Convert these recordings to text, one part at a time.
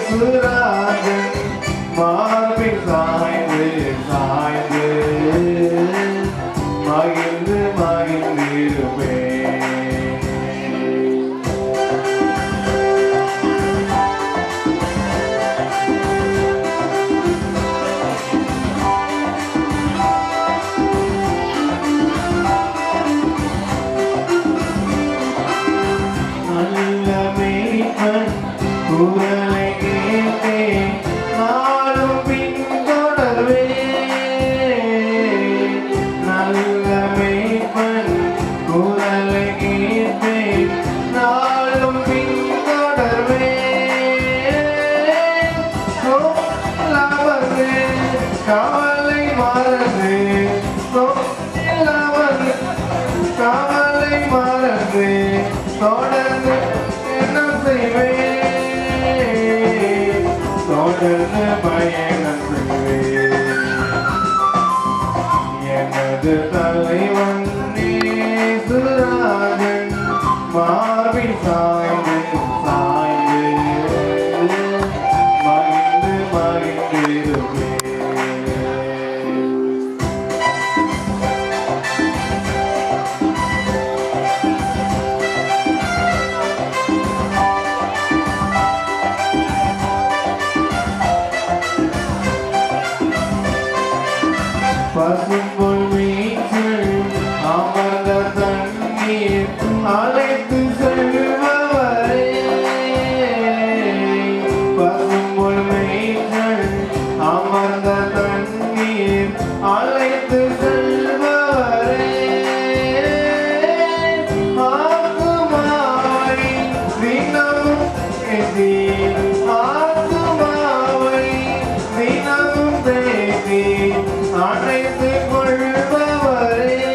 சுராஜன் மார்பில் சாய்ந்து சாய்ந்து மகிழ்ந்து மகிழ்ந்திருப்பேன். நல்ல மேய்ப்பன் குரலை கேட்டேன், நாளும் பின்தொடர்வேன். நல்ல மேய்ப்பன் குரலை கேட்டேன், நாளும் பின்தொடர்வேன். சொல்லவர்ந்து கவலை மறந்து, சொல்லவர்ந்து கவலை மறந்து தொடர்ந்து என்ன செய்வேன், தொடர்ந்து பயணம் செய்வேன். எனது தலைவன் சுராஜன் மார்பில் சாய்ந்து சாய்ந்து மகிழ்ந்து மகிழ்ந்திருப்பேன். பசும்பொன் வீச்சில் அமர்ந்த தண்ணீர் அழைத்து செல்பவரே. பசும்பொன் வீச்சில் அமர்ந்த தண்ணீர் அழைத்து செல்பவரே. ஆத்துமாவை தினமும் தேடி, ஆத்துமாவை தினமும் தேடி அழைத்து கொள்பவரே,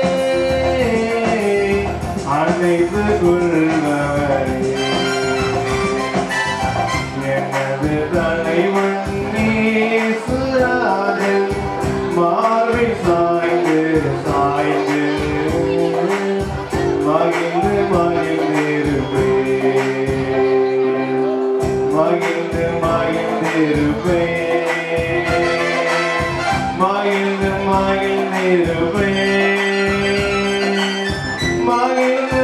அழைத்து கொள்பவரே. எனது தலைவன் சுராஜன் மார்பில் சாய்ந்து சாய்ந்து மகிழ்ந்து மகிழ்ந்திருப்பேன், மகிழ்ந்து மகிழ்ந்திருப்பேன், மகிழ்ந்து மகிழ்ந்திருப்பேன், மகிழ்ந்து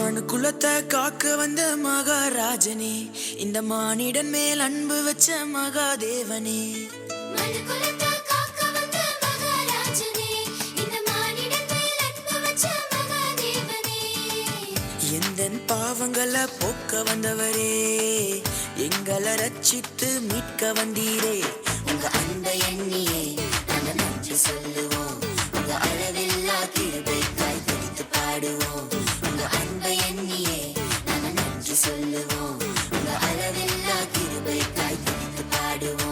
மனு குலத்தை காக்க வந்த மகாராஜனே, இந்த மானிடன் மேல் அன்பு வச்ச மகாதேவனே. எந்தன் பாவங்களை போக்க வந்தவரே, எங்களை ரட்சித்து மீட்க வந்தீரே. உங்க அன்பை எண்ணியே நாங்க நன்றி சொல்லுவோம், உங்க அளவில்லா கிருபைக்காய் துதித்து பாடுவோம். உங்க அன்பை எண்ணியே நாங்க நன்றி சொல்லுவோம், உங்க அளவில்லா கிருபைக்காய் துதித்து பாடுவோம்.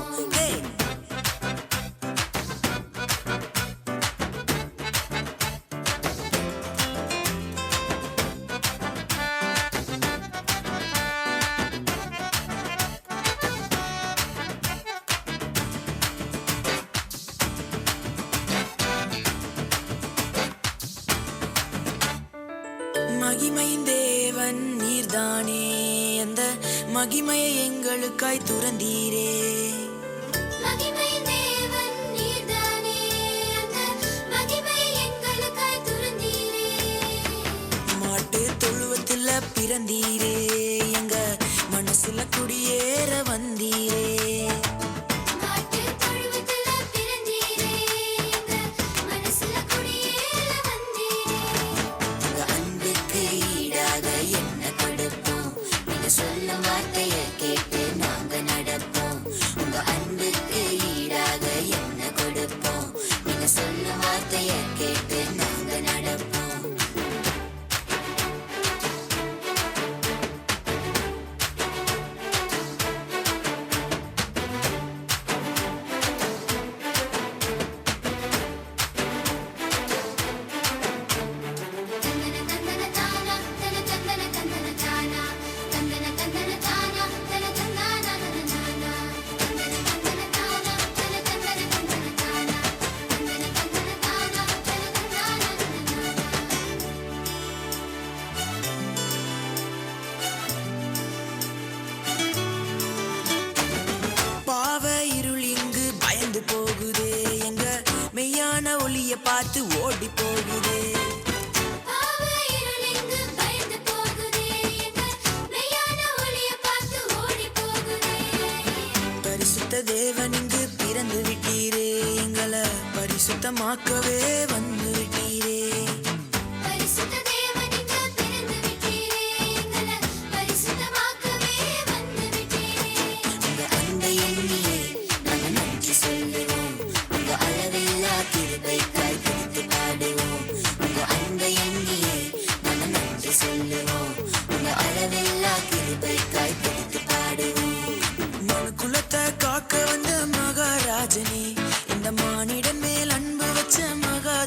மகிமையின் தேவன் நீர்தானே, அந்த மகிமையை எங்களுக்காய் துறந்தீரே. மாட்டு தொழுவத்தில் பிறந்தீரே, எங்க மனசுல குடியேற வந்தீரே. சொல்லும் வார்த்தையை கேட்டு நாங்க நடப்போம், உங்க அன்புக்கு ஈடாக என்ன கொடுப்போம். நீங்க சொல்லும் வார்த்தையை கேட்டு நாங்க நடப்போம். போகுதே, எங்க மெய்யான ஒளிய பார்த்து ஓடி போகுதே. பரிசுத்த தேவன் இங்கு பிறந்து விட்டீரே, எங்களை பரிசுத்தமாக்கவே வந்து விட்டீரே. மனுக்குலத்தை காக்க வந்த மகாராஜனே, இந்த மானிடன் மேல் அன்பு வச்ச மகா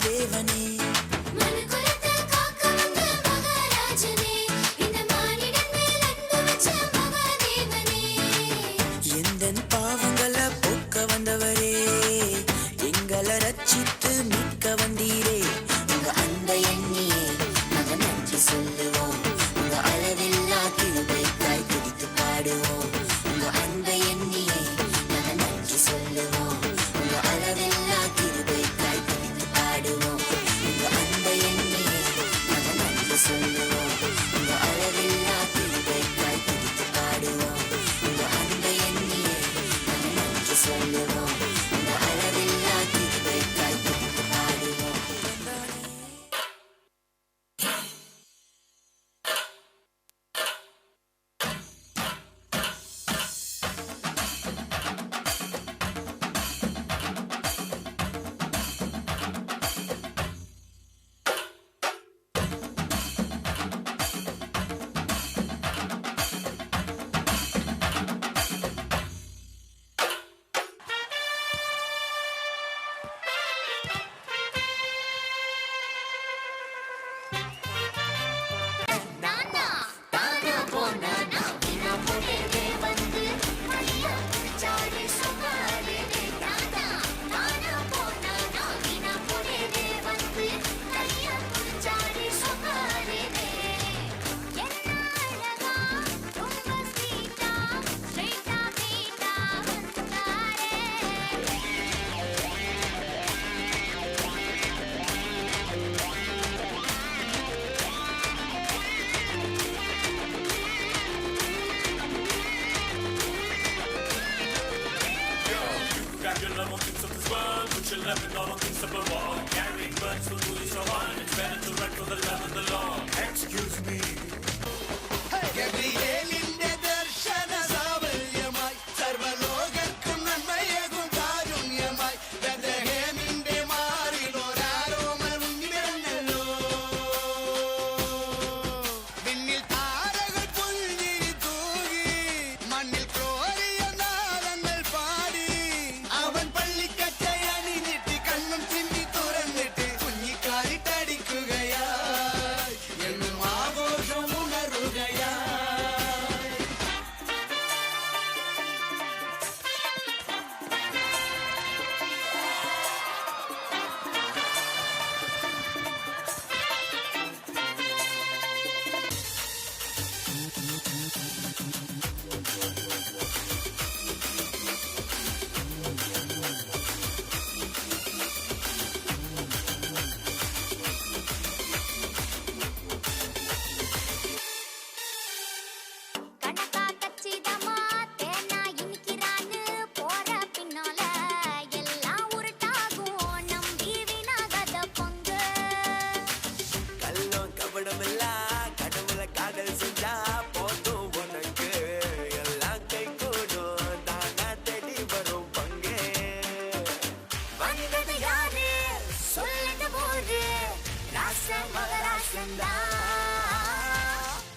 மகராசந்தா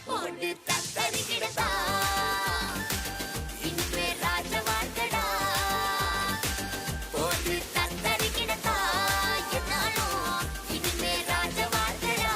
போட்டு தத்தரிக்கிடதா இன்று ராஜ வாழ்க்கடா போட்டு தத்தரிக்கிடதா என்னாலும் இனிமே ராஜ வாழ்க்கடா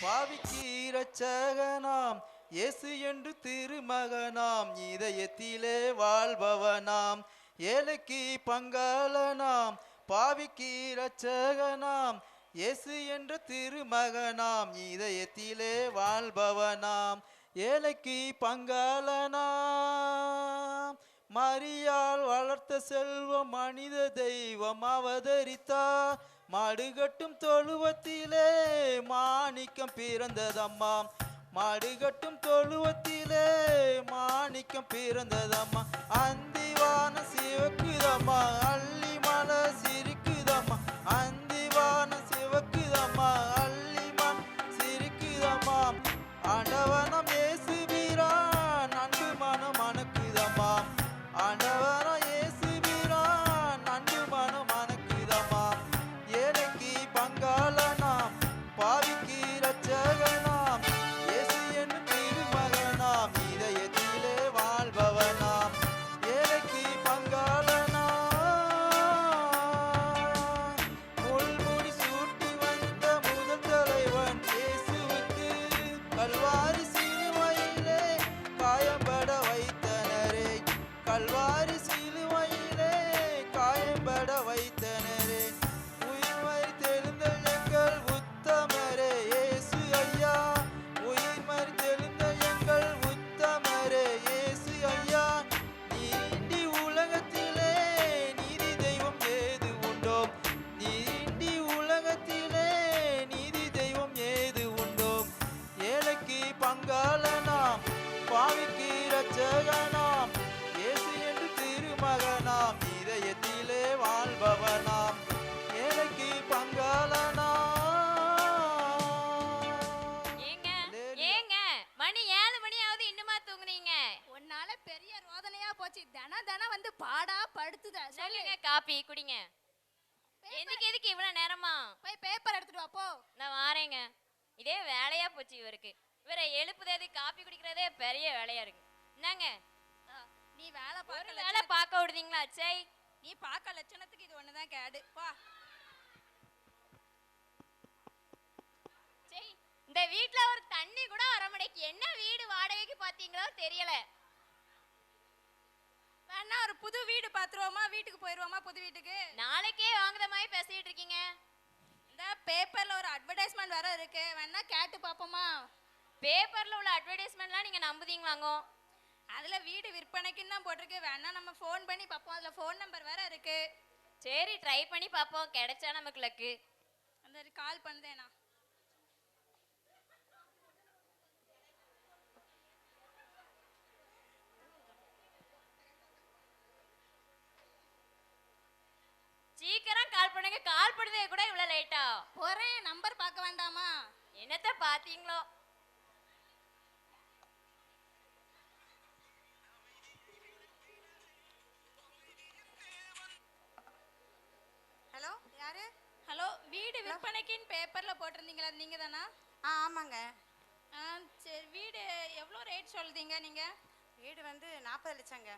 பாவிக்கு இரட்சகனாம் இயேசு என்று திருமகனாம் இதயத்திலே வாழ்பவனாம் ஏழைக்கு பங்காளனாம் பாவிக்கு இரட்சகனாம் இயேசு என்ற திருமகனாம் இதயத்திலே வாழ்பவனாம் ஏழைக்கு பங்காளனாம் மரியாள் வளர்த்த செல்வம் மனித தெய்வம் அவதரித்தார் மாடுகட்டும் தொழுவத்திலே மாணிக்கம் பிறந்ததம்மா மாடுகட்டும் தொழுவத்திலே மாணிக்கம் பிறந்ததம்மா அந்திவான சிவக்குதம்மா அள்ளி மலை சிரிக்குதம்மா அந்திவான சிவக்குதம்மா அள்ளி மலை சிரிக்குதம்மா ஆண்டவனம் இயேசுபிரான் அன்பு மனம் மணக்குதம்மா ஆண்டவனம் இயேசுபிரான் அன்பு மனம் மணக்குதம்மா ஏழைக்கு பங்காளனாம் பாவிக்கு இரட்சகனாம் இயேசு என்னும் திருமகனாம் இதயத்திலே வாழ்பவனாம் ஏழைக்கு பங்காளனாம் முள்முடி சூட்டி வந்த முதல் தலைவன் இயேசுவுக்கு கல்வாரி சிலுவையிலே காயம்பட வைத்தனரே கல்வாரி சிலுவையிலே காயம்பட வைத்தனரே உயிர்மறி தெழுந்த எங்கள் உத்தமரே இயேசு ஐயா உயிர்மறி தெழுந்த எங்கள் உத்தமரே இயேசு ஐயா நீண்டி உலகத்திலே நீதி தெய்வம் ஏது உண்டோ நீண்டி உலகத்திலே நீதி தெய்வம் ஏது உண்டோ ஏழைக்கு பங்காளனாம் பாவிக்கு இரட்சகனாம் இயேசு என்று திருமகனாம் இதயத்திலே வாழ்பவனாம் ஏழைக்கு பங்காளனாம் ஏங்க ஏங்க மணி 7 மணி ஆகுது இன்னுமா தூங்குறீங்க? உன்னால பெரிய ரோதனையா போச்சு. தினம் வந்து பாடா படுத்துத. சொல்லுங்க காப்பி குடிங்க. எதுக்கு இவ்வளவு நேரமா? போய் பேப்பர் எடுத்துட்டு வா போ. நான் வாரேங்க. இதே வேலையா போச்சு இவருக்கு. இவரை எழுப்புதே காப்பி குடிக்கிறதே பெரிய வேலையா இருக்கு. என்னங்க நீ வேலை ஒரு பார்க்க வேலை பார்க்க விடுதீங்களா? சை நீ பார்க்க லட்சணத்துக்கு இது ஒண்ணுதான் கேடு. வா சை இந்த வீட்ல ஒரு தண்ணி கூட வர மாட்டேக்கு. என்ன வீடு வாடகைக்கு பாத்தீங்களோ தெரியல. வேணா ஒரு புது வீடு பாத்துருவோமா? வீட்டுக்கு போயிருவோமா? புது வீட்டுக்கு நாளைக்கே வாங்குற மாதிரி பேசிட்டு இருக்கீங்க. இந்த பேப்பர்ல ஒரு அட்வர்டைஸ்மெண்ட் வர இருக்கு. வேணா கேட்டு பாப்போமா? பேப்பர்ல உள்ள அட்வர்டைஸ்மெண்ட்லாம் நீங்க நம்புதீங்களாங்க? அதுல வீடு விற்பனைக்குன்னு தான் போட்டிருக்கு. வேணா நம்ம ஃபோன் பண்ணி பாப்போம். அதுல ஃபோன் நம்பர் வேற இருக்கு. சரி ட்ரை பண்ணி பாப்போம். கிடைச்சா நமக்கு லக்கு. அந்த கால் பண்ணுதேனா? சீக்கிரம் கால் பண்ணுங்க. கால் பண்ணதே கூட இவ்வளவு லேட்டா? போறேன். நம்பர் பார்க்க வேண்டாமா? என்னத்த பாத்தீங்களோ? வீடு விற்பனைக்குன்னு பேப்பர்ல போட்டிருந்தீங்களா, அது நீங்க தானா? ஆமாங்க. சரி, வீடு எவ்வளோ ரேட் சொல்றீங்க நீங்க? வீடு வந்து 40 லட்சங்க.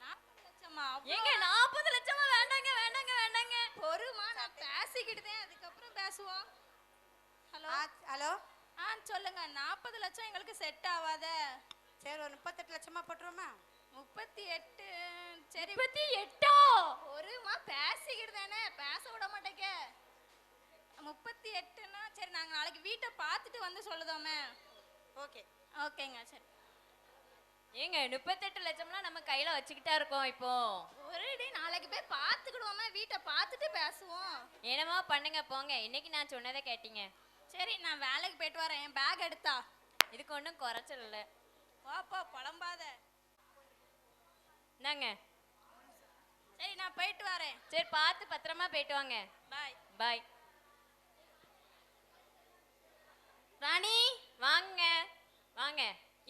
40 லட்சமா? ஏங்க 40 லட்சமா? வேண்டாங்க வேண்டாங்க வேண்டாங்க. பொறுமா, நான் பேசிக்கிட்டுதேன், அதுக்கப்புறம் பேசுவோம். Hello hello. சொல்லுங்க. 40 லட்சம் எங்களுக்கு செட் ஆகாத. சரி, ஒரு 38 லட்சமா போட்டுருவோமா? 38. சரி 38? பொறுமா, பேசிக்கிட்டு தானே, பேச விட மாட்டேங்க. 38ன்னா சரி, நாங்கள் நாளைக்கு வீட்டை பார்த்துட்டு வந்து சொல்லுதோமே. ஓகே. ஓகேங்க, சரி. ஏங்க 38 லட்சம்லாம் நம்ம கையில வச்சுக்கிட்டா இருக்கோம் இப்போ. ஒரேடி நாளைக்கு போய் பார்த்துக்கிடுவோமே, வீட்டை பார்த்துட்டு பேசுவோம். என்னமா பண்ணுங்க போங்க. இன்னைக்கு நான் சொன்னதை கேட்டீங்க. சரி, நான் வேலைக்கு போயிட்டு வரேன். என் பேக் எடுத்தா? இதுக்கு ஒன்றும் குறைச்சல் இல்லை. வாப்பா, புலம்பாத. என்னங்க? சரி, நான் போயிட்டு வரேன். சரி, பார்த்து பத்திரமா போயிட்டு வாங்க. பாய். பாய். ராணி வாங்க வாங்க.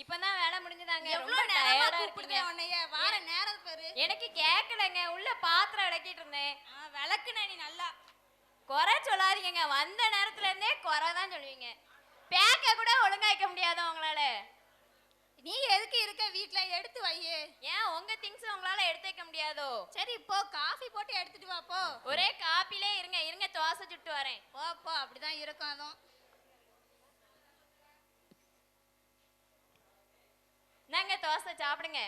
இப்பதான் வேலை முடிஞ்சதாங்க. எவ்வளவு ரொம்ப நேரமா டயர்டா கூப்பிடுதே இருக்கீங்க. உன்னைய? வார நேரம் பாரு. எனக்கு கேட்கலங்க. உள்ள பாத்திரம் விளக்கிட்டு இருந்தேன். விளக்குன நீ நல்லா. குறை சொல்லாதீங்க. வந்த நேரத்துல இருந்தே குறை தான் சொல்லுவீங்க. பேக்க கூட ஒழுங்கா வைக்க முடியாத உங்களால. நீ எதுக்கு இருக்க வீட்ல? எடுத்து வையே. ஏன் உங்க திங்ஸ் உங்களால எடுத்து வைக்க முடியாதோ? சரி, இப்போ காஃபி போட்டு எடுத்துட்டு வா போ. ஒரே காப்பிலே இருங்க. இருங்க, தோசை சுட்டு வரேன். போ, அப்படிதான் இருக்கும். அதுவும் நாங்க தோசை சாப்பிடுங்க.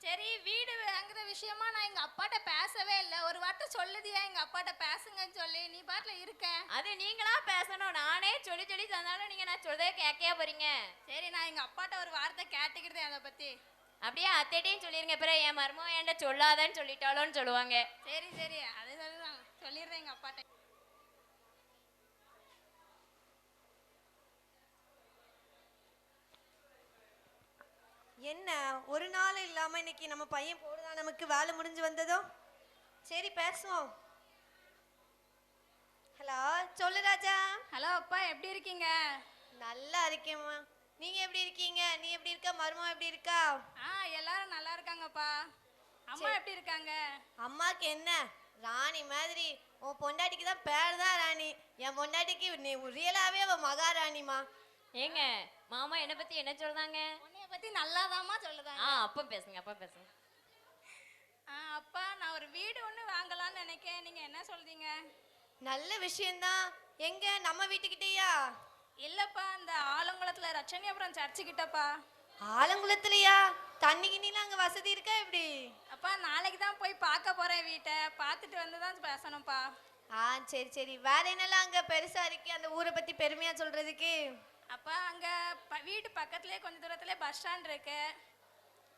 சரி, வீடு வாங்குற விஷயமா நான் எங்க அப்பாட்ட பேசவே இல்லை. ஒரு வார்த்தை சொல்லுதியா எங்க அப்பாட்ட பேசுங்கன்னு சொல்லி? நீ பாட்டுல இருக்க. அது நீங்களா பேசணும். நானே சொல்லி சொல்லி தந்தாலும் நீங்க நான் சொல்றதே கேட்கவே போறீங்க. சரி, நான் எங்க அப்பாட்ட ஒரு வார்த்தை கேட்டுக்கிட்டேன் அதை பத்தி. அப்படியே அத்தைட்டையும் சொல்லிருங்க. பிறகு என் மருமக என்கிட்ட சொல்லாதன்னு சொல்லிட்டாலோன்னு சொல்லுவாங்க. சரி, அதுதான் சொல்லிடுறேன் எங்க அப்பாட்ட. என்ன ஒரு நாள் இல்லாம இன்னைக்கு நம்ம பையன் போடுதான் நமக்கு வேலை முடிஞ்சு வந்ததோ. சரி, பேசுவோம். ஹலோ, சொல்லு ராஜா. ஹலோ அப்பா, எப்படி இருக்கீங்க? நல்லா இருக்கேம்மா. நீங்க எப்படி இருக்கீங்க? நீ எப்படி இருக்க? மருமக எப்படி இருக்கா? எல்லாரும் நல்லா இருக்காங்கப்பா. அம்மா எப்படி இருக்காங்க? அம்மாக்கு என்ன, ராணி மாதிரி. உன் பொண்டாட்டிக்கு தான் பேர் தான் ராணி. என் பொண்டாட்டிக்கு நீ ரியலாவே அவ மகாராணிமா. ஏங்க மாமா என்ன பத்தி என்ன சொல்றாங்க? உன்னைய பத்தி நல்லாதாம்மா சொல்லுதாங்க. அப்ப பேசுங்க, அப்ப பேசுங்க. அப்பா, நான் ஒரு வீடு ஒண்ணு வாங்கலாம்னு நினைக்கிறேன். நீங்க என்ன சொல்றீங்க? நல்ல விஷயம்தான். எங்க நம்ம வீட்டுக்கிட்டயா? இல்லப்பா, இந்த ஆலங்குளத்துல ரட்சணியபுரம் சர்ச்சு கிட்டப்பா. ஆலங்குளத்துலயா? தண்ணி கிண்ணிலாம் அங்க வசதி இருக்கா எப்படி? அப்பா, நாளைக்கு தான் போய் பார்க்க போறேன் வீட்டை. பார்த்துட்டு வந்து தான் பேசணும்ப்பா. சரி சரி. வேற என்னெல்லாம் அங்க பெருசா இருக்கு அந்த ஊரை பத்தி பெருமையா சொல்றதுக்கு? அப்பா, அங்க வீட்டு பக்கத்துலயே கொஞ்ச தூரத்துல பஸ் ஸ்டாண்ட் இருக்கு.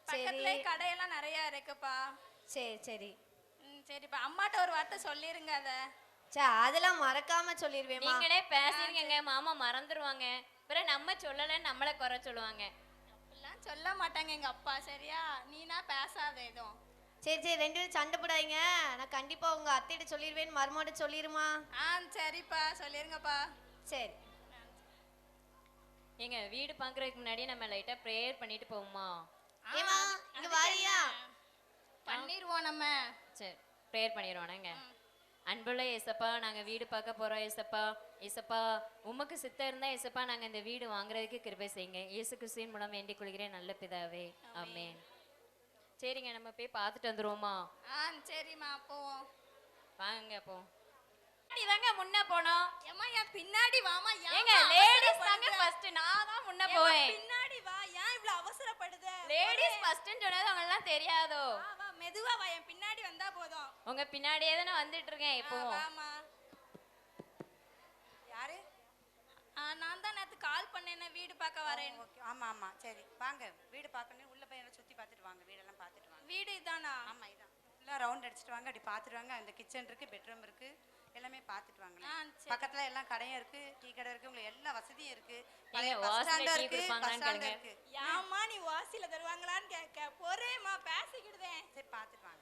பக்கத்துலயே கடையெல்லாம் நிறைய இருக்குப்பா. சரி சரி. சரிப்பா, அம்மாட்ட ஒரு வார்த்தை சொல்லிருங்க அத. அதெல்லாம் மறக்காம சொல்லிடுவேன். நீங்களே பேசுறீங்க, மாமா மறந்துடுவாங்க. பிறகு நம்ம சொல்லலன்னு நம்மள குறை சொல்லுவாங்க. அப்படிலாம் சொல்ல மாட்டாங்க எங்க அப்பா. சரியா? நீனா பேசாத எதுவும். சரி சரி, ரெண்டு பேரும் சண்டை போடாதீங்க. நான் கண்டிப்பா உங்க அத்தையிட்ட சொல்லிடுவேன். மருமோட சொல்லிருமா? சரிப்பா, சொல்லிருங்கப்பா. சரி. எங்க வீடு பாக்குறதுக்கு முன்னாடி நம்ம லைட்டா ப்ரேயர் பண்ணிட்டு போவோமா? ஏமா இங்க வாரியா? பண்ணிடுவோம் நம்ம. சரி, ப்ரேயர் பண்ணிடுவோனாங்க. அன்புள்ள ஏசப்பா, நாங்க வீடு பார்க்க போறோம் ஏசப்பா. ஏசப்பா, உமக்கு சித்தம் இருந்தா ஏசப்பா நாங்க இந்த வீடு வாங்குறதுக்கு கிருபை செய்யுங்க. இயேசு கிறிஸ்துவின் மூலம் வேண்டிக் கொள்கிறேன் நல்ல பிதாவே, ஆமென். சரிங்க, நம்ம போய் பார்த்துட்டு வந்துருவோமா? சரிம்மா, போவோம். வாங்க போ. தாங்க முன்ன போனோம். ஏமா, என் பின்னாடி வாமா. ஏங்க லேடிஸ் தாங்க ஃபர்ஸ்ட். நான் தான் முன்ன போவேன். பின்னாடி வா. ஏன் இவ்ளோ அவசரப்படுத? லேடிஸ் ஃபர்ஸ்ட்னு சொன்னது உங்களுக்கு எல்லாம் தெரியாதோ? வா, மெதுவா வா. என் பின்னாடி வந்தா போதும். உங்க பின்னாடியே தானே வந்துட்டு இருக்கேன் இப்போ. வாமா. யாரு? நான் தான் நேத்து கால் பண்ணேனே, வீடு பார்க்க வரேன். ஓகே. ஆமா. சரி வாங்க, வீடு பார்க்கணும். உள்ள போய் எல்லாம் சுத்தி பார்த்துட்டு வாங்க. வீடெல்லாம் பார்த்துட்டு வாங்க. வீடு இதானா? ஆமா, இதான். ஃபுல்லா ரவுண்ட் அடிச்சிட்டு வாங்க. அப்படி பார்த்துட்டு வாங்க. அந்த கிச்சன் இருக்கு, பெட்ரூம் இருக்கு, எல்லாமே பார்த்துட்டு வாங்க. பக்கத்துல எல்லாம் கடையும் இருக்கு, டீ கடை இருக்கு, உங்களுக்கு எல்லா வசதியும் இருக்கு. பழைய பஸ் ஸ்டாண்ட் இருக்கு, பஸ் ஸ்டாண்ட் இருக்கு. யாமா நீ வாசில தருவாங்களான்னு கேட்க போறேம்மா, பேசிக்கிடுதேன். சரி, பார்த்துட்டு வாங்க.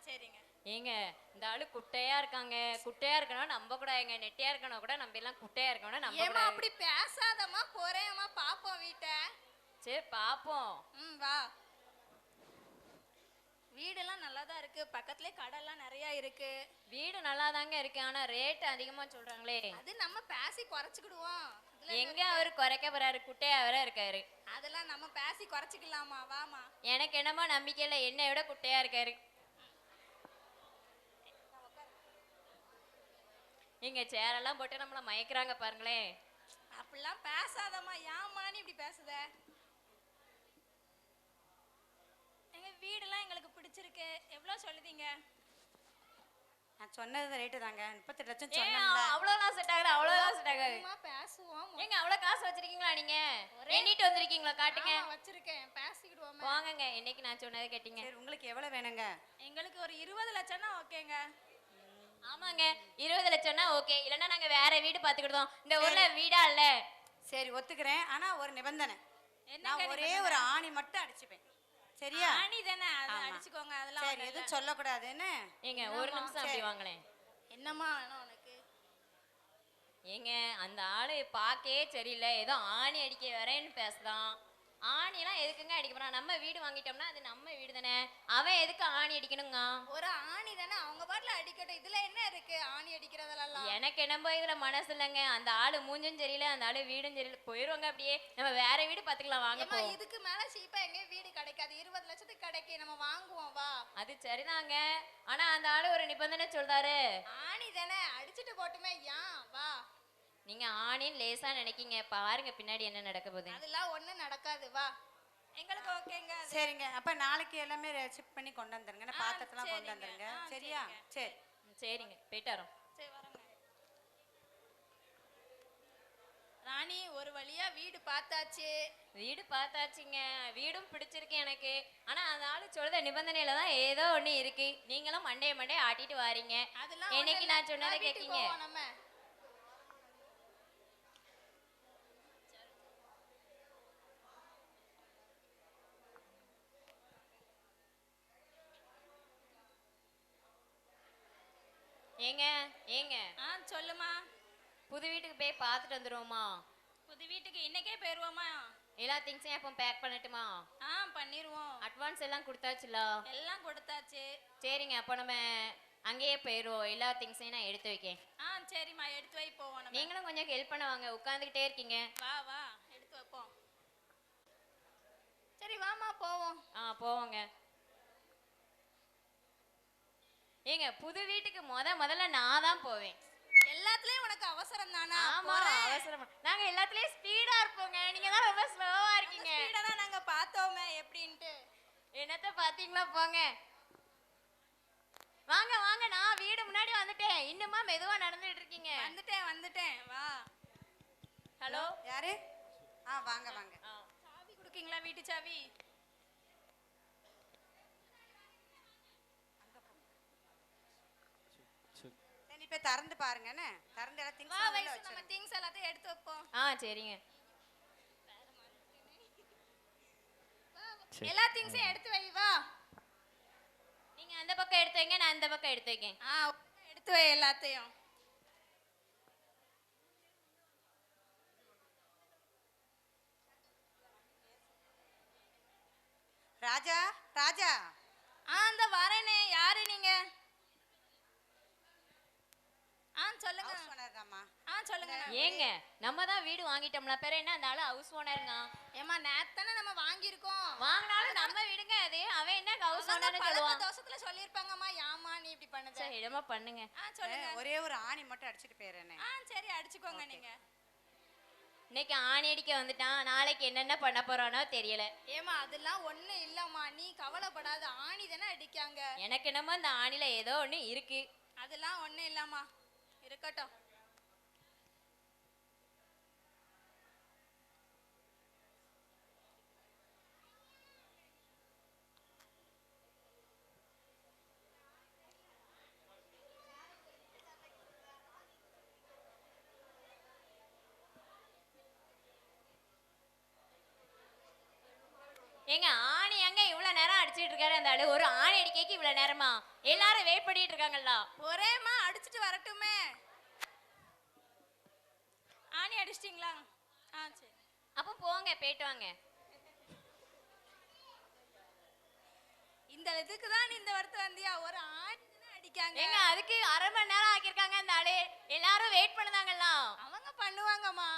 சரிங்க. ஏங்க இந்த ஆளு குட்டையா இருக்காங்க. குட்டையா இருக்கணும் நம்ப கூடாதுங்க. நெட்டையா இருக்கணும் கூட நம்ம எல்லாம் குட்டையா இருக்கணும் நம்ப ஏமா கூடாது. அப்படி பேசாதம்மா, போறேம்மா, பாப்போம் வீட்டை. சரி பாப்போம். வா. வீடெல்லாம் நல்லா தான் இருக்கு, பக்கத்துலயே கடைலாம் நிறைய இருக்கு. வீடு நல்லா தாங்க இருக்கு, ஆனா ரேட் அதிகமா சொல்றாங்களே. அது நம்ம பேசி குறைச்சிக்கிடுவோம். எங்க அவரு குறைக்க போறாரு, குட்டையா வேற இருக்காரு. அதெல்லாம் நம்ம பேசி குறைச்சிக்கலாமா, வாமா. எனக்கு என்னமோ நம்பிக்கை இல்லை, என்னை விட குட்டையா இருக்காரு. இங்க சேரெல்லாம் போட்டு நம்மள மயக்கிறாங்க பாருங்களேன். அப்படிலாம் பேசாதம்மா, ஏம்மான்னு இப்படி பேசுத? எங்க வீடெல்லாம் எங்களுக்கு பிடிச்சிருக்கு. எவ்வளோ சொல்லுதீங்க? நான் சொன்னது ரேட்டு தாங்க, 38 லட்சம் ஏன் சொன்னேன்ல. அவ்வளவுலாம் செட் ஆகுது, அவ்வளவுலாம் செட் ஆகாது. சும்மா பேசுவோம். ஏங்க அவ்வளவு காசு வச்சிருக்கீங்களா நீங்க? எண்ணிட்டு வந்திருக்கீங்களா? காட்டுங்க. ஆமா, வச்சிருக்கேன், பேசிக்கிடுவோமே. வாங்குங்க, என்னைக்கு நான் சொன்னதை கேட்டீங்க. சரி, உங்களுக்கு எவ்வளவு வேணுங்க? எங்களுக்கு ஒரு 20 லட்சம்னா ஓகேங்க. ஆமாங்க, 20 லட்சம்னா ஓகே, இல்லைன்னா நாங்க வேற வீடு பாத்துக்கிட்டோம். இந்த ஊர்ல வீடா இல்ல. சரி, ஒத்துக்கிறேன். ஆனா ஒரு நிபந்தனை, என்ன நான் ஒரே ஒரு ஆணி மட்டும் அடிச்சுப்பேன். சரியா? ஆணி தானே, அது ஆமா. அடிச்சுக்கோங்க. அதெல்லாம் சரி, எதுவும் சொல்லக்கூடாதுன்னு. ஏங்க ஒரு நிமிஷம் அப்படி வாங்களேன். என்னம்மா வேணும் உனக்கு? ஏங்க அந்த ஆளு பாக்கே சரியில்லை, ஏதோ ஆணி அடிக்க வரேன்னு பேசுதான். ஆணிலாம் எதுக்குங்க அடிக்க போறான்? நம்ம வீடு வாங்கிட்டோம்னா அது நம்ம வீடு தானே, அவன் எதுக்கு ஆணி அடிக்கணுங்க? ஒரு ஆணி தானே, அவங்க பாட்டுல அடிக்கட்டும். இதுல என்ன இருக்கு ஆணி அடிக்கிறதெல்லாம்? எனக்கு என்னமோ இதுல மனசு இல்லைங்க. அந்த ஆளு மூஞ்சும் சரியில்லை, அந்த ஆளு வீடும் சரியில்லை, போயிருவாங்க அப்படியே. நம்ம வேற வீடு பாத்துக்கலாம், வாங்க ஏம்மா, போ. இதுக்கு மேல சீப்பா எங்கேயும் வீடு கிடைக்காது. 20 லட்சத்துக்கு கிடைக்கு, நம்ம வாங்குவோம், வா. அது சரிதாங்க, ஆனா அந்த ஆளு ஒரு நிபந்தனை சொல்றாரு. ஆணி தானே, அடிச்சுட்டு போட்டுமே, ஏன், வா. நீங்க ஆணின்னு லேசா நினைக்கீங்க, பாருங்க பின்னாடி என்ன நடக்க போகுது. அதெல்லாம் ஒண்ணும் நடக்காது, வா. எங்களுக்கு ஓகேங்க அது. சரிங்க, அப்ப நாளைக்கு எல்லாமே ஷிப் பண்ணி கொண்டு வந்துருங்க. நான் பாத்திரத்தெல்லாம் கொண்டு சரிங்க. வந்துருங்க. ஆ, சரியா? சரி. சரிங்க, போயிட்டு வரோம். சரி, வரேங்க. ராணி, ஒரு வழியா வீடு பார்த்தாச்சு. வீடு பார்த்தாச்சுங்க, வீடும் பிடிச்சிருக்கு எனக்கு. ஆனா அந்த ஆளு சொல்ற நிபந்தனையில தான் ஏதோ ஒண்ணு இருக்கு. நீங்களும் மண்டைய ஆட்டிட்டு வாரீங்க. அதெல்லாம் என்னைக்கு ஒண்ணும் நான் இல்ல. சொன்னதை வீட்டுக்கு கேட்கீங்க? போவோம் நம்ம. ஏங்க ஏங்க சொல்லுமா. புது வீட்டுக்கு போய் பார்த்துட்டு வந்துருவோமா? புது வீட்டுக்கு இன்னைக்கே போயிருவோமா? எல்லா திங்ஸையும் அப்போ பேக் பண்ணட்டுமா? பண்ணிருவோம். அட்வான்ஸ் எல்லாம் கொடுத்தாச்சுல? எல்லாம் கொடுத்தாச்சு. சரிங்க, அப்போ நம்ம அங்கேயே போயிடுவோம். எல்லா திங்ஸையும் நான் எடுத்து வைக்கேன். சரிம்மா, எடுத்து வை, போவோம் நம்ம. நீங்களும் கொஞ்சம் ஹெல்ப் பண்ணுவாங்க, உட்காந்துக்கிட்டே இருக்கீங்க. வா வா, எடுத்து வைப்போம். சரி வாமா, போவோம். போவோங்க. ஏங்க புது வீட்டுக்கு முதல்ல நான் தான் போவேன். எல்லாத்துலயும் உனக்கு அவசரம் தானா? ஆமா, அவசரம். நாங்க எல்லாத்துலயும் ஸ்பீடா இருப்போங்க, நீங்க தான் ரொம்ப ஸ்லோவா இருக்கீங்க. ஸ்பீடா தான் நாங்க பார்த்தோமே எப்படின்ட்டு. என்னத்த பாத்தீங்களா? போங்க, வாங்க வாங்க, நான் வீடு முன்னாடி வந்துட்டேன். இன்னுமா மெதுவா நடந்துட்டு இருக்கீங்க? வந்துட்டேன், வா. ஹலோ, யாரு? வாங்க வாங்க. சாவி கொடுக்கீங்களா, வீட்டு சாவி? சரி, இப்ப திறந்து பாருங்க. என்ன திறந்து எல்லாம் திங்ஸ் வா, உள்ள வயசு நம்ம வச்சிருங்க. திங்ஸ் எல்லாத்தையும் எடுத்து வைப்போம். சரிங்க. எல்லா திங்ஸையும் எடுத்து வை, வா. நீங்க அந்த பக்கம் எடுத்து வைங்க, நான் இந்த பக்கம் எடுத்து வைக்கேன். எடுத்து வை எல்லாத்தையும். ராஜா, ராஜா. அந்த வரேனே. யாரு நீங்க? சொல்லுங்க. ஹவுஸ் ஓனர் தாம்மா. சொல்லுங்க. ஏங்க நம்ம தான் வீடு வாங்கிட்டோம்ல, பேர என்ன அந்த ஆளு ஹவுஸ் ஓனருங்க? ஏமா, நேத்து தானே நம்ம வாங்கியிருக்கோம். வாங்கினாலும் நம்ம வீடுங்க அது, அவன் என்ன ஹவுஸ் ஓனர்னு சொல்லுவான்? தோசத்துல சொல்லிருப்பாங்கம்மா, ஏமா நீ இப்படி பண்ணுத? சரி, இடமா பண்ணுங்க. சொல்லுங்க. ஒரே ஒரு ஆணி மட்டும் அடிச்சிட்டு போயிடுறேனே. சரி, அடிச்சுக்கோங்க நீங்க. இன்னைக்கு ஆணி அடிக்க வந்துட்டான், நாளைக்கு என்னென்ன பண்ண போறானோ தெரியல. ஏமா, அதெல்லாம் ஒண்ணு இல்லம்மா, நீ கவலைப்படாத. ஆணி தானே அடிக்காங்க. எனக்கு என்னமோ இந்த ஆணில ஏதோ ஒண்ணு இருக்கு. அதெல்லாம் ஒண்ணு இல்லம்மா, இருக்கட்டும். ஏங்க ஆணி எங்க இவ்வளவு நேரம் அடிச்சிட்டு இருக்காரு அந்த ஆளு? ஒரு ஆணி அடிக்க இவ்வளவு நேரமா? எல்லாரும் வெயிட் பண்ணிட்டு இருக்காங்கல்ல. ஒரேமா அடிச்சிட்டு வரட்டுமே. ஆணி அடிச்சிட்டீங்களா? சரி. அப்ப போங்க, போயிட்டு வாங்க. இந்த இந்த இதுக்கு தான் நீ இந்த வருத்து வந்தியா? ஒரு ஆணி அடிக்காங்க. ஏங்க அதுக்கு 1/2 மணி நேரம் ஆக்கியிருக்காங்க அந்த ஆளு. எல்லாரும் வெயிட் பண்ணுதாங்கல்ல. அவங்க பண்ணுவாங்கம்மா.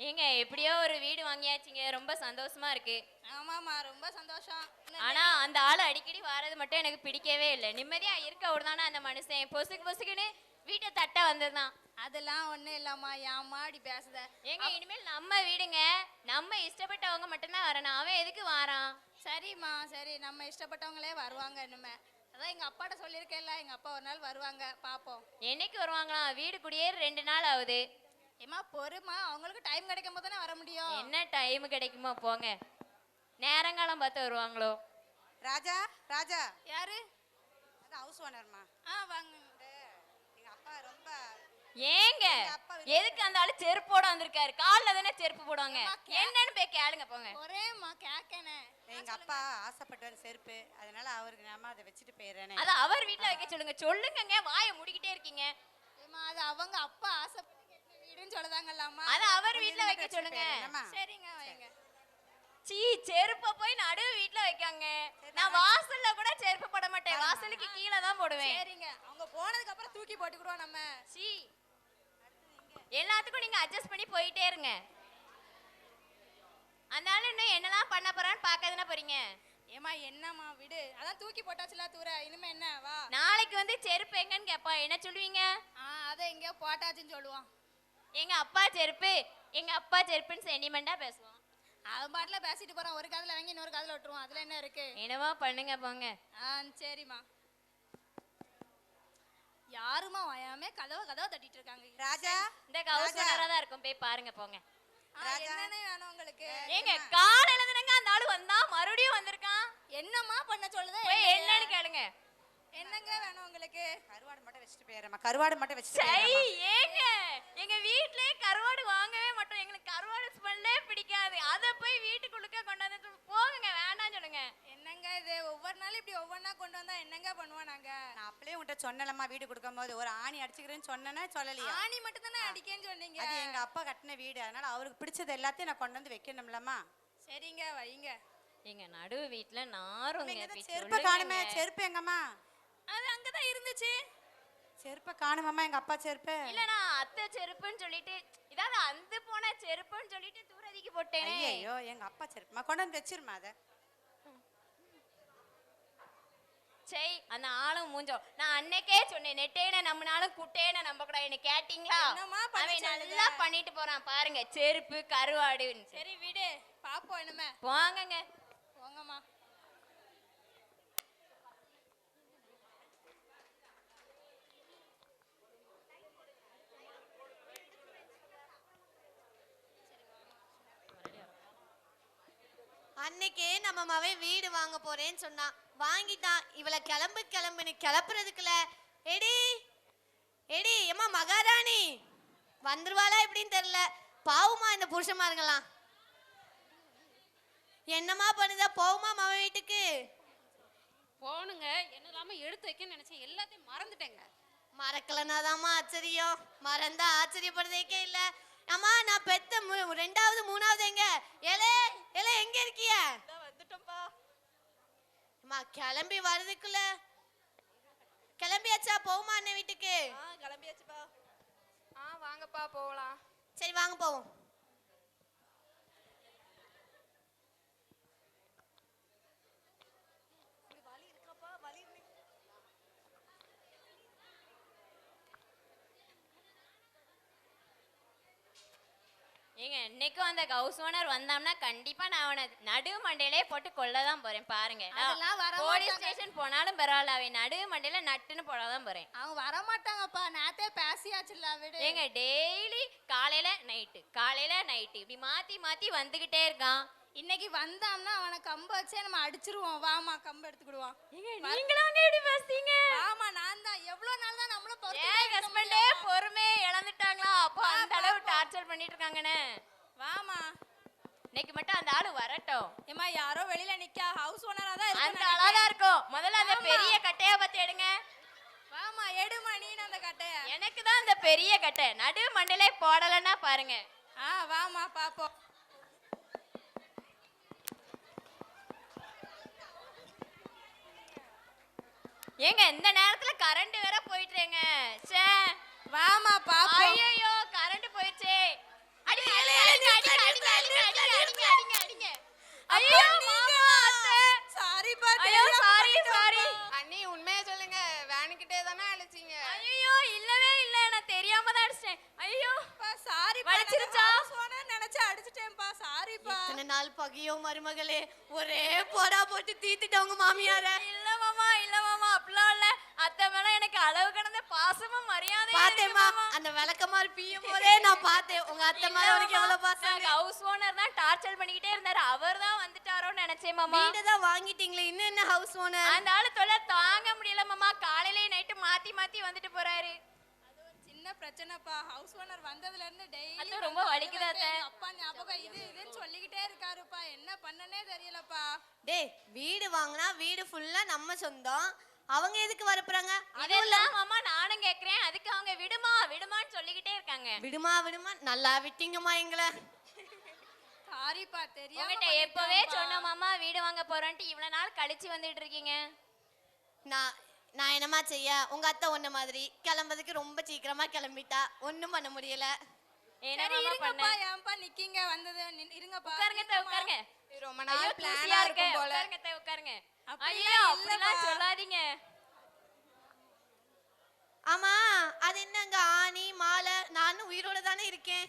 ஏங்க எப்படியோ ஒரு வீடு வாங்கியாச்சுங்க, ரொம்ப சந்தோஷமா இருக்கு. ஆமாம்மா, ரொம்ப சந்தோஷம். ஆனா அந்த ஆளு அடிக்கடி வாரது மட்டும் எனக்கு பிடிக்கவே இல்லை. நிம்மதியா இருக்க விடுதானே அந்த மனுஷன், பொசுக்கு பொசுக்குன்னு வீட்டை தட்ட வந்ததுதான். அதெல்லாம் ஒண்ணும் இல்லம்மா, ஏம்மா அப்படி பேசுத? ஏங்க இனிமேல் நம்ம வீடுங்க, நம்ம இஷ்டப்பட்டவங்க மட்டும்தான் வரணும். அவன் எதுக்கு வாரான்? சரிம்மா, சரி, நம்ம இஷ்டப்பட்டவங்களே வருவாங்க இனிமே. அதான் எங்க அப்பாட்ட சொல்லியிருக்கேன்ல, எங்க அப்பா ஒரு நாள் வருவாங்க, பாப்போம். என்னைக்கு வருவாங்களாம்? வீடு குடியேறி 2 நாள் ஆகுது. ஏம்மா பொறுமா, அவங்களுக்கு டைம் கிடைக்கும் போது தானே வர முடியும். என்ன டைம் கிடைக்குமோ போங்க, நேரங்காலம் பார்த்து வருவாங்களோ. ராஜா, ராஜா யாரு? அது ஹவுஸ் ஓனர்மா. வாங்க. எங்க அப்பா ரொம்ப ஏங்க எதுக்கு அந்த ஆளு செருப்போட வந்திருக்காரு? காலில் தானே செருப்பு போடுவாங்க. என்னன்னு போய் கேளுங்க போங்க. ஒரேம்மா கேக்கனே. எங்க அப்பா ஆசைப்பட்டவர் செருப்பு, அதனால அவருக்கு நாம அதை வச்சுட்டு போயிடுறேனே. அது அவர் வீட்டுல வைக்க சொல்லுங்க. சொல்லுங்கங்க, வாயை முடிக்கிட்டே இருக்கீங்க. ஏம்மா அது அவங்க அப்பா ஆசைப்பட்டு வீடுன்னு சொல்லதாங்கல்லாமா. அது அவர் வீட்டுல வைக்க சொல்லுங்க. சரிங்க, வைங்க. சீ, செருப்ப போய் நடு வீட்டுல வைக்காங்க. நான் வாசல்ல கூட செருப்பு போட மாட்டேன், வாசலுக்கு கீழே தான் போடுவேன். சரிங்க, அவங்க போனதுக்கு அப்புறம் தூக்கி போட்டுக்கிடுவோம் நம்ம. சீ, எல்லாத்துக்கும் நீங்க அட்ஜஸ்ட் பண்ணி போயிட்டே இருங்க. அதனால இன்னும் என்னெல்லாம் பண்ண போறான்னு பார்க்கதானே போறீங்க. ஏமா என்னம்மா விடு, அதான் தூக்கி போட்டாச்சுல தூர, இனிமே என்ன வா. நாளைக்கு வந்து செருப்பு எங்கன்னு கேப்பா, என்ன சொல்லுவீங்க? அதை எங்கேயோ போட்டாச்சுன்னு சொல்லுவான். எங்க அப்பா செருப்பு, எங்க அப்பா செருப்புன்னு சென்டிமெண்டா பேசுவான். அவன் பாட்டுல பேசிட்டு போறான், ஒரு காதுல வாங்கி இன்னொரு காதுல விட்டுருவான். அதுல என்ன இருக்கு? என்னவா பண்ணுங்க போங்க. சரிம்மா. யாருமா வாயாமே கதவை தட்டிட்டு இருக்காங்க. ராஜா, இந்த ஹவுஸ் ஓனரா தான் இருக்கும், போய் பாருங்க போங்க. என்னன்னு வேணும் உங்களுக்கு? ஏங்க காலையில தானங்க அந்த ஆளு வந்தா, மறுபடியும் வந்திருக்கான். என்னம்மா பண்ண சொல்லுது? போய் என்னன்னு கேளுங்க. என்னங்க வேணும் உங்களுக்கு? கருவாடு மட்டும் வச்சுட்டு போயிடுறேம்மா, கருவாடு மட்டும் வச்சுட்டு சை, போயிடுறேம்மா. ஏங்க எங்க வீட்லயே கருவாடு வாங்கவே மாட்டோம், எங்களுக்கு கருவாடு ஸ்மெல்லே பிடிக்காது. அத போய் வீட்டுக்குள்ளுக்க கொண்டு வந்து போங்க, வேண்டாம் சொல்லுங்க. என்னங்க இது, ஒவ்வொரு நாளும் இப்படி ஒவ்வொன்னா கொண்டு வந்தா என்னங்க பண்ணுவோம் நாங்க? நான் அப்படியே உன்கிட்ட சொன்னலம்மா, வீடு கொடுக்கும்போது ஒரு ஆணி அடிச்சுக்கிறேன்னு சொன்னேன்னா சொல்லலையா? ஆணி மட்டும் தானே அடிக்கேன்னு சொன்னீங்க. அது எங்க அப்பா கட்டின வீடு, அதனால அவருக்கு பிடிச்சது எல்லாத்தையும் நான் கொண்டு வந்து வைக்கணும்லம்மா. சரிங்க, வைங்க. எங்க நடு வீட்ல நாருங்க. செருப்பை காணுமே, செருப்பு எங்கம்மா? அது அங்கதான் இருந்துச்சு. செருப்பை காணுமாம்மா, எங்க அப்பா செருப்பு. இல்ல, நான் அத்தை செருப்புன்னு சொல்லிட்டு, இதாவது அந்த போன செருப்புன்னு சொல்லிட்டு தூரதிக்கு போட்டேனே. ஐயோ, எங்க அப்பா செருப்புமா, கொண்டு வந்து வச்சிருமா அத. சை, அந்த ஆளும் மூஞ்சோம். நான் அன்னைக்கே சொன்னேன், நெட்டேன நம்பினாலும் குட்டேன நம்ப கூடாது. என்ன கேட்டீங்களா? அவன் நல்லா பண்ணிட்டு போறான் பாருங்க, செருப்பு கருவாடுன்னு. சரி விடு, பாப்போம் இனிமே. போங்கங்க, போங்கம்மா. அன்னைக்கே நம்ம மவன் வீடு வாங்க போறேன்னு சொன்னான், வாங்கிட்டான். இவளை கிளம்புன்னு கிளப்புறதுக்குள்ள எடி எடி ஏமா மகாராணி வந்துருவாளா எப்படின்னு தெரியல. பாவுமா இந்த புருஷமாருங்களாம். என்னமா பண்ணுதா? போவுமா மவன் வீட்டுக்கு? போனுங்க, என்ன இல்லாம எடுத்து வைக்கன்னு நினைச்சேன், எல்லாத்தையும் மறந்துட்டேங்க. மறக்கலனாதாம்மா ஆச்சரியம், மறந்தா ஆச்சரியப்படுறதுக்கே இல்ல. அம்மா, நான் பெத்த 2வது 3வது எங்க? ஏலே ஏலே, எங்க இருக்கிய? வந்துட்டோம்பா. அம்மா கிளம்பி வர்றதுக்குள்ள கிளம்பியாச்சா? போவுமா அண்ணன் வீட்டுக்கு? கிளம்பியாச்சுப்பா. வாங்கப்பா போகலாம். சரி வாங்க போவோம். ஏங்க இன்னைக்கும் அந்த ஹவுஸ் ஓனர் வந்தாம்னா கண்டிப்பா நான் அவனை நடு மண்டையிலே போட்டு கொல்லதான் போறேன். பாருங்க, போலீஸ் ஸ்டேஷன் போனாலும் பரவாயில்ல, அவன் நடு மண்டையில நட்டுன்னு போடதான் போறேன். அவங்க வரமாட்டாங்கப்பா, நேத்தே பேசியாச்சுல்ல விடு. ஏங்க டெய்லி காலையில நைட்டு இப்படி மாத்தி மாத்தி வந்துகிட்டே இருக்கான். இன்னைக்கு வந்தாம்னா அவனை கம்ப வச்சே நம்ம அடிச்சிருவோம். வாமா, கம்பு எடுத்துக்கிடுவான். நீங்களாங்க எப்படி பேசுறீங்க? ஆமா, நான் தான். எவ்வளவு நாள் தான் நம்மளும் ஹஸ்பண்டே பொறுமை இழந்துட்டாங்களா? அப்போ அந்த அளவு டார்ச்சர் பண்ணிட்டு இருக்காங்கன்னு. வாமா, இன்னைக்கு மட்டும் அந்த ஆளு வரட்டும். ஏமா யாரோ வெளியில நிக்கா, ஹவுஸ் ஓனரா தான் அந்த ஆளா தான் இருக்கும். முதல்ல அந்த பெரிய கட்டைய பத்தி எடுங்க. வாமா, எடுமா நீ அந்த கட்டையா? எனக்கு தான் இந்த பெரிய கட்டை நடு மண்டலே போடலன்னா பாருங்க. வாமா பாப்போம். ஏங்க இந்த நேரத்துல கரண்ட் வேற போயிட்டுறேங்க. ச்சே வாமா பாப்போம். ஐயோ கரண்ட் போயிடுச்சே. அடி அடி அடி அடி அடி அடி அடி அடிங்க. ஐயோ மாமா அத்தை. சாரி பா. ஐயோ சாரி சாரி. அண்ணி உண்மையா சொல்லுங்க, வேனுக்கிட்டே தானே அழைச்சிங்க? ஐயோ இல்லவே இல்ல, நான் தெரியாம தான் அடிச்சேன். ஐயோ சாரி வலிச்சிருச்சா? நினைச்சு அடிச்சிட்டேன்ப்பா. சாரிப்பா. இத்தனை நாள் பகையோ மருமகளே, ஒரே போடா போட்டு தீத்துட்டவங்க மாமியார. இல்ல மாமா அப்படிலாம் இல்ல. அத்தை மேல எனக்கு அளவு கடந்த பாசமும் மரியாதை பாத்தேம்மா, அந்த விளக்கமாறு பியும் போதே நான் பார்த்தேன் உங்க அத்தை மேல உனக்கு எவ்வளவு பாசம். ஹவுஸ் ஓனர் தான் டார்ச்சர் பண்ணிக்கிட்டே இருந்தாரு, அவர் தான் வந்துட்டாரோன்னு நினைச்சேன் மாமா. வீடு தான் வாங்கிட்டீங்களே, இன்னும் என்ன ஹவுஸ் ஓனர்? அந்த ஆளு தொல்லை தாங்க முடியல மாமா. காலையில நைட்டு மாத்தி மாத்தி வந்துட்டு போறாரு. சின்ன பிரச்சனைப்பா. ஹவுஸ் ஓனர் வந்ததுல இருந்து டெய்லி அது ரொம்ப வலிக்குதா அத்தை? அப்பா ஞாபகம் இதுன்னு சொல்லிக்கிட்டே இருக்காருப்பா. என்ன பண்ணனே தெரியலப்பா. டேய், வீடு வாங்கினா வீடு ஃபுல்லா நம்ம சொந்தம், அவங்க எதுக்கு வரப்புறாங்க? இதெல்லாம் மாமா நானும் கேக்குறேன். அதுக்கு அவங்க விடுமான்னு சொல்லிக்கிட்டே இருக்காங்க. விடுமா நல்லா விட்டீங்கம்மா எங்களை. சாரிப்பா தெரியாம உங்ககிட்ட எப்பவே சொன்ன மாமா வீடு வாங்க போறேன்ட்டு இவ்வளவு நாள் கழிச்சு வந்துட்டு இருக்கீங்க. நான் என்னமா செய்ய, உங்க அத்தை ஒன்ன மாதிரி கிளம்புறதுக்கு ரொம்ப சீக்கிரமா கிளம்பிட்டா, ஒண்ணும் பண்ண முடியல. என்ன மாமா பண்ண? ஏன்பா நிக்கீங்க? வந்தது இருங்கப்பா. உட்காருங்க அத்தை, உட்காருங்க. ரொம்ப ஐயோ பிளானா இருக்கும் போல. உட்காருங்க அத்தை, உட்காருங்க. ஐயோ அப்படிலாம் சொல்லாதீங்க. ஆமா, அது என்னங்க ஆணி மாலை, நானும் உயிரோட தானே இருக்கேன்.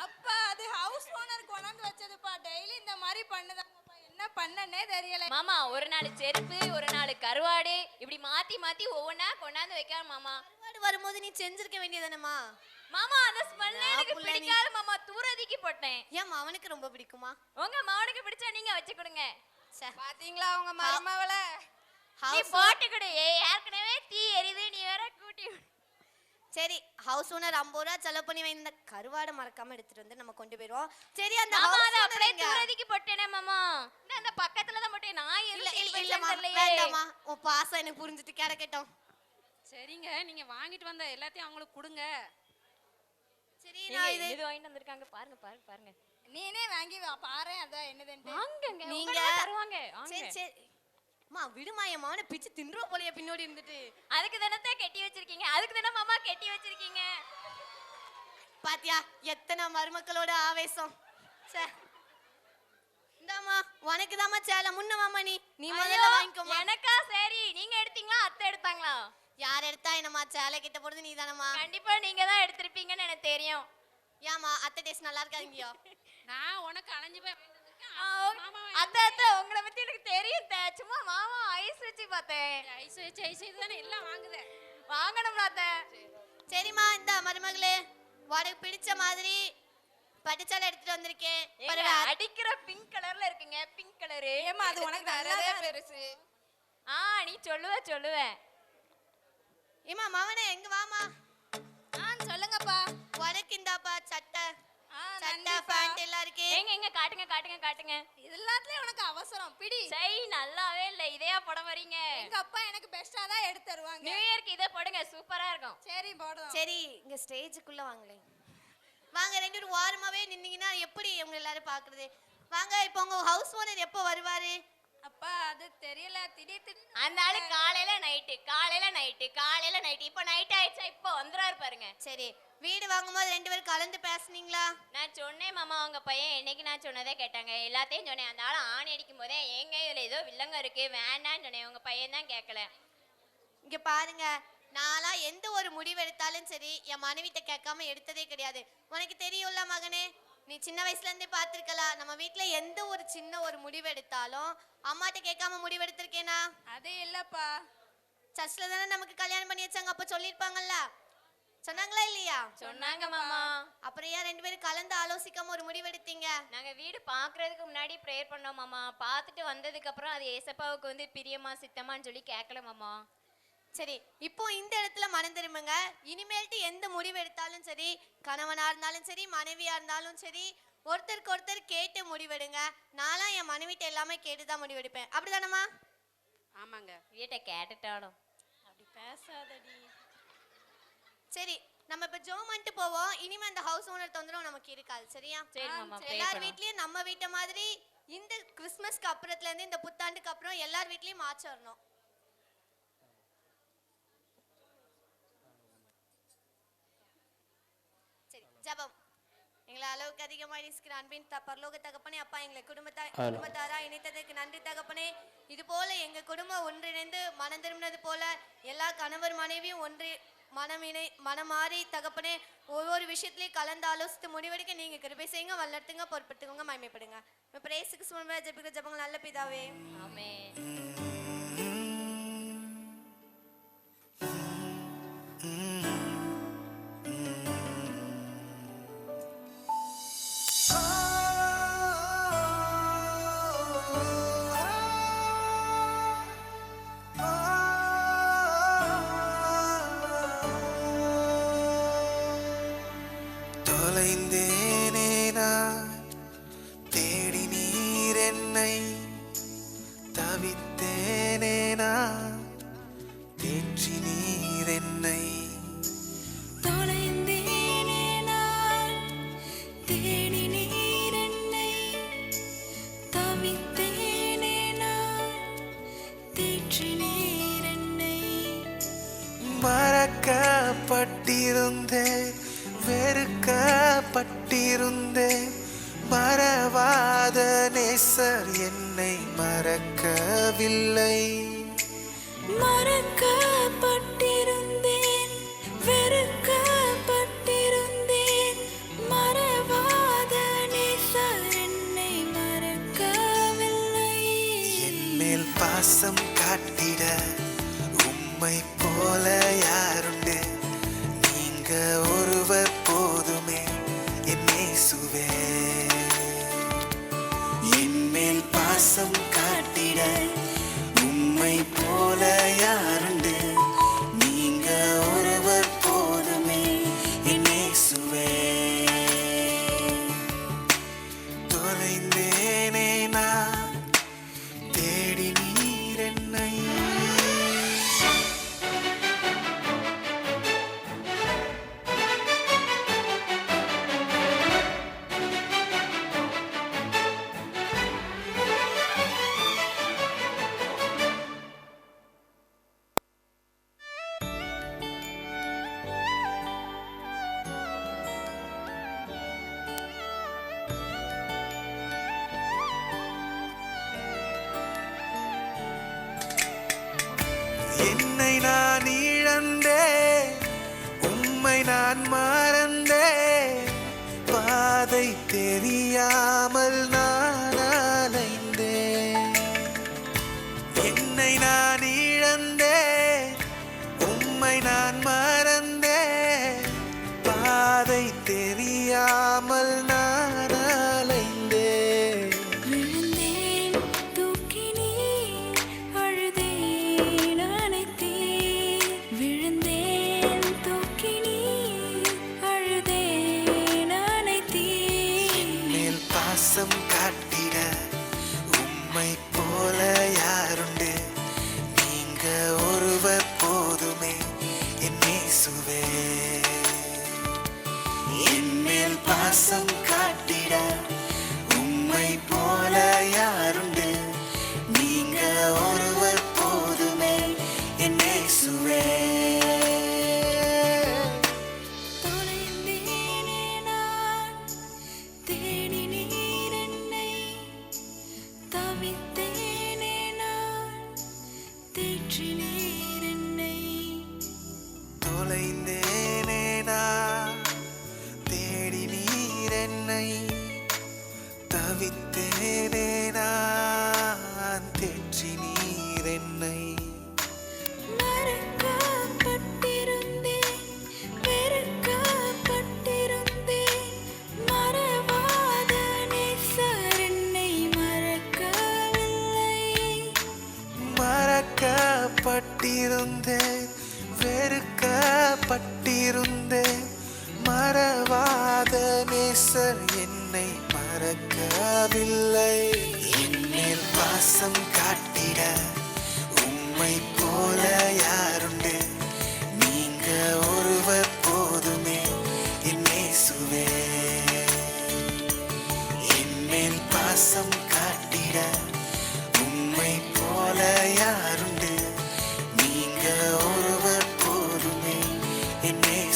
அப்பா அது ஹவுஸ் ஓனர் கொண்டாந்து வச்சதுப்பா. டெய்லி இந்த மாதிரி பண்ணுதாங்கப்பா. என்ன பண்ணனே தெரியல. மாமா ஒரு நாள் செருப்பு, ஒரு நாள் கருவாடு, இப்படி மாத்தி மாத்தி ஒவ்வொன்னா கொண்டாந்து வைக்காம மாமா. கருவாடு வரும்போது நீ செஞ்சிருக்க வேண்டியதானேமா? மாமா அந்த ஸ்மெல்லே எனக்கு பிடிக்காது மாமா, தூரதிக்கு போட்டேன். ஏன் அவனுக்கு ரொம்ப பிடிக்குமா? உங்க மகனுக்கு பிடிச்சா நீங்க வச்சு கொடுங்க. பாத்தீங்களா உங்க மருமவள? நீ போட்டு கொடு. ஏற்கனவே தீ எரியுது, நீ வேற கூட்டி. சரி, ஹவுஸ் ஓனர் 50 ரூபா செலவு பண்ணி இந்த கருவாடை மறக்காம எடுத்துட்டு வந்து நம்ம கொண்டு போயிடுவோம். சரி, அந்த மாமா house அத owner அப்படியே எங்க? தூரதிக்கு போட்டேனே மாமா. அந்த பக்கத்துல தான் போட்டேன். நான் இல்ல எதுக்கு இல்லம்மா, வேண்டாம்மா, உன் பாசம் எனக்கு புரிஞ்சுட்டு கிடக்கட்டும். சரிங்க, நீங்க வாங்கிட்டு வந்த எல்லாத்தையும் அவங்களுக்கு கொடுங்க. சரி, நான் இது இது வாங்கிட்டு வந்திருக்காங்க பாருங்க பாருங்க பாருங்க. நீனே வாங்கி பாரு அதான் என்னதுன்னு. வாங்குங்க, நீங்க நீங்க தருவாங்க. சரி சரி அம்மா, விடுமா, என் மகனை பிச்சு தின்றோம் போலயே பின்னாடி இருந்துட்டு. அதுக்கு தானே கட்டி வச்சிருக்கீங்க, அதுக்கு தானே மாமா கட்டி வச்சிருக்கீங்க. பாத்தியா எத்தனை மருமக்களோட ஆவேசம். சே, இந்தாம்மா உனக்கு தாம்மா சேலை, முன்ன வாமா, நீ முதல்ல வாங்கிக்கோமா. எனக்கா? சரி, நீங்க எடுத்தீங்களா அத்தை எடுத்தாங்களா? யார் எடுத்தா என்னம்மா, சேலை கிட்ட போறது நீ தானம்மா. கண்டிப்பா நீங்க தான் எடுத்திருப்பீங்கன்னு எனக்கு தெரியும். ஏமா அத்தை டேஸ்ட் நல்லா இருக்காங்கயோ? நான் உனக்கு அலைஞ்சு போய் அத்தை அத்தை உங்களை பத்தி எனக்கு தெரியும். சும்மா மாமா ஐஸ் வச்சு பார்த்தேன். ஐஸ் வச்சு தானே எல்லாம் வாங்குதேன். வாங்கணும்ல அத்தை. சரிம்மா, இந்த மருமகளே உனக்கு பிடிச்ச மாதிரி பட்டுச்சாலை எடுத்துட்டு வந்திருக்கேன். அடிக்கிற பிங்க் கலர்ல இருக்குங்க, பிங்க் கலரு. ஏமா அது உனக்கு வரதே பெருசு. நீ சொல்லுவ. ஏமா மவனே எங்க வாமா. சொல்லுங்கப்பா. உனக்கு இந்தாப்பா சட்டை நன்றிப்பா. பேண்ட் எல்லாம் இருக்கு. எங்க காட்டுங்க. எல்லாத்துலயும் உனக்கு அவசரம் பிடி. சரி நல்லாவே இல்ல, இதையா போட வரீங்க? எங்க அப்பா எனக்கு பெஸ்டா தான் எடுத்து தருவாங்க. நியூ இயர்க்கு இதை போடுங்க, சூப்பரா இருக்கும். சரி போடுறோம். சரி, இங்க ஸ்டேஜுக்குள்ள வாங்களே. வாங்க, 2 பேரும் வாரமாவே நின்னீங்கன்னா எப்படி உங்க எல்லாரும் பாக்குறது? வாங்க, இப்போ உங்க ஹவுஸ் ஓனர் எப்போ வருவாரு? அப்பா அது தெரியல, திடீர் அந்த ஆளு காலையில நைட்டு இப்ப நைட் ஆயிடுச்சா, இப்ப வந்துறாரு பாருங்க. சரி, வீடு வாங்கும்போது 2 பேரும் கலந்து பேசுனீங்களா? நான் சொன்னேன் மாமா, உங்க பையன் என்னைக்கு நான் சொன்னதே கேட்டாங்க, எல்லாத்தையும் சொன்னேன். அந்த ஆள் ஆணி அடிக்கும் போதே எங்க இதுல ஏதோ வில்லங்க இருக்கு வேண்டான்னு சொன்னேன். உங்க பையன் தான் கேட்கல. இங்க பாருங்க, நாளா எந்த ஒரு முடிவு எடுத்தாலும் சரி என் மனைவிட்ட கேட்காம எடுத்ததே கிடையாது. உனக்கு தெரியும்ல மகனே, நீ சின்ன வயசுல இருந்தே பார்த்திருக்கலாம், நம்ம வீட்டுல எந்த ஒரு சின்ன ஒரு முடிவு எடுத்தாலும் அம்மாட்ட கேட்காம முடிவு எடுத்திருக்கேனா? அது இல்லப்பா. சர்ச்ல தானே நமக்கு கல்யாணம் பண்ணி வச்சாங்க, அப்ப சொல்லிருப்பாங்கல்ல, சொன்னாங்களா இல்லையா? சொன்னாங்க மாமா. அப்புறம் ஏன் 2 பேரும் கலந்து ஆலோசிக்காம ஒரு முடிவு எடுத்தீங்க? நாங்க வீடு பாக்குறதுக்கு முன்னாடி ப்ரேயர் பண்ணோம் மாமா. பார்த்துட்டு வந்ததுக்கு அப்புறம் அது ஏசப்பாவுக்கு வந்து பிரியமா சித்தமான்னு சொல்லி கேட்கல மாமா. சரி, இப்போ இந்த இடத்துல மனம் திரும்புங்க. இனிமேல்ட்டு எந்த முடிவு எடுத்தாலும் சரி, கணவனா இருந்தாலும் சரி, மனைவியா இருந்தாலும் சரி, ஒருத்தருக்கு ஒருத்தர் கேட்டு முடிவெடுங்க. நான்லாம் என் மனைவிட்ட எல்லாமே கேட்டுதான் முடிவெடுப்பேன். அப்படிதானம்மா? ஆமாங்க. வீட்டை கேட்டுட்டாலும் அப்படி பேசாதடி. சரி நம்ம இப்ப ஜோம் பண்ணிட்டு போவோம். இனிமே அந்த ஹவுஸ் ஓனர் தொந்தரவு நமக்கு இருக்காது. சரியா? சரி மாமா, pray எல்லார் பண்ணுவோம். வீட்லயும் நம்ம வீட்டை மாதிரி இந்த கிறிஸ்மஸ்க்கு அப்புறத்துல இருந்து இந்த புத்தாண்டுக்கு அப்புறம் எல்லார் வீட்லயும் மாற்றம் வரணும். சரி ஜெபம். எங்களை அளவுக்கு அதிகமாக நேசிக்கிற அன்பின் பரலோக தகப்பனே, அப்பா எங்களை குடும்பத்தாரா இணைத்ததற்கு நன்றி தகப்பனே. இது போல எங்க குடும்பம் ஒன்றிணைந்து மனம் திரும்பினது போல எல்லா கணவர் மனைவியும் மனம் மாறி தகப்பனே ஒவ்வொரு விஷயத்திலையும் கலந்து ஆலோசித்து முடிவெடுக்க நீங்க கிருபை செய்யுங்க, வல்லத்துங்க, பொறுப்படுத்துங்க, மகிமைப்படுங்க. பிரேசுக்கு சும ஜெபிக்கிற ஜெபங்கள் நல்ல பிதாவே, ஆமென். தொலைந்தேனே நான் தேடி நீர் என்னை, தவித்தேனே நான் தேற்றி நீர் என்னை. தொலைந்தேனே நான் தேடி நீர் என்னை, தவித்தேனே நான் தேற்றி நீர் என்னை. மறக்கப்பட்டிருந்தேன், வெறுக்கப்பட்டிருந்தேன், மறவாத நேசர் என்னை மறக்கவில்லை. மறக்கப்பட்டிருந்தேன், வெறுக்கப்பட்டிருந்தேன், மறவாத நேசர் என்னை மறக்கவில்லை. என்மேல் பாசம் காட்டிட உம்மை போல யாருண்டு, நீங்க ஒருவர் போதுமே என் இயேசுவே. என்மேல் பாசம் காட்டிட உம்மை போல யாருண்டு, நீங்க ஒருவர் போதுமே என் இயேசுவே. தொலைந்தேனே நான் தேடி நீர் என்னை. என்னை நான் இழந்தேன், உம்மை நான் மறந்தேன், பாதை தெரியாமல் நான் அலைந்தேன். என்னை நான் இழந்தேன், உம்மை நான் மறந்தேன், பாதை தெரியாமல் நான் அலைந்தேன். விழுந்தேன், தூக்கி நீர் அழுதேன், அணைத்தீர். விழுந்தேன், தூக்கி நீர் அழுதேன், அணைத்தீர். மேல் பாசம் காட்டிட உம்மை போல யாருண்டு, நீங்க ஒருவர் போதுமே என் இயேசுவே. என் மேல் பாசம் காட்டிட உம்மை போல யாருண்டு, நீங்க ஒருவர் போதுமே என் இயேசுவே. தொலைந்தேனே நான் தேடி நீர் என்னை, தவித்தேனே நான் தேற்றி நீர் என்னை. தொலைந்தேனே நான் தேடி நீர் என்னை, தவித்தேனே நான் தேற்றி நீர் என்னை. மறக்கப்பட்டிருந்தேன், வெறுக்கப்பட்டிருந்தேன், மறவாத நேசர் என்னை மறக்கவில்லை. மறக்கப்பட்டிருந்தேன், வெறுக்கப்பட்டிருந்தேன், மறவாத நேசர் என்னை மறக்கவில்லை. என்மேல் பாசம் காட்டிட உம்மை போல யாருண்டு, நீங்க ஒருவர்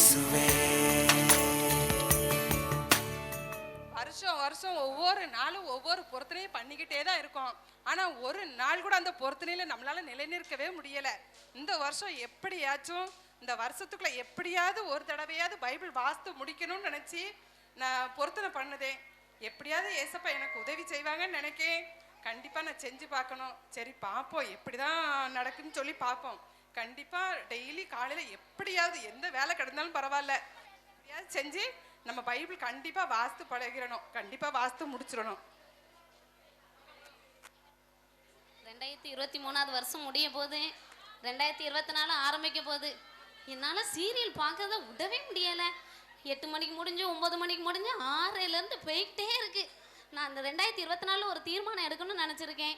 இயேசுவே. வருஷம் வருஷம் ஒவ்வொரு நாளும் ஒவ்வொரு பொருத்தனையும் பண்ணிக்கிட்டே தான் இருக்கோம். ஆனால் ஒரு நாள் கூட அந்த பொருத்தனையில் நம்மளால் நிலைநிற்கவே முடியலை. இந்த வருஷம் எப்படியாச்சும் இந்த வருஷத்துக்குள்ளே எப்படியாவது ஒரு தடவையாவது பைபிள் வாசித்து முடிக்கணும்னு நினச்சி நான் பொருத்தனை பண்ணுதேன். எப்படியாவது ஏசப்பா எனக்கு உதவி செய்வாங்கன்னு நினைக்கேன். கண்டிப்பாக நான் செஞ்சு பார்க்கணும். சரி பார்ப்போம் எப்படி தான் நடக்குன்னு சொல்லி பார்ப்போம். கண்டிப்பாக டெய்லி காலையில் எப்படியாவது எந்த வேலை கிடந்தாலும் பரவாயில்ல, எப்படியாவது செஞ்சு நம்ம பைபிள் கண்டிப்பாக வாஸ்து பழகிறணும், கண்டிப்பாக வாஸ்து முடிச்சிடணும். 2023 வருஷம் முடிய போது, 2024 ஆரம்பிக்க போகுது. என்னால் சீரியல் பார்க்கறத விடவே முடியலை. 8 மணிக்கு முடிஞ்சு 9 மணிக்கு முடிஞ்சு 6லேருந்து போய்கிட்டே இருக்கு. நான் இந்த 2024 ஒரு தீர்மானம் எடுக்கணும்னு நினச்சிருக்கேன்.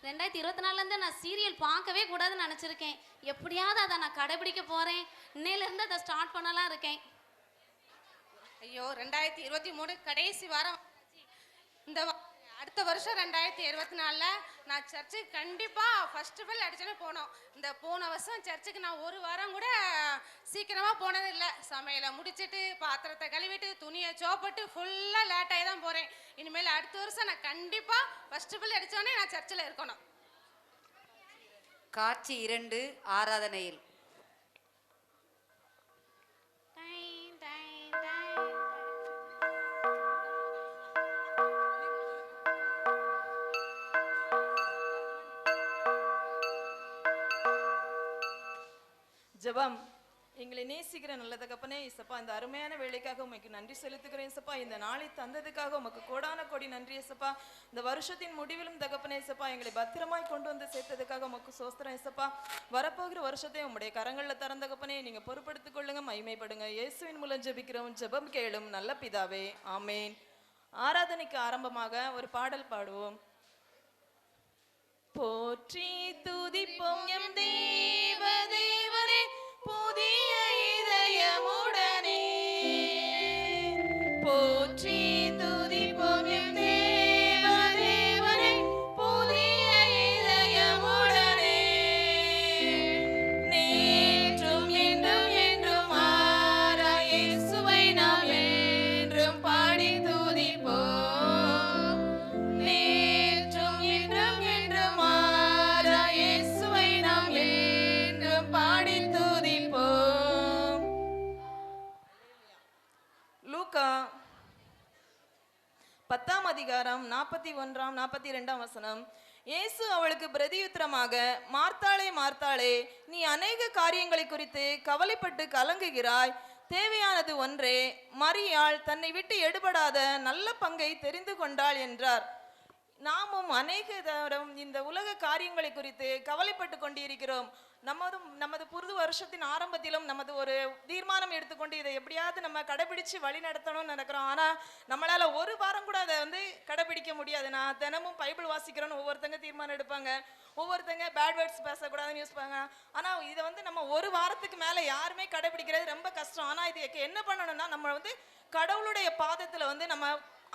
2024 நான் சீரியல் பார்க்கவே கூடாதுன்னு நினச்சிருக்கேன். எப்படியாவது அதை நான் கடைபிடிக்க போகிறேன். இன்னையிலேருந்து அதை ஸ்டார்ட் பண்ணலாம் இருக்கேன். ஐயோ 2023 கடைசி வாரம். இந்த அடுத்த வருஷம் 2024 நான் சர்ச்சுக்கு கண்டிப்பாக ஃபஸ்ட்டு பெல் அடிச்சோன்னே போனோம். இந்த போன வருஷம் சர்ச்சுக்கு நான் ஒரு வாரம் கூட சீக்கிரமாக போனதில்லை. சமையலை முடிச்சுட்டு பாத்திரத்தை கழுவிட்டு துணியை சோப்பட்டு ஃபுல்லாக லேட்டாகி தான் போகிறேன். இனிமேல் அடுத்த வருஷம் நான் கண்டிப்பாக ஃபஸ்ட்டு பெல் அடித்தோடனே நான் சர்ச்சில் இருக்கணும். காட்சி 2 ஆராதனையில். ஜெபம். எங்களை நேசிக்கிற நல்ல தகப்பனே இசப்பா, இந்த அருமையான வேலைக்காக உமக்கு நன்றி செலுத்துகிறேன் இசப்பா. இந்த நாளை தந்ததுக்காக உமக்கு கோடான கோடி நன்றி இசப்பா. இந்த வருஷத்தின் முடிவிலும் தகப்பனே இசப்பா எங்களை பத்திரமாய் கொண்டு வந்து சேர்த்ததுக்காக உமக்கு சோஸ்திரம் இசப்பா. வரப்போகிற வருஷத்தை உம்முடைய கரங்களில் தரந்த தகப்பனே நீங்க பொறுப்படுத்திக் கொள்ளுங்க, மகிமைப்படுங்க. இயேசுவின் மூலம் ஜெபிக்கிறோம், ஜெபம் கேளும் நல்ல பிதாவே, ஆமேன். ஆராதனைக்கு ஆரம்பமாக ஒரு பாடல் பாடுவோம். போற்றி துதிப்போம் எம் தேவ தேவனே, புதிய இதயமுடனே. போற்றி துதிப்போம் எம் தேவ தேவனே, புதிய இதயமுடனே. நேற்றும் என்றும் என்றும் மாறா இயேசுவை நாம் என்றும் பாடி துதிப்போம். நேற்றும் என்றும் என்றும் மாறா இயேசுவை நாம் என்றும் பாடி துதிப்போம். லூக்கா 10ஆம் அதிகாரம் 41ஆம் 42ஆம் வசனம். இயேசு அவளுக்கு பிரதியுத்தரமாக, மார்த்தாளே மார்த்தாளே, நீ அநேக காரியங்களை குறித்து கவலைப்பட்டு கலங்குகிறாய். தேவையானது ஒன்றே. மரியாள் தன்னை விட்டு எடுபடாத நல்ல பங்கை தெரிந்து கொண்டாள் என்றார். நாமும் அநேக தரம் இந்த உலக காரியங்களை குறித்து கவலைப்பட்டு கொண்டிருக்கிறோம். நமது புது வருஷத்தின் ஆரம்பத்திலும் நமது ஒரு தீர்மானம் எடுத்துக்கொண்டு இதை எப்படியாவது நம்ம கடைபிடிச்சு வழி நடத்தணும்னு நினைக்கிறோம். ஆனால் நம்மளால ஒரு வாரம் கூட அதை கடைபிடிக்க முடியாது. நான் தினமும் பைபிள் வாசிக்கிறோன்னு ஒவ்வொருத்தங்க தீர்மானம் எடுப்பாங்க, ஒவ்வொருத்தங்க பேட் வேர்ட்ஸ் பேசக்கூடாதுன்னு யூஸ் பண்ணுவாங்க. ஆனால் இதை நம்ம ஒரு வாரத்துக்கு மேலே யாருமே கடைபிடிக்கிறது ரொம்ப கஷ்டம். ஆனால் இதுக்கு என்ன பண்ணணும்னா, நம்ம கடவுளுடைய பாதத்தில் நம்ம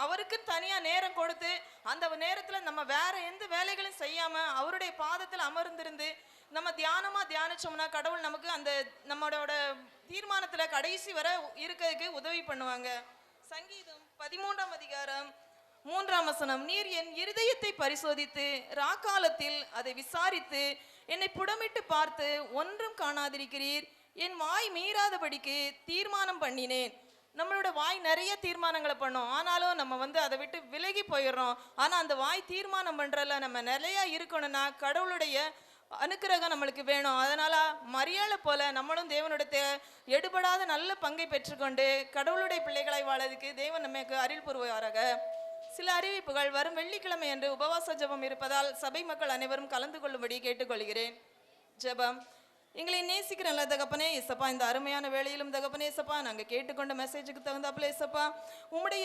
அவருக்கு தனியாக நேரம் கொடுத்து அந்த நேரத்தில் நம்ம வேற எந்த வேலைகளும் செய்யாமல் அவருடைய பாதத்தில் அமர்ந்திருந்து நம்ம தியானிச்சோம்னா கடவுள் நமக்கு அந்த நம்மளோட தீர்மானத்தில் கடைசி வரை இருக்கிறதுக்கு உதவி பண்ணுவாங்க. சங்கீதம் 13ஆம் அதிகாரம் 3ஆம் வசனம். நீர் என் இருதயத்தை பரிசோதித்து ராக்காலத்தில் அதை விசாரித்து என்னை புடமிட்டு பார்த்து ஒன்றும் காணாதிருக்கிறீர். என் வாய் மீறாதபடிக்கு தீர்மானம் பண்ணினேன். நம்மளோட வாய் நிறைய தீர்மானங்களை பண்ணோம், ஆனாலும் நம்ம அதை விட்டு விலகி போயிடுறோம். ஆனால் அந்த வாய் தீர்மானம் பண்ணுறல நம்ம நிலையா இருக்கணும்னா கடவுளுடைய அனுக்கிரகம் நம்மளுக்கு வேணும். அதனால மரியாதை போல நம்மளும் தேவனுடைய எடுபடாத நல்ல பங்கை பெற்றுக்கொண்டு கடவுளுடைய பிள்ளைகளாய் வாழறதுக்கு தேவன் நமக்கு அருள் புரிவாராக. சில அறிவிப்புகள். வரும் வெள்ளிக்கிழமை அன்று உபவாச ஜெபம் இருப்பதால் சபை மக்கள் அனைவரும் கலந்து கொள்ளும்படி கேட்டுக்கொள்கிறேன். ஜெபம். எங்களை நேசிக்கிற நல்ல தகப்பனே இசப்பா, இந்த அருமையான வேளையிலும் தகப்பனே இசப்பா, நாங்கள் கேட்டுக்கொண்ட மெசேஜுக்கு தகுந்தாப்புல இசப்பா உம்முடைய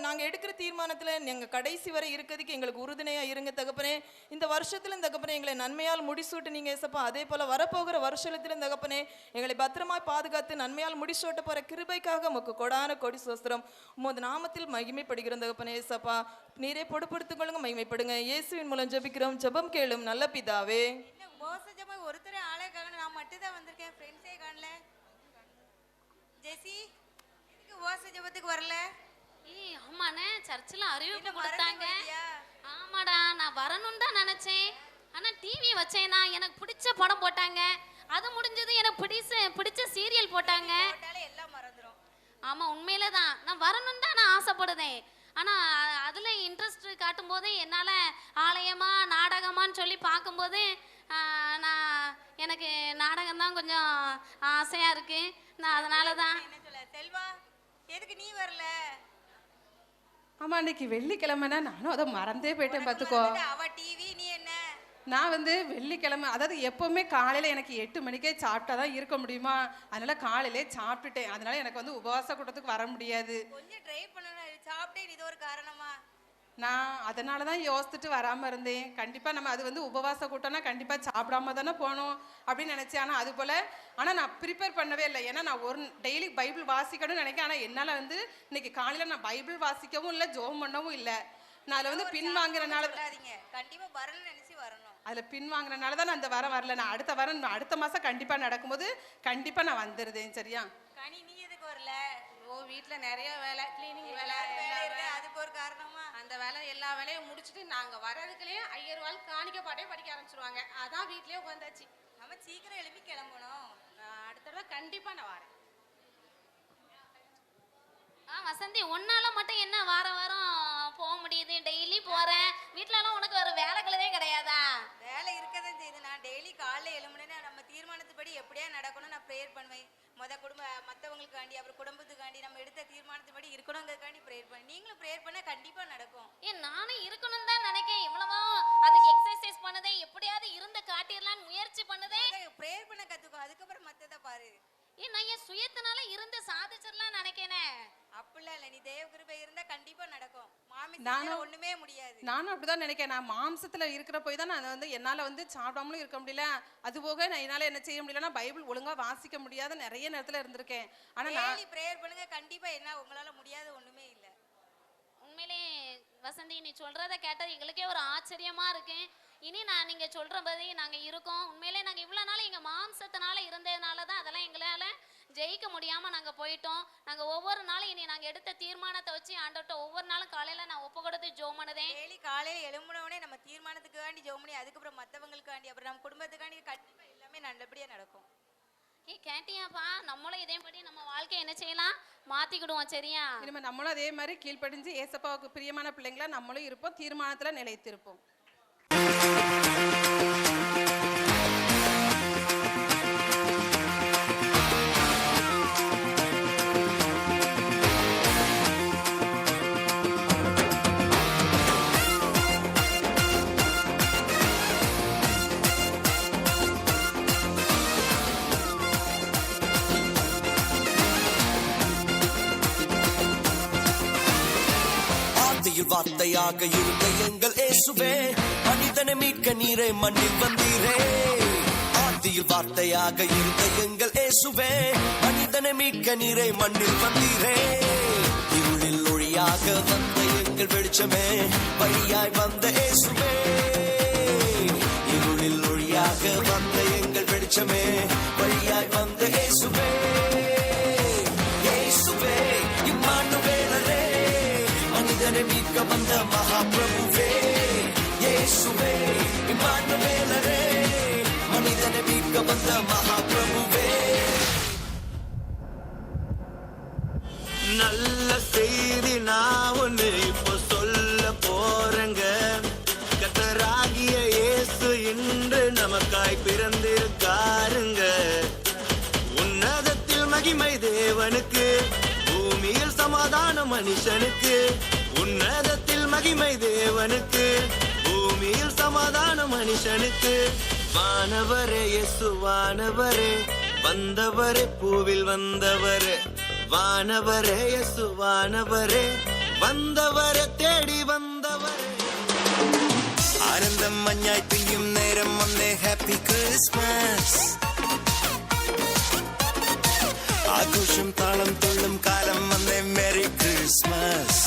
நாங்கள் எடுக்கிற தீர்மானத்தில் நாங்கள் கடைசி வரை இருக்கிறதுக்கு எங்களுக்கு உறுதுணையாக இருங்க தகப்பனே. இந்த வருஷத்திலும் தகப்பனே எங்களை நன்மையால் முடிசூட்டு நீங்கள் இசப்பா. அதே போல் வரப்போகிற வருஷத்திலும் தகப்பனே எங்களை பத்திரமாய் பாதுகாத்து நன்மையால் முடிசூட்ட போகிற கிருபைக்காக உமக்கு கொடான கொடி சோஸ்திரம் உமது நாமத்தில் மகிமைப்படுகிறோம் தகப்பனே இசப்பா. நீரே பொறுப்படுத்திக் கொள்ளுங்க, மகிமைப்படுங்க. இயேசுவின் மூலம் ஜெபிக்கிறோம், ஜெபம் கேளும் நல்ல பிதாவே. ஒருத்தரே ஆளே காணல, நான் மட்டும் தான் வந்திருக்கேன், ஃப்ரெண்ட்ஸே காணல. ஜெசி எதுக்கு உபவாச ஜெபத்துக்கு வரல? ஏய் ஆமாண்ணே, சர்ச்சில் அறிவிப்பு என்ன கொடுத்தாங்க. மறந்தே போயிட்டியா? ஆமாடா, நான் வரணும்னு தான் நினைச்சேன். ஆனா டிவி வச்சேனா, எனக்கு பிடிச்ச படம் போட்டாங்க. அது முடிஞ்சது, எனக்கு பிடிச்ச சீரியல் போட்டாங்க. போட்டாலே எல்லாம் மறந்துரும். ஆமா, உண்மையில தான் நான் வரணும்னு தான் நான் ஆசைப்படுதேன். ஆனா அதுல இன்ட்ரெஸ்ட் காட்டும் போது என்னால ஆலயமா நாடகமான்னு சொல்லி பார்க்கும்போது நான் எனக்கு நாடகம் தான் கொஞ்சம் ஆசையா இருக்கு. நான் அதனால தான். என்ன சொல்ல செல்வா, எதுக்கு நீ வரல? ஆமா, அன்னைக்கு வெள்ளிக்கிழமைனா நானும் அதை மறந்தே போயிட்டேன் பார்த்துக்கோ. அவ டிவி, நீ என்ன? நான் வந்து வெள்ளிக்கிழமை, அதாவது எப்போவுமே காலையில் எனக்கு 8 மணிக்கே சாப்பிட்டா தான் இருக்க முடியுமா, அதனால காலையிலே சாப்பிட்டுட்டேன். அதனால எனக்கு வந்து உபவாச கூட்டத்துக்கு வர முடியாது. கொஞ்சம் ட்ரை பண்ணணும். சாப்பிட்டேன், இது ஒரு காரணமா? நான் அதனால தான் யோசிச்சுட்டு வராமல் இருந்தேன். கண்டிப்பாக நம்ம அது வந்து உபவாச கூட்டம்னா கண்டிப்பாக சாப்பிடாம தானே போகணும் அப்படின்னு நினச்சேன். ஆனால் அது போல் நான் ப்ரிப்பேர் பண்ணவே இல்லை. ஏன்னா நான் ஒரு டெய்லி பைபிள் வாசிக்கணும்னு நினைக்கிறேன். ஆனால் என்னால் வந்து இன்னைக்கு காலையில் நான் பைபிள் வாசிக்கவும் இல்லை, ஜெபம் பண்ணவும் இல்லை. நான் அதில் வந்து பின் வாங்குறதுனால கண்டிப்பாக வரணும்னு நினச்சி வரணும். அதில் பின் வாங்குறதுனால தான் நான் அந்த வாரம் வரல. நான் அடுத்த மாதம் கண்டிப்பாக நடக்கும்போது கண்டிப்பாக நான் வந்துடுதேன். சரியா கனி, நீ எதுக்கு வரல? வீட்டில் நிறைய வேலை, கிளீனிங் வேலை, அதுக்கு ஒரு காரணமா? அந்த வேலை எல்லா வேலையும் முடிச்சுட்டு நாங்கள் வர்றதுக்குள்ளேயே ஐயர்வாள் காணிக்க பாட்டே படிக்க ஆரம்பிச்சிருவாங்க. அதான் வீட்லேயே உட்காந்தாச்சு. நம்ம சீக்கிரம் எழுப்பி கிளம்பணும். அடுத்த தடவை கண்டிப்பாக நான் வரேன். வசந்தி, உன்னால மட்டும் என்ன வாரம் போக முடியுது? டெய்லி போறேன். வீட்டுலலாம் உனக்கு ஒரு வேலைகளே கிடையாதா? வேலை இருக்கதான் செய்யுது. நான் டெய்லி காலைல எழும்புனேன்னா நம்ம தீர்மானத்துப்படி எப்படியா நடக்கணும் நான் ப்ரேயர் பண்ணுவேன். மற்றவங்களுக்காண்டி, அப்புறம் குடும்பத்துக்காண்டி நம்ம எடுத்த தீர்மானத்துப்படி இருக்கணுங்கிறதுக்காண்டி ப்ரேயர் பண்ணி, நீங்களும் ப்ரேயர் பண்ண கண்டிப்பா நடக்கும். நானும் இருக்கணும் தான் நினைக்கிறேன். இவ்வளவோ அதுக்கு எக்ஸசைஸ் பண்ணதே, எப்படியாவது இருந்து காட்டிடலான்னு முயற்சி பண்ணதே. ப்ரேயர் பண்ண கத்துக்கோ, அதுக்கப்புறம் மத்தத பாரு. நான் என் சுயத்தினால இருந்து சாதிச்சிடலாம் நினைக்கிறேன். அப்படிலாம் இல்லை, நீ தேவ கிருபை இருந்தா கண்டிப்பா நடக்கும். நானும் ஒண்ணுமே முடியாது. நானும் அப்படிதான் நினைக்கிறேன். நான் மாம்சத்துல இருக்கிற போய் தான் நான் வந்து என்னால வந்து சாப்பிடாமலும் இருக்க முடியல. அது போக நான் என்னால என்ன செய்ய முடியலன்னா பைபிள் ஒழுங்கா வாசிக்க முடியாத நிறைய நேரத்துல இருந்திருக்கேன். ஆனா நான் ப்ரேயர் பண்ணுங்க, கண்டிப்பா என்ன உங்களால முடியாத ஒண்ணுமே இல்லை. உண்மையிலே வசந்தி, நீ சொல்றத கேட்டது எங்களுக்கே ஒரு ஆச்சரியமா இருக்கு. இனி நீங்க சொல்றபடி நாங்க இருக்கோம். உண்மையிலே நாங்க இவ்வளவு நாள் எங்க மாம்சத்தினால இருந்ததுனாலதான் அதெல்லாம் எங்களால ஜெயிக்க முடியாம நாங்க போயிட்டோம். நாங்க ஒவ்வொரு நாளும் இனி நாங்க எடுத்த தீர்மானத்தை வச்சு ஆண்டவர்ட்ட ஒவ்வொரு நாளும் காலையில நான் ஒப்பு கொடுத்து ஜெபம் பண்ணுதேன். டெய்லி காலையில எழும்புனவனே நம்ம தீர்மானத்துக்காண்டி ஜெபம் பண்ணி, அதுக்கப்புறம் மற்றவங்களுக்காண்டி, அப்புறம் நம்ம குடும்பத்துக்காண்டி கண்டிப்பா எல்லாமே நல்லபடியா நடக்கும். கேட்டியாப்பா? நம்மளும் இதேபடி நம்ம வாழ்க்கை என்ன செய்யலாம், மாத்திக்கிடுவோம். சரியா? இனிமே நம்மளும் அதே மாதிரி கீழ்ப்படிஞ்சு ஏசப்பாவுக்கு பிரியமான பிள்ளைங்களா நம்மளும் இருப்போம், தீர்மானத்துல நிலைத்திருப்போம். வார்த்தையாக இருந்த எங்கள் இயேசுவே, மனிதனை மீட்க நீரை மண்ணில் வந்தீரே. ஆதியில் வார்த்தையாக இருந்த எங்கள் இயேசுவே, மனிதனை மீட்க நீரை மண்ணில் வந்தீரே. இருளில் ஒளியாக வந்த எங்கள் வெளிச்சமே, வழியாய் வந்த இயேசுவே. இருளில் ஒளியாக வந்த எங்கள் வெளிச்சமே, வழியாய் வந்த இயேசுவே. இயேசுவே இம்மானுவேலரே, மனிதனை மீட்க வந்த மகாபிரபுவே. இயேசுவே இம்மானுவேலரே, மனிதனை மீட்க வந்த மகாபிரபுவே. நல்ல செய்தி நான் ஒண்ணு இப்போ சொல்ல போறேங்க. கர்த்தராகிய இயேசு இன்று நமக்காய் பிறந்திருக்காருங்க. உன்னதத்தில் மகிமை தேவனுக்கு, பூமியில் சமாதானம் மனுஷனுக்கு. உன்னதத்தில் மகிமை தேவனுக்கு, பூமியில் சமாதானம் மனுஷனுக்கு. வானவரே இயேசு வானவரே, வந்தவரே பூவில் வந்தவரே. வானவரே இயேசு வானவரே, வந்தவரே தேடி வந்தவரே. ആനന്ദം മഞ്ഞായി പെയ്യും നേരം വന്നേ, ഹാപ്പി ക്രിസ്മസ്. ആഘോഷം താളം തുള്ളും കാലം വന്നേ, മെറി ക്രിസ്മസ്.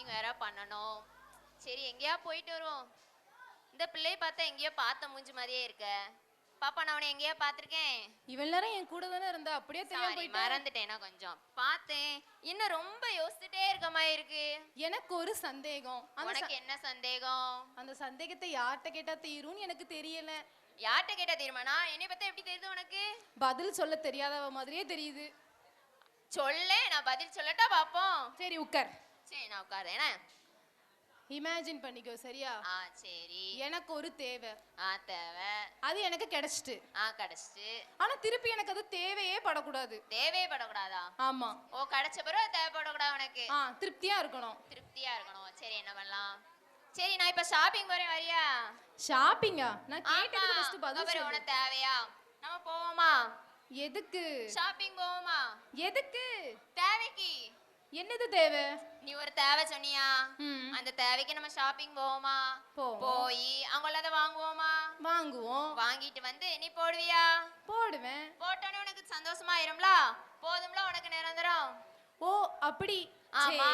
ஷாப்பிங் வேற பண்ணணும். சரி எங்கேயா போயிட்டு வருவோம். இந்த பிள்ளை பார்த்தா எங்கேயோ பார்த்த மூஞ்சி மாதிரியே இருக்க. பாப்பா நான் உன்னை எங்கேயோ பார்த்திருக்கேன். இவள் நேரம் என் கூட தானே இருந்தா, அப்படியே தெரியாம சாரி போயிட்டேன். மறந்துட்டேனா கொஞ்சம். பார்த்தேன். இன்னும் ரொம்ப யோசிச்சுட்டே இருக்க மாதிரி இருக்கு. எனக்கு ஒரு சந்தேகம். உனக்கு என்ன சந்தேகம்? அந்த சந்தேகத்தை யார்கிட்ட கேட்டா தீரும்னு எனக்கு தெரியல. யார்கிட்ட கேட்டா தீர்மானா? என்னை பத்தி எப்படி தெரியுது உனக்கு? பதில் சொல்ல தெரியாதவ மாதிரியே தெரியுது. சொல்லே, நான் பதில் சொல்லட்டா பாப்போம். சரி உட்கார். சரி நான் உட்கார்றேன். இமேஜின் பண்ணிக்கோ சரியா? சரி. எனக்கு ஒரு தேவை. தேவை. அது எனக்கு கிடைச்சிட்டு. கிடைச்சிட்டு. ஆனா திருப்பி எனக்கு அது தேவையே படக்கூடாது. தேவையே படக்கூடாதா? ஆமா. ஓ கிடைச்ச பிறகு தேவைப்படக்கூடாது உனக்கு. திருப்தியா இருக்கணும். திருப்தியா இருக்கணும். சரி என்ன பண்ணலாம்? சரி நான் இப்ப ஷாப்பிங் போறேன், வரியா? ஷாப்பிங்கா? நான் கேட்டதுக்கு ஃபர்ஸ்ட் பதில் சொல்லு. உனக்கு தேவையா? நம்ம போவோமா? எதுக்கு? ஷாப்பிங் போவோமா? எதுக்கு? தேவைக்கு. என்னது தேவை? நீ ஒரு தேவை சொன்னியா? அந்த தேவைக்கு நம்ம ஷாப்பிங் போவோமா? போய் அங்க உள்ளத வாங்குவோமா? வாங்குவோம். வாங்கிட்டு வந்து நீ போடுவியா? போடுவேன். போட்டோனே உனக்கு சந்தோஷமா ஆயிரும்ல? போதும்ல உனக்கு நிரந்தரம்? ஓ அப்படி. ஆமா.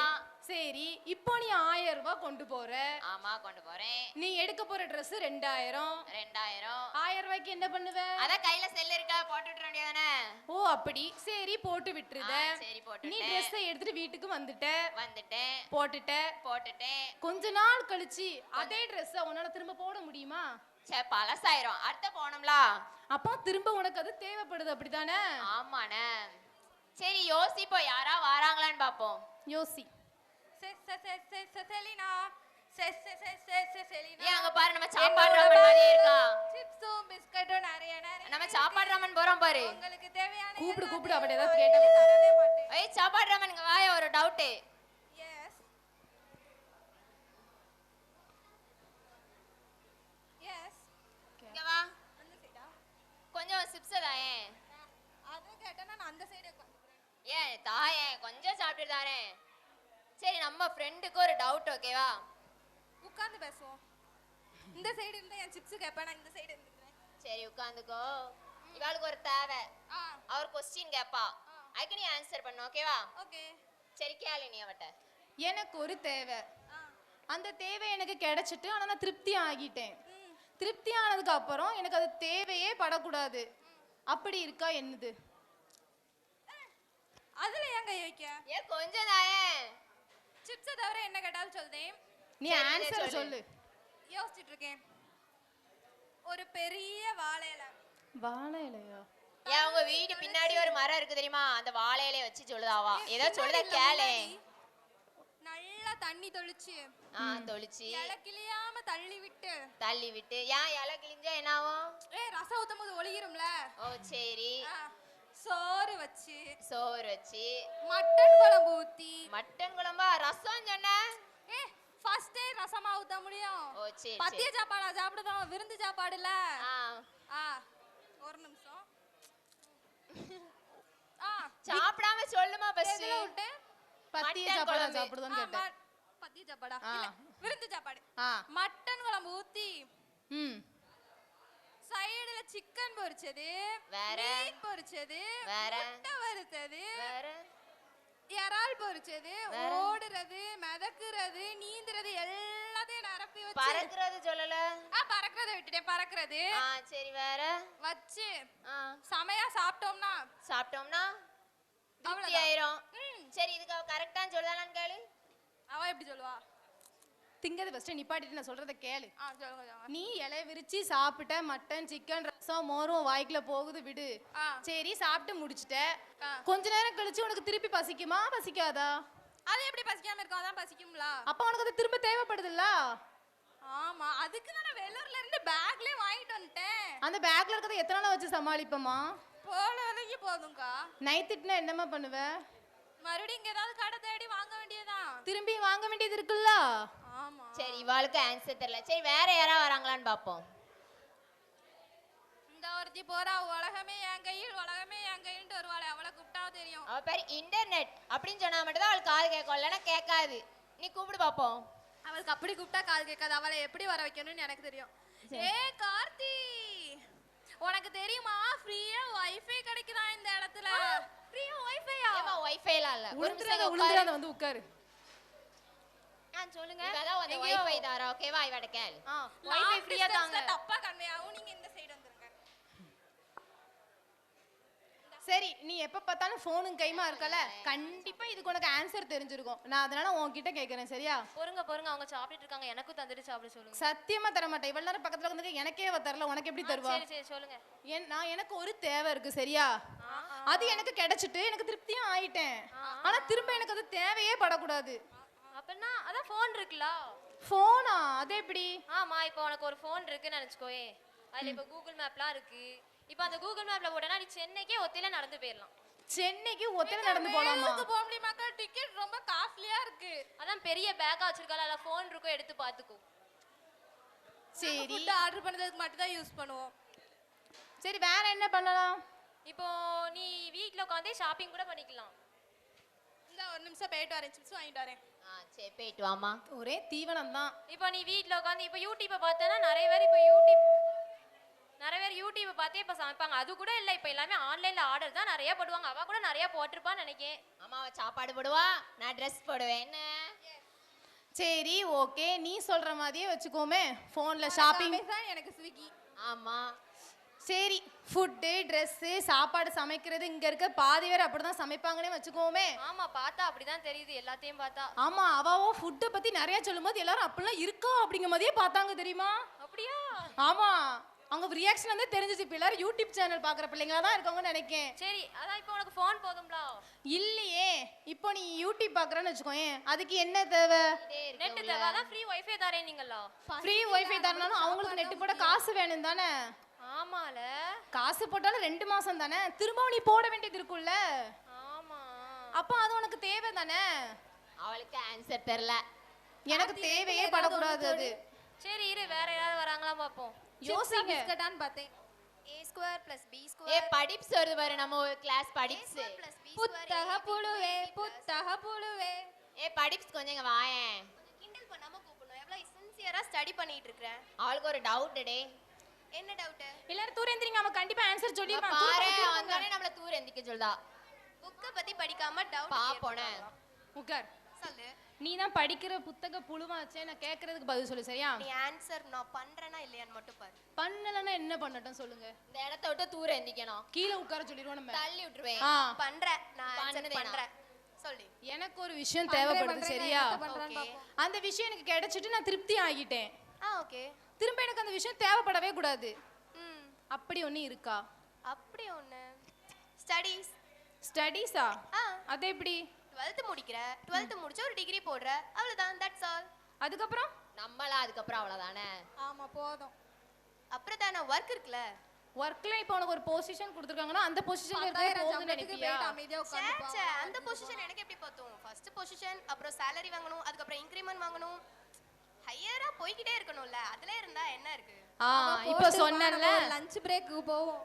சரி இப்போ நீ 1000 ரூபாய் கொண்டு போற. ஆமா கொண்டு போறேன். நீ எடுக்க போற Dress 2000. 1000 ரூபாய்க்கு என்ன பண்ணுவ? அத கையில செல் இருக்கா, போட்டு விட்டுற வேண்டியதானே? ஓ அப்படி. சரி போட்டு விட்டுருத. சரி போட்டு. நீ Dress எடுத்துட்டு வீட்டுக்கு வந்துட்டேன். போட்டுட்டேன். கொஞ்ச நாள் கழிச்சு அதே Dress உன்னால திரும்ப போட முடியுமா? சே பழசாயிரும். அடுத்த போணும்ல. அப்போ திரும்ப உனக்கு அது தேவைப்படுது அப்படிதானே? ஆமாண்ணே. சரி யோசிப்போம், யாரா வராங்களான்னு பாப்போம். யோசி. செலினா ஏன் அங்க பாரு, நம்ம சாப்பாடு ராமன் மாதிரியே இருக்கா. சிப்ஸும் பிஸ்கட்டும் நிறைய நம்ம சாப்பாடு ராமன் போறோம் பாரு. உங்களுக்கு தேவையான கூப்பிடு அப்படி ஏதாவது கேட்டா தரவே மாட்டேன். ஏய் சாப்பாடு ராமன் இங்க வாயே, ஒரு டவுட். எஸ் இங்க வா. அந்த சைடா? கொஞ்சம் சிப்ஸ் தாயே. அது கேட்டா நான் அந்த சைடு உட்கார்ந்துக்கிறேன். ஏன் தாயே கொஞ்சம் சாப்பிட்டு தானே. சரி நம்ம ஃப்ரெண்டுக்கு ஒரு டவுட், ஓகேவா? உட்கார்ந்து பேசுவோம். இந்த சைடு இருந்தா என் சிப்ஸ் கேப்பா, நான் இந்த சைடு இருந்துக்கிறேன். சரி உட்கார்ந்துக்கோ. இவாளுக்கு ஒரு தேவை. அவர் क्वेश्चन கேப்பா. அதுக்கு நீ ஆன்சர் பண்ணு, ஓகேவா? ஓகே. சரி கேளு நீ அவட்ட. எனக்கு ஒரு தேவை. அந்த தேவை எனக்கு கிடைச்சிட்டு ஆனா நான் திருப்தி ஆகிட்டேன். திருப்தி ஆனதுக்கு அப்புறம் எனக்கு அது தேவையே படக்கூடாது. அப்படி இருக்கா என்னது? அதுல ஏன் கை வைக்க? ஏன் கொஞ்சம் தாயே. சிப்ஸ் தவிர என்ன கேட்டாலும் சொல்றேன். நீ ஆன்சர் சொல்லு. யோசிச்சிட்டு இருக்கேன். ஒரு பெரிய வாழை இலை. வாழை இலையா? ஏன் உங்க வீடு பின்னாடி ஒரு மரம் இருக்கு தெரியுமா? அந்த வாழை இலைய வச்சு சொல்லுதாவா? ஏதோ சொல்லுத கேளே. நல்லா தண்ணி தொளிச்சு இலை கிளியாம தள்ளி விட்டு. ஏன் இலை கிழிஞ்சா என்ன ஆகும்? ரசம் ஊத்தும் போது ஒளியிரும்ல. ஓ சரி. சோறு வச்சு மட்டன் குழம்பா? ரசம் சொன்ன? ஃபர்ஸ்ட் டே ரசமா ஊத்த முடியும். ஓ சரி. பத்திய சாப்பாடா சாப்பிடுறோம், விருந்து சாப்பாடு இல்ல. ஒரு நிமிஷம். சாப்பிடாம சொல்லுமா ஃபர்ஸ்ட். எதுல விட்டு? பத்திய சாப்பாடா சாப்பிடுறோம்னு கேட்டேன். பத்திய சாப்பாடா? இல்ல விருந்து சாப்பாடு. மட்டன் குழம்பு ஊத்தி சைடுல சிக்கன் பொரிச்சது, மீன் பொரிச்சது, முட்டை வறுத்தது, இறால் பொரிச்சது, ஓடுறது, மிதக்குறது, நீந்துறது எல்லாத்தையும் நிரப்பி வச்சு. பறக்குறது சொல்லல? பறக்குறத விட்டுட்டேன். பறக்குறது சரி வேற வச்சு சமையா சாப்பிட்டோம்னா திருப்தி ஆயிரும். சரி இதுக்கு அவ கரெக்டான்னு சொல்லுதானு கேளு. அவ எப்படி சொல்லுவா? திங்கது ஃபர்ஸ்ட் நிப்பாட்டிட்டு நான் சொல்றத கேளு. சொல்லுங்க. நீ இலை விரிச்சு சாப்பிட்ட மட்டன் சிக்கன் ரசம் மோரும் வாய்க்குல போகுது விடு. சரி சாப்பிட்டு முடிச்சிட்ட. கொஞ்ச நேரம் கழிச்சு உனக்கு திருப்பி பசிக்குமா பசிக்காதா? அது எப்படி பசிக்காம இருக்கும்? அதான் பசிக்கும்ல. அப்ப உனக்கு அது திரும்ப தேவைப்படுதுல்ல? ஆமா, அதுக்கு தான் நான் வெள்ளூர்ல இருந்து பேக்லயே வாங்கிட்டு வந்துட்டேன். அந்த பேக்ல இருக்கத எத்தனை நாள் வச்சு சமாளிப்பமா? போல வரைக்கும் போதும்க்கா. நைட்டுனா என்னமா பண்ணுவ? மறுபடியும் இங்க ஏதாவது கடை தேடி வாங்க வேண்டியதான். திரும்பி வாங்க வேண்டியது இருக்குல்ல? ஆமா. சரி இவாளுக்கு ஆன்சர் தெரியல. சரி வேற யாரா வராங்களான்னு பாப்போம். இந்த ஒருத்தி போறா, உலகமே என் கையில் வருவாளே, அவளை கூப்பிட்டா தெரியும். அவ பேர் இன்டர்நெட் அப்படின்னு சொன்னா மட்டும் தான் அவளுக்கு காது கேட்கும், இல்லைன்னா கேட்காது. நீ கூப்பிடு பாப்போம். அவளுக்கு அப்படி கூப்பிட்டா காது கேட்காது. அவளை எப்படி வர வைக்கணும்னு எனக்கு தெரியும். கார்த்தி, உனக்கு தெரியுமா ஃப்ரீயா வைஃபை கிடைக்குதா இந்த இடத்துல? ஃப்ரீயா வைஃபையா? ஏமா வைஃபைலாம் இல்ல. உளுந்துறாத வந்து உட்காரு. சொல்லுங்க. இவதான் அந்த எங்கேயோ- வைஃபை தாரா ஓகேவா இவட கேள். வைஃபை ஃப்ரீயா தாங்க. தப்பா கண்மையாவும் நீங்க இந்த சைடு வந்துருங்க. சரி, நீ எப்ப பார்த்தாலும் போனும் கைமா இருக்கல, கண்டிப்பா இதுக்கு உனக்கு ஆன்சர் தெரிஞ்சிருக்கும். நான் அதனால உன்கிட்ட கேக்குறேன், சரியா? பொறுங்க அவங்க சாப்பிட்டுட்டு இருக்காங்க, எனக்கும் தந்துட்டு சாப்பிட சொல்லுங்க. சத்தியமா தர மாட்டேன். இவ்வளவு நேரம் பக்கத்துல வந்து எனக்கே அவ தரல, உனக்கு எப்படி தருவா? சரி சரி சொல்லுங்க. நான் எனக்கு ஒரு தேவை இருக்கு, சரியா? அது எனக்கு கிடைச்சிட்டு எனக்கு திருப்தியா ஆயிட்டேன். ஆனா திரும்ப எனக்கு அது தேவையே படக்கூடாது. அப்படின்னா அதான் ஃபோன் இருக்குல்ல. போனா அது எப்படி? ஆமா, இப்போ உனக்கு ஒரு ஃபோன் இருக்குன்னு நினைச்சுக்கோயே. அதுல இப்போ கூகுள் மேப்லாம் இருக்கு. இப்போ அந்த கூகுள் மேப்ல போட்டனா நீ சென்னைக்கே ஒத்தையில நடந்து போயிடலாம். சென்னைக்கு ஒத்தையில நடந்து போலாமா? போக முடியுமாக்கா? டிக்கெட் ரொம்ப காஸ்ட்லியா இருக்கு. அதான் பெரிய பேக்கா வச்சிருக்கால, அதுல ஃபோன் இருக்கும், எடுத்து பாத்துக்கோ. சரி, ஃபுட் ஆர்டர் பண்ணதுக்கு மட்டும் தான் யூஸ் பண்ணுவோம். சரி, வேற என்ன பண்ணலாம்? இப்போ நீ வீட்ல உட்காந்தே ஷாப்பிங் கூட பண்ணிக்கலாம். இந்த ஒரு நிமிஷம் போயிட்டு வரேன், சிப்ஸ் வாங்கிட்டு வரேன். சரி போயிட்டு வாமா. ஒரே தீவனம் தான். இப்போ நீ வீட்ல உட்காந்து இப்போ யூடியூப்பை பார்த்தேன்னா நிறைய பேர் யூடியூப்பை பார்த்தே இப்போ சமைப்பாங்க. அது கூட இல்லை, இப்போ எல்லாமே ஆன்லைன்ல ஆர்டர் தான் நிறைய போடுவாங்க. அவ கூட நிறைய போட்டிருப்பான்னு நினைக்கேன். அம்மாவை சாப்பாடு போடுவா, நான் ட்ரெஸ் போடுவேன். என்ன சரி, ஓகே, நீ சொல்ற மாதிரியே வச்சுக்கோமே. போன்ல ஷாப்பிங் தான் எனக்கு ஸ்விக்கி. ஆமா சரி, ஃபுட்டு, ட்ரெஸ்ஸு, சாப்பாடு சமைக்கிறது இங்க இருக்க பாதி பேர் அப்படிதான் சமைப்பாங்கன்னே வச்சுக்கோமே. ஆமா, பார்த்தா அப்படிதான் தெரியுது எல்லாத்தையும் பார்த்தா. ஆமா, அவாவோ ஃபுட்டை பத்தி நிறைய சொல்லும்போது எல்லாரும் அப்படிலாம் இருக்கா அப்படிங்கிற மாதிரியே பார்த்தாங்க, தெரியுமா? அப்படியா? ஆமா, அவங்க ரியாக்ஷன் வந்து தெரிஞ்சிச்சு. இப்போ எல்லாரும் யூடியூப் சேனல் பார்க்குற பிள்ளைங்களா தான் இருக்காங்கன்னு நினைக்கேன். சரி, அதான் இப்போ உனக்கு ஃபோன் போதும்ல? இல்லையே, இப்போ நீ யூடியூப் பார்க்குறன்னு வச்சுக்கோயேன், அதுக்கு என்ன தேவை? நெட் தேவை. அதான் ஃப்ரீ வைஃபை தரேன் நீங்களா? ஃப்ரீ வைஃபை தரனாலும் அவங்களுக்கு நெட் போட காசு வேணும் தானே? ஆமால, காசு போட்டாலும் 2 மாசம் தானே, திரும்பவும் நீ போட வேண்டியது இருக்கும்ல. ஆமா, அப்போ அது உனக்கு தேவை தானே? அவளுக்கு ஆன்சர் தெரியல. எனக்கு தேவையே படக்கூடாது அது. சரி இரு, வேற யாராவது வராங்களா பாப்போம். யோசிங்க. பிஸ்கட்டான்னு பார்த்தேன். ஏ படிப்ஸ் வருது பாரு, நம்ம கிளாஸ் படிப்ஸ். புத்தக புழுவே, புத்தக புழுவே. ஏ படிப்ஸ் கொஞ்சம் இங்க வாயேன். கிண்டல் பண்ணாம கூப்பிடணும். எவ்வளவு சின்சியரா ஸ்டடி பண்ணிட்டு இருக்கேன். அவளுக்கு ஒரு டவுட் டே. என்ன டவுட்? எல்லாரும் தூர எந்திரிங்க, அவன் கண்டிப்பா ஆன்சர் சொல்லிடுவான். பாரு வந்தானே நம்மள தூர எந்திக்க சொல்றா. புக்க பத்தி படிக்காம டவுட் பாப்போனே. உட்கார். சொல்லு. நீ தான் படிக்கிற புத்தக புழுவாச்சே, நான் கேக்குறதுக்கு பதில் சொல்லு, சரியா? நீ ஆன்சர் நான் பண்றேனா இல்லையான்னு மட்டும் பாரு. பண்ணலன்னா என்ன பண்ணட்டும் சொல்லுங்க. இந்த இடத்த விட்டு தூர எந்திக்கணும். கீழே உட்கார சொல்லிடுவோம் நம்ம. தள்ளி விட்டுருவேன். பண்றேன், நான் ஆன்சர் பண்றேன். சொல்லு. எனக்கு ஒரு விஷயம் தேவைப்படுது, சரியா? ஓகே. அந்த விஷயம் எனக்கு கிடைச்சிட்டு நான் திருப்தி ஆகிட்டேன். ஓகே. திரும்ப எனக்கு அந்த விஷயம் தேவைப்படவே கூடாது. அப்படி ஒண்ணு இருக்கா? அப்படி ஒண்ணு. ஸ்டடீஸ். ஸ்டடீஸா? அது எப்படி? 12th முடிக்கிற, 12th முடிச்ச ஒரு டிகிரி போடுற, அவ்வளவுதான். That's all. அதுக்கப்புறம் நம்மளா அதுக்கப்புறம் அவ்வளவுதானே? ஆமா, போதும். அப்புறம் தான வர்க் இருக்குல. வர்க்ல இப்போ உனக்கு ஒரு பொசிஷன் கொடுத்துருக்காங்கன்னா அந்த பொசிஷன்ல இருக்கவே போதும்னு நினைப்பியா? அமைதியா உட்கார்ந்து ச்சே, அந்த பொசிஷன் எனக்கு எப்படி பார்த்தோம்? ஃபர்ஸ்ட் பொசிஷன், அப்புறம் salary வாங்கணும், அதுக்கு அப்புறம் இன்கிரிமென்ட் வாங்கணும். ஹையரா போய்க்கிட்டே இருக்கணும்ல. அதுல இருந்தா என்ன இருக்கு? இப்போ சொன்னேன்ல, லஞ்ச் பிரேக்கு போவோம்.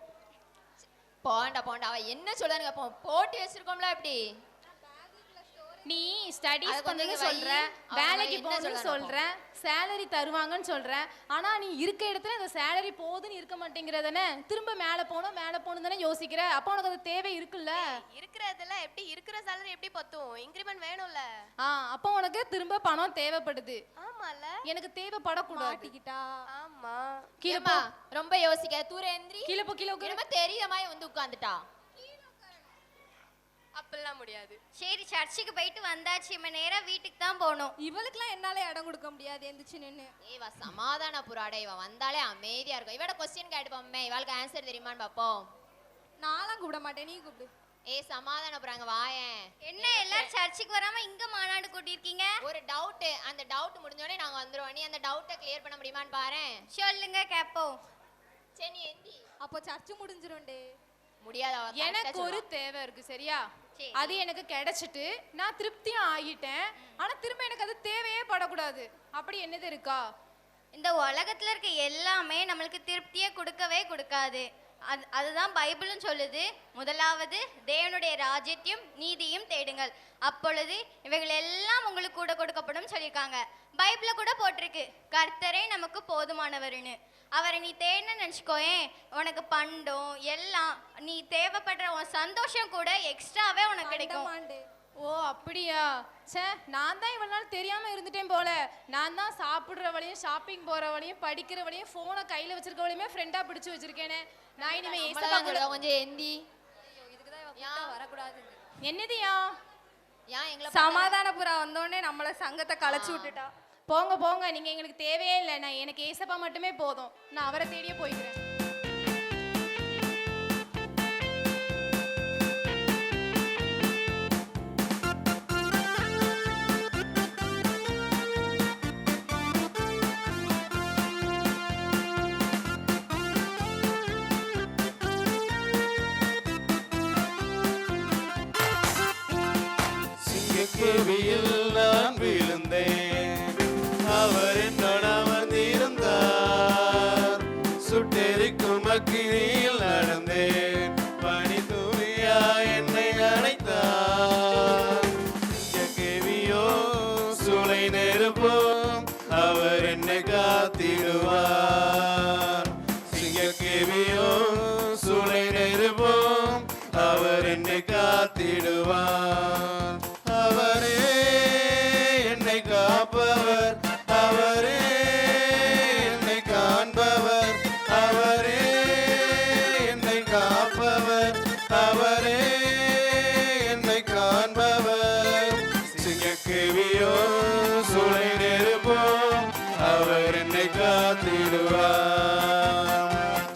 போண்டா அவ என்ன சொல்றாங்க அப்போ போட்டி வச்சிருக்கோம்ல எப்படி? நீ ஸ்டடீஸ் அது பண்ணு கொஞ்சம் சொல்ற, வை. வேலைக்கு அவங்க என்ன போகணும்னு சொல்ற, சேலரி தருவாங்கன்னு சொல்ற. ஆனா நீ இருக்க இடத்துல இந்த சேலரி போகுதுன்னு இருக்க மாட்டேங்கிறதானே? திரும்ப மேல போகணும் தானே யோசிக்கிற. அப்போ உனக்கு அது தேவை இருக்குல்ல? இருக்கிறதெல்லாம் எப்படி இருக்கிற salary எப்படி பத்தும்? இன்கிரிமென்ட் வேணும்ல. அப்போ உனக்கு திரும்ப பணம் தேவைப்படுது. ஆமால. எனக்கு தேவைப்படக்கூடாது. ஆமா. கீழே ஏம்மா, ரொம்ப யோசிக்க தூர எந்திரி. கீழே போ, கீழே உட்காரு. என்னமோ தெரியற மாதிரி வந்து உட்கார்ந்துட்டா. அப்பெல்லாம் முடியாது. சரி, சர்ச்சுக்கு போயிட்டு வந்தாச்சு, இம்ம நேரா வீட்டுக்கு தான் போகணும். இவளுக்குலாம் என்னால இடம் கொடுக்க முடியாது, எந்திரிச்சு நின்னு. இவ சமாதான புறாடே, இவ வந்தாலே அமைதியா இருக்கும். இவட क्वेश्चन கேட்டுப்போமே, இவளுக்கு ஆன்சர் தெரியுமான்னு பாப்போம். நான்லாம் கூப்பிட மாட்டேன், நீ கூப்பிடு. சமாதான புறாங்க வாயேன். என்ன எல்லாரும் சர்ச்சுக்கு வராம இங்க மாநாடு கூட்டியிருக்கீங்க? ஒரு டவுட், அந்த டவுட் முடிஞ்சோடனே நாங்க வந்துருவோம். நீ அந்த டவுட்டை கிளியர் பண்ண முடியுமான்னு பாரு. சொல்லுங்க கேப்போம். சரி நீ எந்தி. அப்போ சர்ச்சு முடிஞ்சிரும்டே. முடியாத. எனக்கு ஒரு தேவை இருக்கு, சரியா? அது எனக்கு கிடைச்சிட்டு நான் திருப்தியா ஆகிட்டேன். ஆனா திரும்ப எனக்கு அது தேவையே படக்கூடாது. அப்படி என்னது இருக்கா? இந்த உலகத்துல இருக்க எல்லாமே நம்மளுக்கு திருப்தியே கொடுக்கவே கொடுக்காது. அதுதான் பைபிளும் சொல்லுது. முதலாவது தேவனுடைய ராஜ்யத்தையும் நீதியும் தேடுங்கள், அப்பொழுது இவைகள் எல்லாம் உங்களுக்கு கூட கொடுக்கப்படும் சொல்லியிருக்காங்க. பைபிள கூட போட்டிருக்கு, கர்த்தரே நமக்கு போதுமானவர்னு. அவரை நீ தேடணும்னு நினச்சிக்கோயேன், உனக்கு பண்டம் எல்லாம், நீ தேவைப்படுற உன் சந்தோஷம் கூட எக்ஸ்ட்ராவே உனக்கு கிடைக்கும். ஓ அப்படியா? ச்சே, நான் தான் இவ்வளவு நாள் தெரியாம இருந்துட்டேன் போல. நான் தான் சாப்பிடுற வழியும் ஷாப்பிங் போற வழியும் படிக்கிற வழியும் போனை கையில வச்சிருக்க வழியுமே ஃப்ரெண்டா பிடிச்சு வச்சிருக்கேனே. நான் இனிமே ஏசப்பா கூட கொஞ்சம் ஏந்தி வரக்கூடாது. என்னதியா? சமாதானபுரம் வந்தோடனே நம்மள சங்கத்தை கலைச்சு விட்டுட்டா. போங்க போங்க, நீங்க எங்களுக்கு தேவையே இல்லை. நான் எனக்கு ஏசப்பா மட்டுமே போதும். நான் அவரை தேடியே போய்க்கிறேன். கேள்வியில் நான் விழுந்தேன், அவர் என்னோட அமர்ந்திருந்தார். சுட்டெரிக்கும் அக்கினியில் நடந்தேன், பனி துளியா என்னை அணைத்தார். கேவியோ சூளை நெருப்போம், அவர் என்னை காத்திடுவார். கேவியோ சூளை நெருப்போம், அவர் என்னை காத்திடுவார். அவரே என்னை காப்பவர், அவரே என்னை காண்பவர், அவரே என்னை காப்பவர், அவரே என்னை காண்பவர். சிங்கக்கேவியோ சூளை நெருப்போம், அவர் என்னை காத்திடுவார்.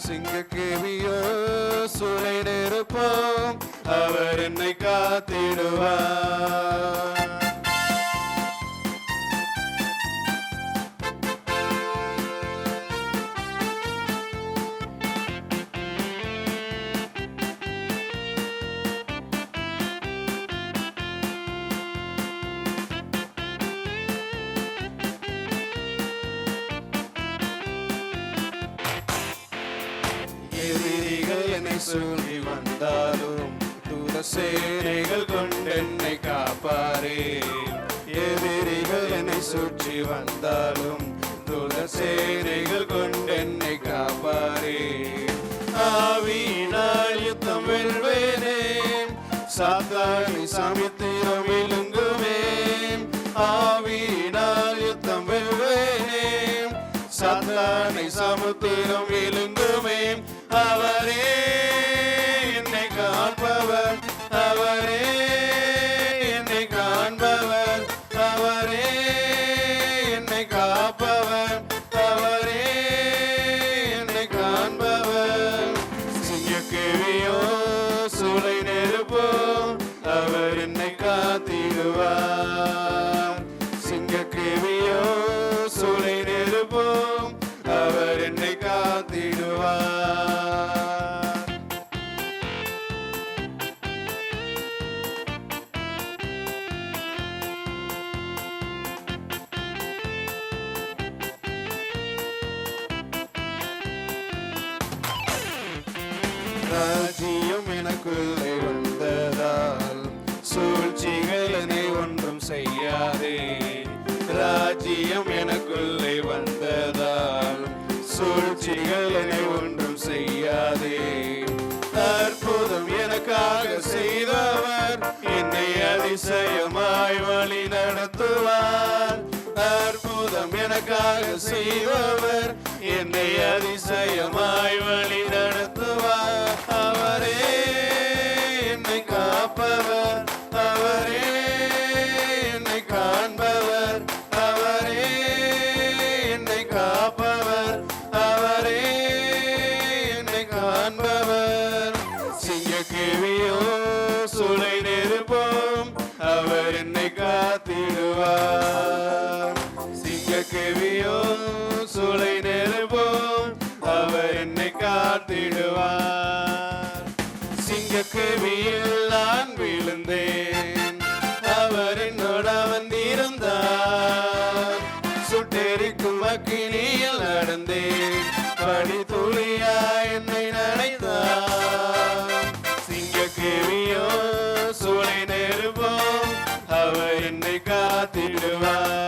சிங்கக்கேவியோ சூளை நெருப்போம், அவர் என்னை காத்திடுவார். எதிரிகள் என்னை சூழ்ந்து வந்தாலும் தூத சேனைகள் கொண்டென்னை காப்பாரே. எதிரிகள் என்னை சுற்றி வந்தாலும் தூத சேனைகள் கொண்டென்னை காப்பாரே. ஆவியினால் யுத்தம் வெல்வேனே, சாத்தானை சமித்திரம் விழுங்குவே. ஆவியினால் யுத்தம் வெல்வேனே, சாத்தானை சமுத்திரம் விழுங்குவே. அவரே என்னை காண்பவர், அவரே என்னை காண்பவர், அவரே என்னை காப்பவர், அவரே என்னை காண்பவர். சிங்கக்கேவியோ சூளை நெருப்போம், அவர் என்னை காத்திடுவார். சிங்கக்கேவியோ சூளை நெருப்போம், அவர் என்னை காத்திடுவார். ராஜ்யம் எனக்குள்ளே வந்ததால் சூழ்ச்சிகள் என்னை ஒன்றும் செய்யாதே. ராஜ்யம் எனக்குள்ளே வந்ததால் சூழ்ச்சிகள் என்னை ஒன்றும் செய்யாதே. அற்புதம் எனக்காக செய்தவர் என்னை அதிசயமாய் வழி நடத்துவார். அற்புதம் எனக்காக செய்தவர் என்னை அதிசயமாய் வழி நடத்துவார். அவரே என்னை காப்பவர், அவரே என்னை காண்பவர், அவரே என்னை காப்பவர், அவரே என்னை காண்பவர். சிங்கக்கேவியோ சூளை நெருப்போம், அவர் என்னை காத்திடுவார். சிங்கக்கேவியோ சூளை நெருப்போம், அவர் என்னை காத்திடுவார். சிங்கக்கேவியில் நான் விழுந்தேன், அவர் என்னோட வந்திருந்தார். சுட்டெரிக்கும் அக்கினியில் நடந்தேன், பனி துளியா என்னை நனைத்தார். சிங்கக்கேவியோ சூளை நெருப்போம், அவர் என்னை காத்திடுவார்.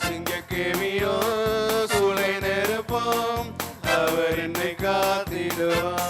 சிங்கக்கேவியோ சூளை நெருப்போம், அவர் என்னை காத்திடுவார்.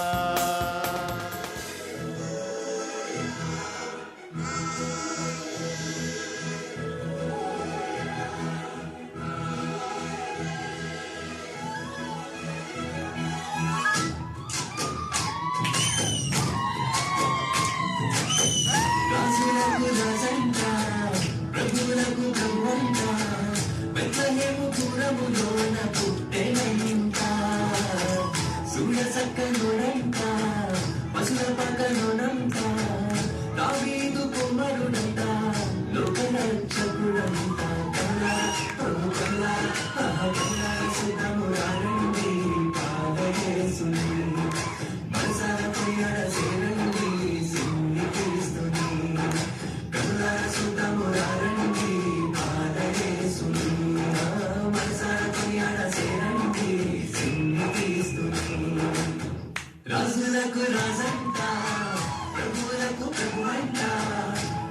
రాజులకు రాజంట ప్రభువులకు ప్రభువంట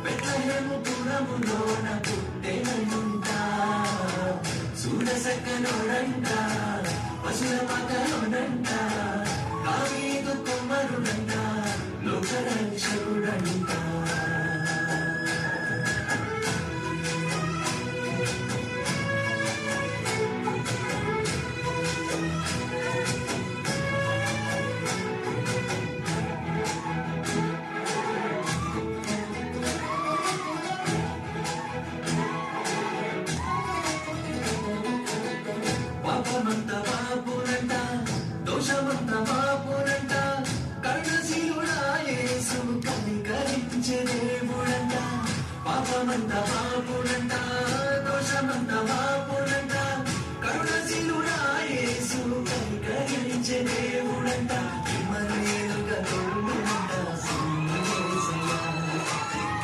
బెత్లెహేము పురములోన పుట్టెనంట చూడసక్కనోడంట పశుల మగలోనంట దావీదు కుమారుడంట లోకరక్షకుడంట పాపమంత పాపునంట దోషమంత పాపునంట కరుణశీలుడా యేసు కనికరించే దేవుడంట పాపమంత పాపునంట దోషమంత పాపునంట కరుణశీలుడా యేసు కనికరించే దేవుడంట ఇమ్మనేలుగా తోడుంట సింహేశయ్యా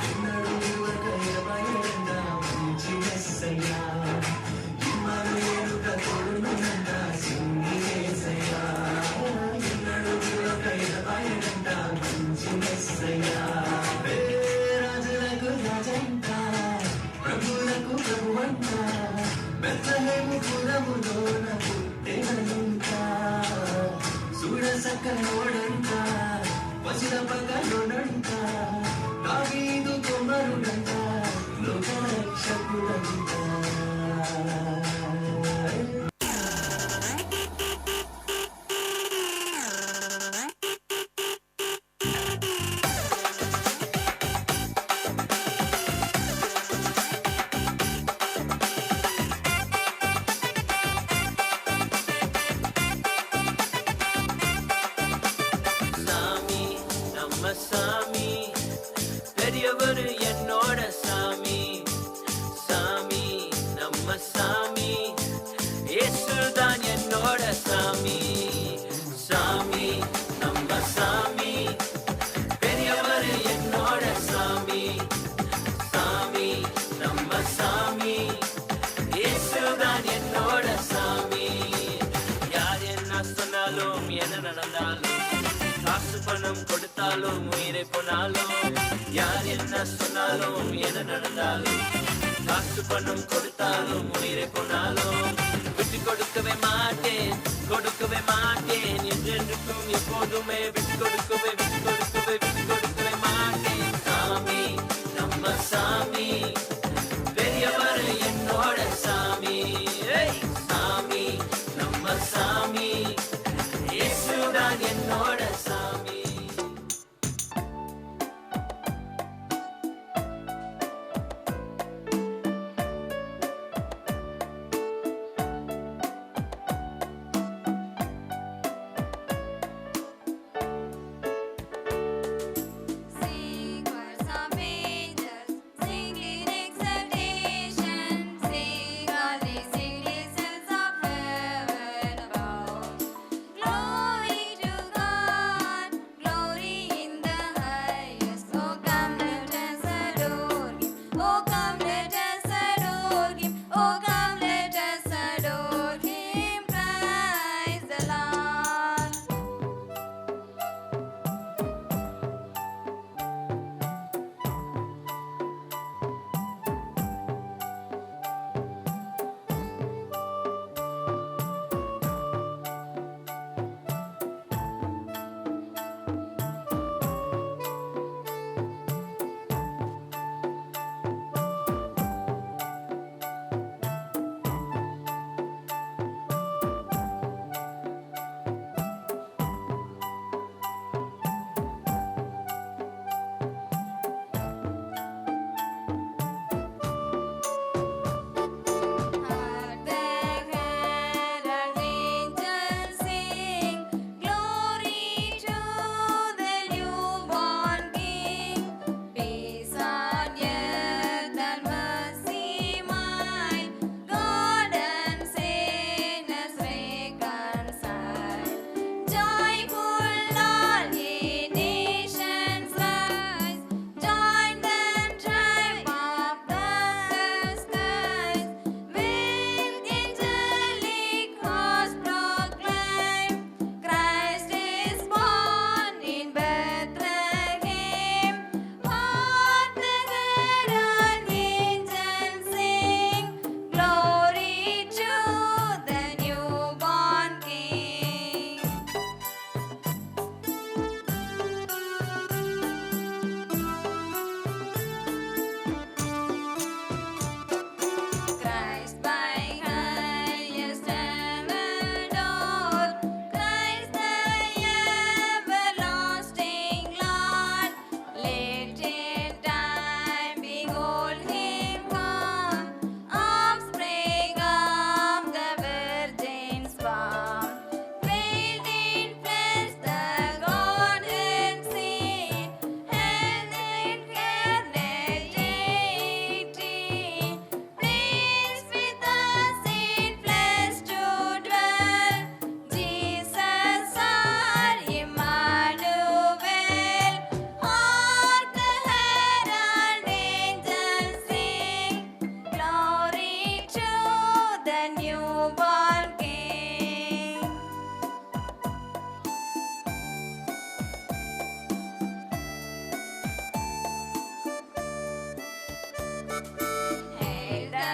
ఎన్నడూ విలువక ఎడబాయడంట మంచి మెస్సయ్యా ఇమ్మనేలుగా తోడుంట సింహేశయ్యా ఎన్నడూ విలువక ఎడబాయడంట మంచి మెస్సయ్యా రాజులకు రాజంట ప్రభువులకు ప్రభువంట బెత్లెహేము పురములోన పుట్టెనంట చూడసక్కనోడంట పసిల పక్కలోనంట దావీదు కుమారుడంట లోకరక్షకుడంట சாமி நம்ம சாமி பெரியவர் என்னோட சாமி சாமி நம்ம சாமி இயேசுதான் என்னோட சாமி சாமி நம்ம சாமி பெரியவர் என்னோட சாமி சாமி நம்ம சாமி இயேசுதான் என்னோட சாமி யார் என்ன சொன்னாலும் என்ன நடந்தாலும் காசு பணம் கொடுத்தாலும் உயிரை போனாலும் யார் என்ன சொன்னாலும் என்ன நடந்தாலும் காசு பணம் கொடுத்தாலும் உயிரை போனாலும் விட்டு கொடுக்கவே மாட்டேன் என்றென்றுக்கும் எப்போதுமே விட்டு கொடுக்கவே மாட்டேன் சாமி நம்ம சாமி பெரியவர் என்னோட சாமி ஏய், சாமி நம்ம சாமி இயேசுதான் என்னோட சாமி the newborn King. Hail the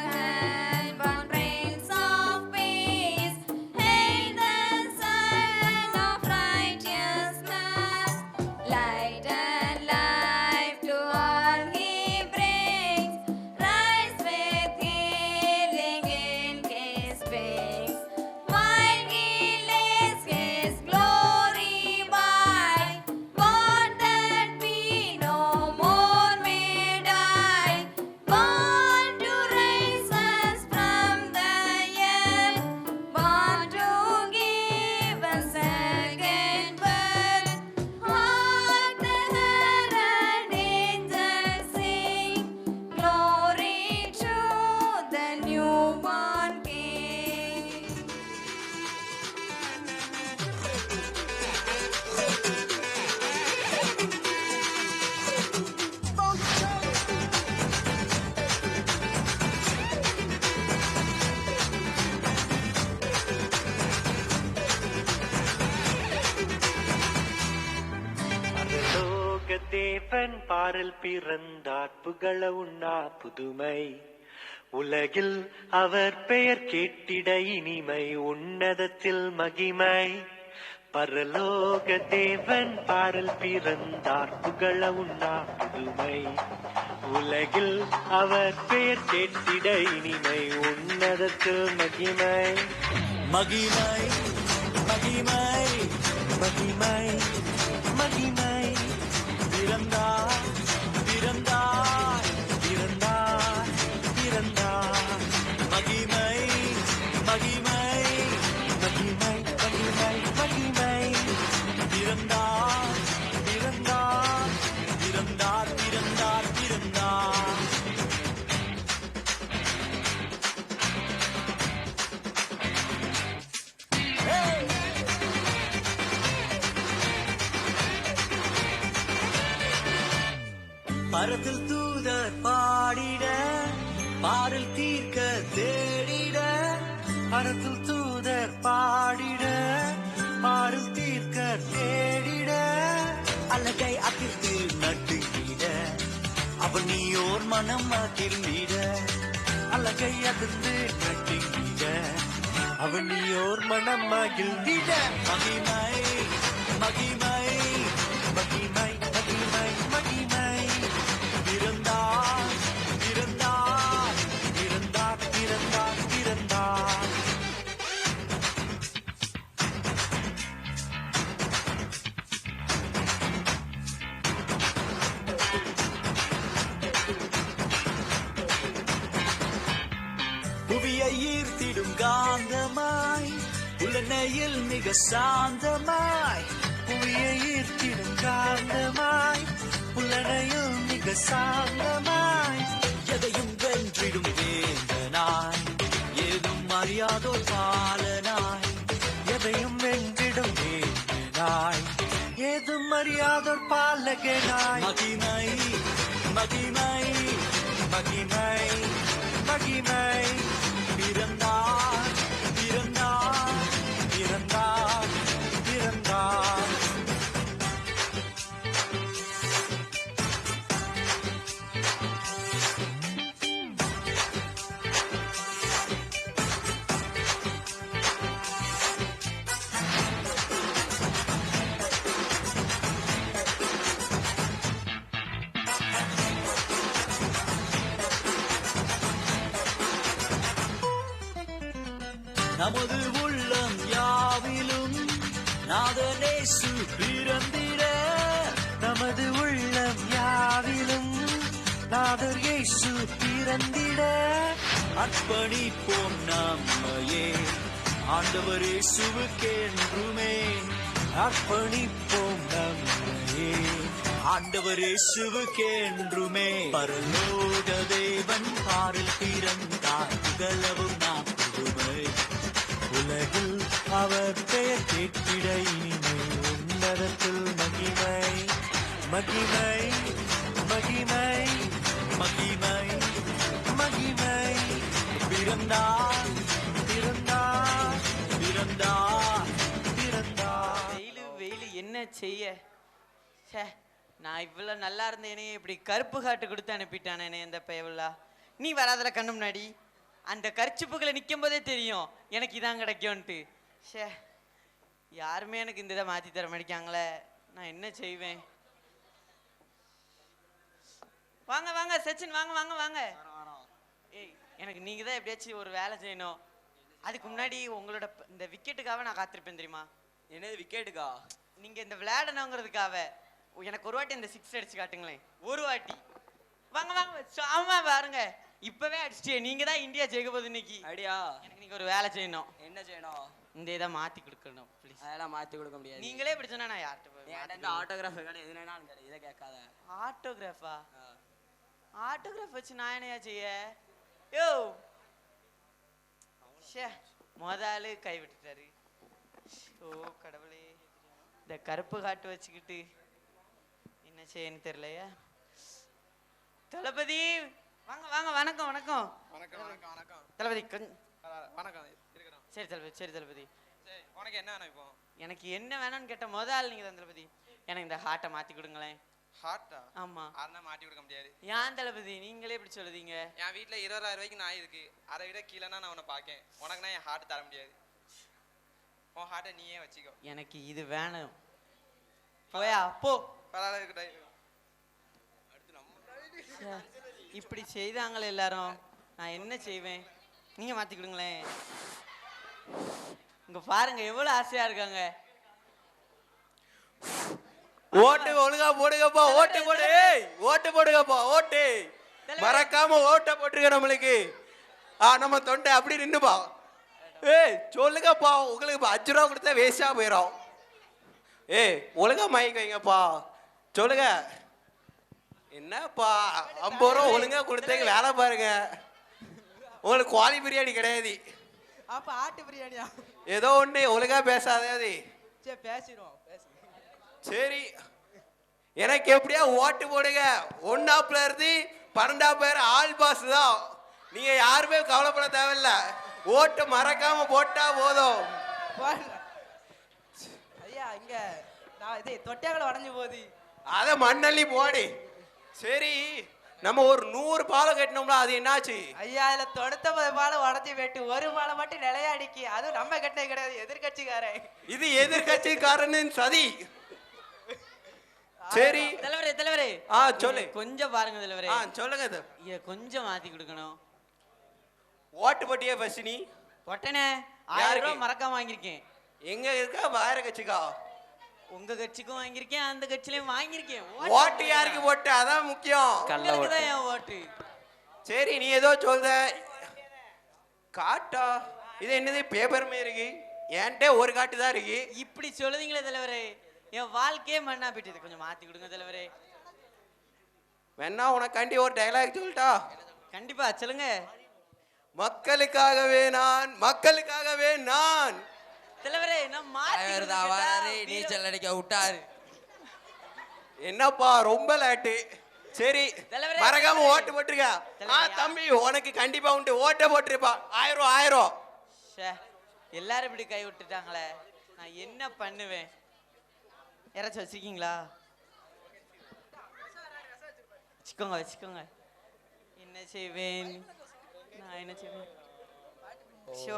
heaven-born Prince of Peace. Hail the Son of Righteousness. Light and life to all He brings. Rise with healing in His wings. While He lays His glory by, born that we no more may die. Born to raise us from the earth, born to give us second birth. Hark the herald angels sing, glory to the newborn King. பரலோக தேவன் பாரில் பிறந்தார் புகழ உண்ணா புதுமை உலகில் அவர் பெயர் கேட்டிட இனிமை உன்னதத்தில் மகிமை பரலோக தேவன் பாரில் பிறந்தார் புகழ உண்ணா புதுமை உலகில் அவர் பெயர் கேட்டிட இனிமை உன்னதத்தில் மகிமை மகிமை மகிமை மகிமை மகிமை பிறந்தார் பிறந்தார் பிறந்தார் பிறந்தார் மகிமை மகிமை மகிமை மகிமை மகிமை பிறந்தார் பிறந்தார் பிறந்தார் பிறந்தார் பிறந்தார் பரத்தில் தூதர் பாடிட பாரில் தீர்க்க தேடிட பரத்தில் தூதர் பாடிட பாரில் தீர்க்க தேடிட அழகை அதிர்ந்து நட்டுகிட அவள் நீயோர் மனம் மகிழ்ந்திட அழகை அதிர்ந்து நட்டுகிட அவனியோர் மனம் மகிழ்ந்திட மகிமை மகிமை மகிமை மகிமை மகிமை பிறந்தார் பிறந்தார் பிறந்தார் பிறந்தார் பிறந்தார் புவியை ஈர்த்திடும் காந்தமாய் புலனையில் மிக சாந்தமாய் புவியை ஈர்த்திடும் காந்தமாய் புலனையில் மிக சாந்தமாய் எதையும் வென்றிடும் வேந்தனாய் ஏதும் அறியாதோர் பாலனாய் எதையும் வென்றிடும் வேந்தனாய் ஏதும் அறியாதோர் பாலகனாய் மகிமை மகிமை மகிமை மகிமை பிறந்தார் பிறந்தார் பிறந்தார் பிறந்தார் நமது உள்ளம் யாவிலும் நாதனேசு பிறந்திட நமது உள்ளம் யாவிலும் நாதர் இயேசு பிறந்திட அர்ப்பணிப்போம் நம்மையே ஆண்டவர் இயேசுவுக்கென்றுமே அர்ப்பணிப்போம் நம்மையே ஆண்டவர் இயேசுவுக்கென்றுமே பரலோக தேவன் பாரில் பிறந்தார் புகழவும் நாம் புதுமை உலகில் அவர் பெயர் கேட்டிட இனிமை உன்னதத்தில் மகிமை மகிமை மகிமை மகிமை மகிமை பிறந்தார் செய்ய? சே, நான் இவ்வளோ நல்லா இருந்தேனே, இப்படி கருப்பு காட்டு கொடுத்து அனுப்பிட்டானே இந்த பயவுலா. நீ வராதல கண்ணு முன்னாடி. அந்த கர்ச்சிப்புகளை நிற்கும் போதே தெரியும் எனக்கு இதான் கிடைக்கும்ன்ட்டு. ஷே, யாருமே எனக்கு இந்த இதை மாற்றி தர மாட்டேங்காங்களே, நான் என்ன செய்வேன்? வாங்க வாங்க சச்சின், வாங்க வாங்க வாங்க. ஏய், எனக்கு நீங்கள் தான் எப்படியாச்சும் ஒரு வேலை செய்யணும். அதுக்கு முன்னாடி உங்களோட இந்த விக்கெட்டுக்காக நான் காத்திருப்பேன் தெரியுமா? என்னது விக்கெட்டுக்கா? நீங்கள் இந்த விளையாடணுங்கிறதுக்காக எனக்கு ஒரு வாட்டி இந்த 6 அடிச்சு காட்டுங்களேன். ஒரு வாட்டி. வாங்க வாங்க. ஆமா பாருங்க, இப்பவே அடிச்சிட்டே. நீங்க தான் இந்தியா ஜெயிக்க போகுது இன்னைக்கு. அடியா, எனக்கு நீங்க ஒரு வேலை செய்யணும். என்ன செய்யணும்? இந்த இதை மாத்தி கொடுக்கணும் ப்ளீஸ். அதெல்லாம் மாத்தி கொடுக்க முடியாது. நீங்களே இப்படி சொன்னா நான் யார்கிட்ட போய்? இந்த ஆட்டோகிராஃப் கடை எதுனா கடை, இதை கேட்காத. ஆட்டோகிராஃபா? ஆட்டோகிராஃப் வச்சு நான் என்னையா செய்ய? யோ ஷே, முதலாளு கை விட்டுட்டாரு. ஓ கடவுளே, இந்த கருப்பு காட்டு வச்சுக்கிட்டு என்ன செய்யன்னு தெரியலையா? தளபதி வாங்க வாங்க. வணக்கம் வணக்கம். வணக்கம் வணக்கம் வணக்கம் தளபதி வணக்கம். இருக்கிறோம். சரி தளபதி, சரி தளபதி. சரி, உனக்கு என்ன வேணும் இப்போ? எனக்கு என்ன வேணும்னு கேட்ட முதல் நீங்க தான் தளபதி. எனக்கு இந்த ஹார்ட்டை மாத்தி கொடுங்களேன். ஹார்ட்டா? ஆமா. அதெல்லாம் மாட்டி கொடுக்க முடியாது. ஏன் தளபதி நீங்களே இப்படி சொல்லுதீங்க? என் வீட்டில் 20,000 ரூபாய்க்கு நாய் இருக்கு. அதை விட கீழேனா நான் உன்னை பார்க்கேன். உனக்கு நான் என் ஹார்ட் தர முடியாது. உன் ஹார்ட்டை நீயே வச்சுக்கோ. எனக்கு இது வேணும். போயா போ. பரவாயில்ல இருக்கட்டும். இப்படி செய்தாங்களே எல்லாரும், நான் என்ன செய்வேன்? நீங்க மாத்தி கொடுங்களேன். இங்க பாருங்க எவ்வளவு ஆசையா இருக்காங்க. ஓட்டு ஒழுங்கா போடுங்கப்பா, ஓட்டு போடு. ஓட்டு போடுங்கப்பா, ஓட்டு மறக்காம ஓட்ட போட்டுருக்க நம்மளுக்கு. நம்ம தொண்டை அப்படி நின்னுப்பா. ஏய் சொல்லுங்கப்பா, உங்களுக்கு 5 ரூபா கொடுத்தா வேஸ்டா போயிடும். ஏய் ஒழுங்கா மைக் வைங்கப்பா, சொல்லுங்க. என்னப்பா 50 ரூபா ஒழுங்கா கொடுத்தீங்க, வேலை பாருங்க. உங்களுக்கு குவாலி பிரியாணி கிடையாது. அப்ப ஆட்டு பிரியாணியா? ஏதோ ஒண்ணு ஒழுங்கா பேசாதே. சரி பேசிடுவோம். சரி, எனக்கு எப்படியா ஓட்டு போடுங்க. 1ஆப்ல இருந்து 12ஆம் பேர் ஆல் பாஸ் தான். நீங்க யாருமே கவலைப்பட தேவையில்ல. ஓட்டு மறக்காம போட்டா போதும். ஐயா இங்க நான் இது தொட்டியாக்களை உடஞ்சு போகுது. அத மண்ணள்ளி போடு. சரி, நம்ம ஒரு 100 பாலம் கட்டினோம்னா அது என்னாச்சு? ஐயா இதுல 99 பாலம் உடஞ்சி போயிட்டு ஒரு பாலம் மட்டும் நிலையாடிக்கு. அதுவும் நம்ம கட்டினது கிடையாது, எதிர்கட்சிக்காரன். இது எதிர்கட்சிக்காரனின் சதி. சரி தலைவரே தலைவரே. சொல்லு. கொஞ்சம் பாருங்க தலைவரே. சொல்லுங்க. இத கொஞ்சம் மாத்தி கொடுக்கணும். ஓட்டு போட்டியே ஃபர்ஸ்ட் நீ பொட்டனே 1000 ரூபாய் மறக்காம வாங்கியிருக்கேன். எங்க இருக்கா? வேற கட்சிக்கா? உங்க கட்சிக்கும் வாங்கியிருக்கேன், அந்த கட்சியிலையும் வாங்கியிருக்கேன். ஓட்டு யாருக்கு போட்டு அதான் முக்கியம். கல்லதான் என் ஓட்டு. சரி, நீ ஏதோ சொல்ற காட்டா? இது என்னது பேப்பர் மாதிரி இருக்கு? என்கிட்ட ஒரு காட்டு தான் இருக்கு. இப்படி சொல்லுதீங்களே தலைவரே, என் வாழ்க்கையே மண்ணா போயிட்டு. கொஞ்சம் மாத்தி கொடுங்க தலைவரே. வேணா உனக்காண்டி ஒரு டைலாக் சொல்லிட்டா? கண்டிப்பா சொல்லுங்க. மக்களுக்காகவே நான், மக்களுக்காகவே நான். தலைவரே நான் நீச்சல் அடிக்க விட்டாரு. என்னப்பா ரொம்ப லேட்டு. சரி மறக்காம ஓட்டு போட்டுருக்க. தம்பி உனக்கு கண்டிப்பா உண்டு, ஓட்ட போட்டுருப்பா. 1000 ரூபா 1000. எல்லாரும் இப்படி கை விட்டுட்டாங்களே, நான் என்ன பண்ணுவேன்? யாராச்சும் வச்சிருக்கீங்களா? வச்சுக்கோங்க வச்சுக்கோங்க. என்ன செய்வேன் நான்? என்ன செய்வேன்? ஷோ,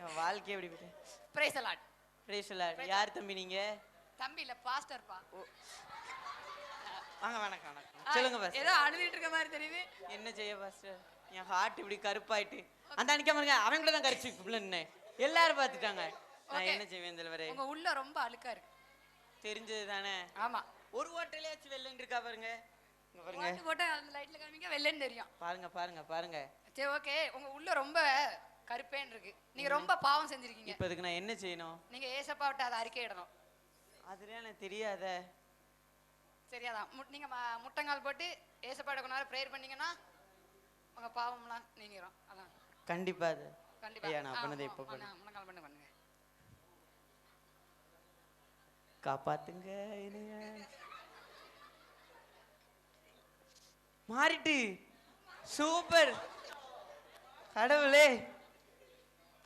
என் வாழ்க்கையை எப்படி விட்டு. பிரைஸ் அலாட். பிரைஸ் அலாட். யார் தம்பி நீங்க? தம்பி இல்ல பாஸ்டர்ப்பா. வாங்க வணக்கம் வணக்கம். சொல்லுங்க பாஸ்டர். ஏதோ அழுதுட்டு இருக்க மாதிரி தெரியுது. என்ன செய்ய பாஸ்டர்? என் ஹார்ட் இப்படி கருப்பாயிட்டு. அந்த அன்னைக்கு பாருங்க, அவன் கூட தான் கரிச்சு நின்னேன். எல்லாரும் பார்த்துட்டாங்க. நான் என்ன செய்வேன் தலைவரே? உங்க உள்ள ரொம்ப அழுக்கா இருக்கு. தெரிஞ்சது தானே. ஆமா. ஒரு ஓட்டலையாச்சும் வெள்ளன்னு இருக்கா பாருங்க. இங்க பாருங்க. ஓட்டு போட்டா அந்த லைட்ல காமிங்க வெள்ளன்னு தெரியும். பாருங்க பாருங்க பாருங்க. சரி ஓகே, உங்க உள்ள ரொம்ப கருப்பேன்னு இருக்கு. நீங்க ரொம்ப பாவம் செஞ்சிருக்கீங்க. இப்போ இதுக்கு நான் என்ன செய்யணும்? நீங்க ஏசப்பா விட்டு அதை அறிக்கையிடணும். அதுல எனக்கு தெரியாத. சரியாதான். நீங்க முட்டங்கால் போட்டு ஏசப்பாட கொஞ்ச நேரம் ப்ரேயர் பண்ணீங்கன்னா உங்க பாவம்லாம் நீங்கிரும். அதான் கண்டிப்பா. அது கண்டிப்பா. ஐயா நான் பண்ணதை இப்போ பண்ணு. முட்டங்கால் பண்ணி பண்ணுங்க. காப்பாத்துங்க என்னைய. மாறிட்டு சூப்பர். கடவுளே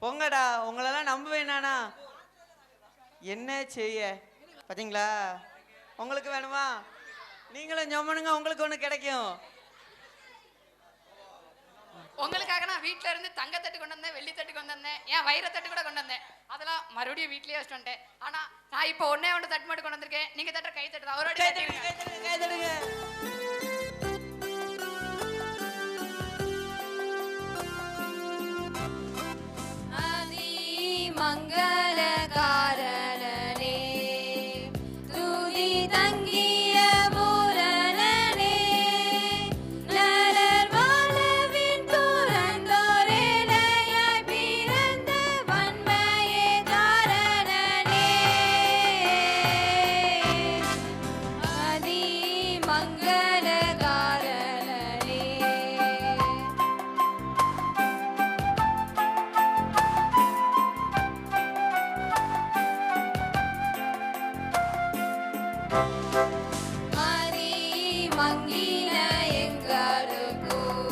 பொங்கடா, உங்களெல்லாம் நம்புவேன் நானா? என்ன செய்ய? பாத்தீங்களா? உங்களுக்கு வேணுமா? நீங்களும் ஜம்முனுங்க, உங்களுக்கு ஒண்ணு கிடைக்கும். உங்களுக்காக நான் வீட்ல இருந்து தங்க தட்டு கொண்டு வந்தேன், வெள்ளி தட்டு கொண்டு வந்தேன், ஏன் வைர தட்டு கூட கொண்டு வந்தேன். அதெல்லாம் மறுபடியும் வீட்லயே வச்சுட்டு வந்துட்டேன். ஆனா நான் இப்போ ஒண்ணே ஒன்று தட்டு மட்டும் கொண்டு வந்திருக்கேன். நீங்க தட்டுற கை தட்டு தான். அவரோட கை தட்டுங்க. மங்களகாரணனே துதி தங்கிய பூரணனே நரர் வாழ்வின் துறந்தோரேலையாய் பிறந்த வன்மையே காரணனே ஆதி மங்களகாரணனே. மதி மங்கின எங்களுக்கும்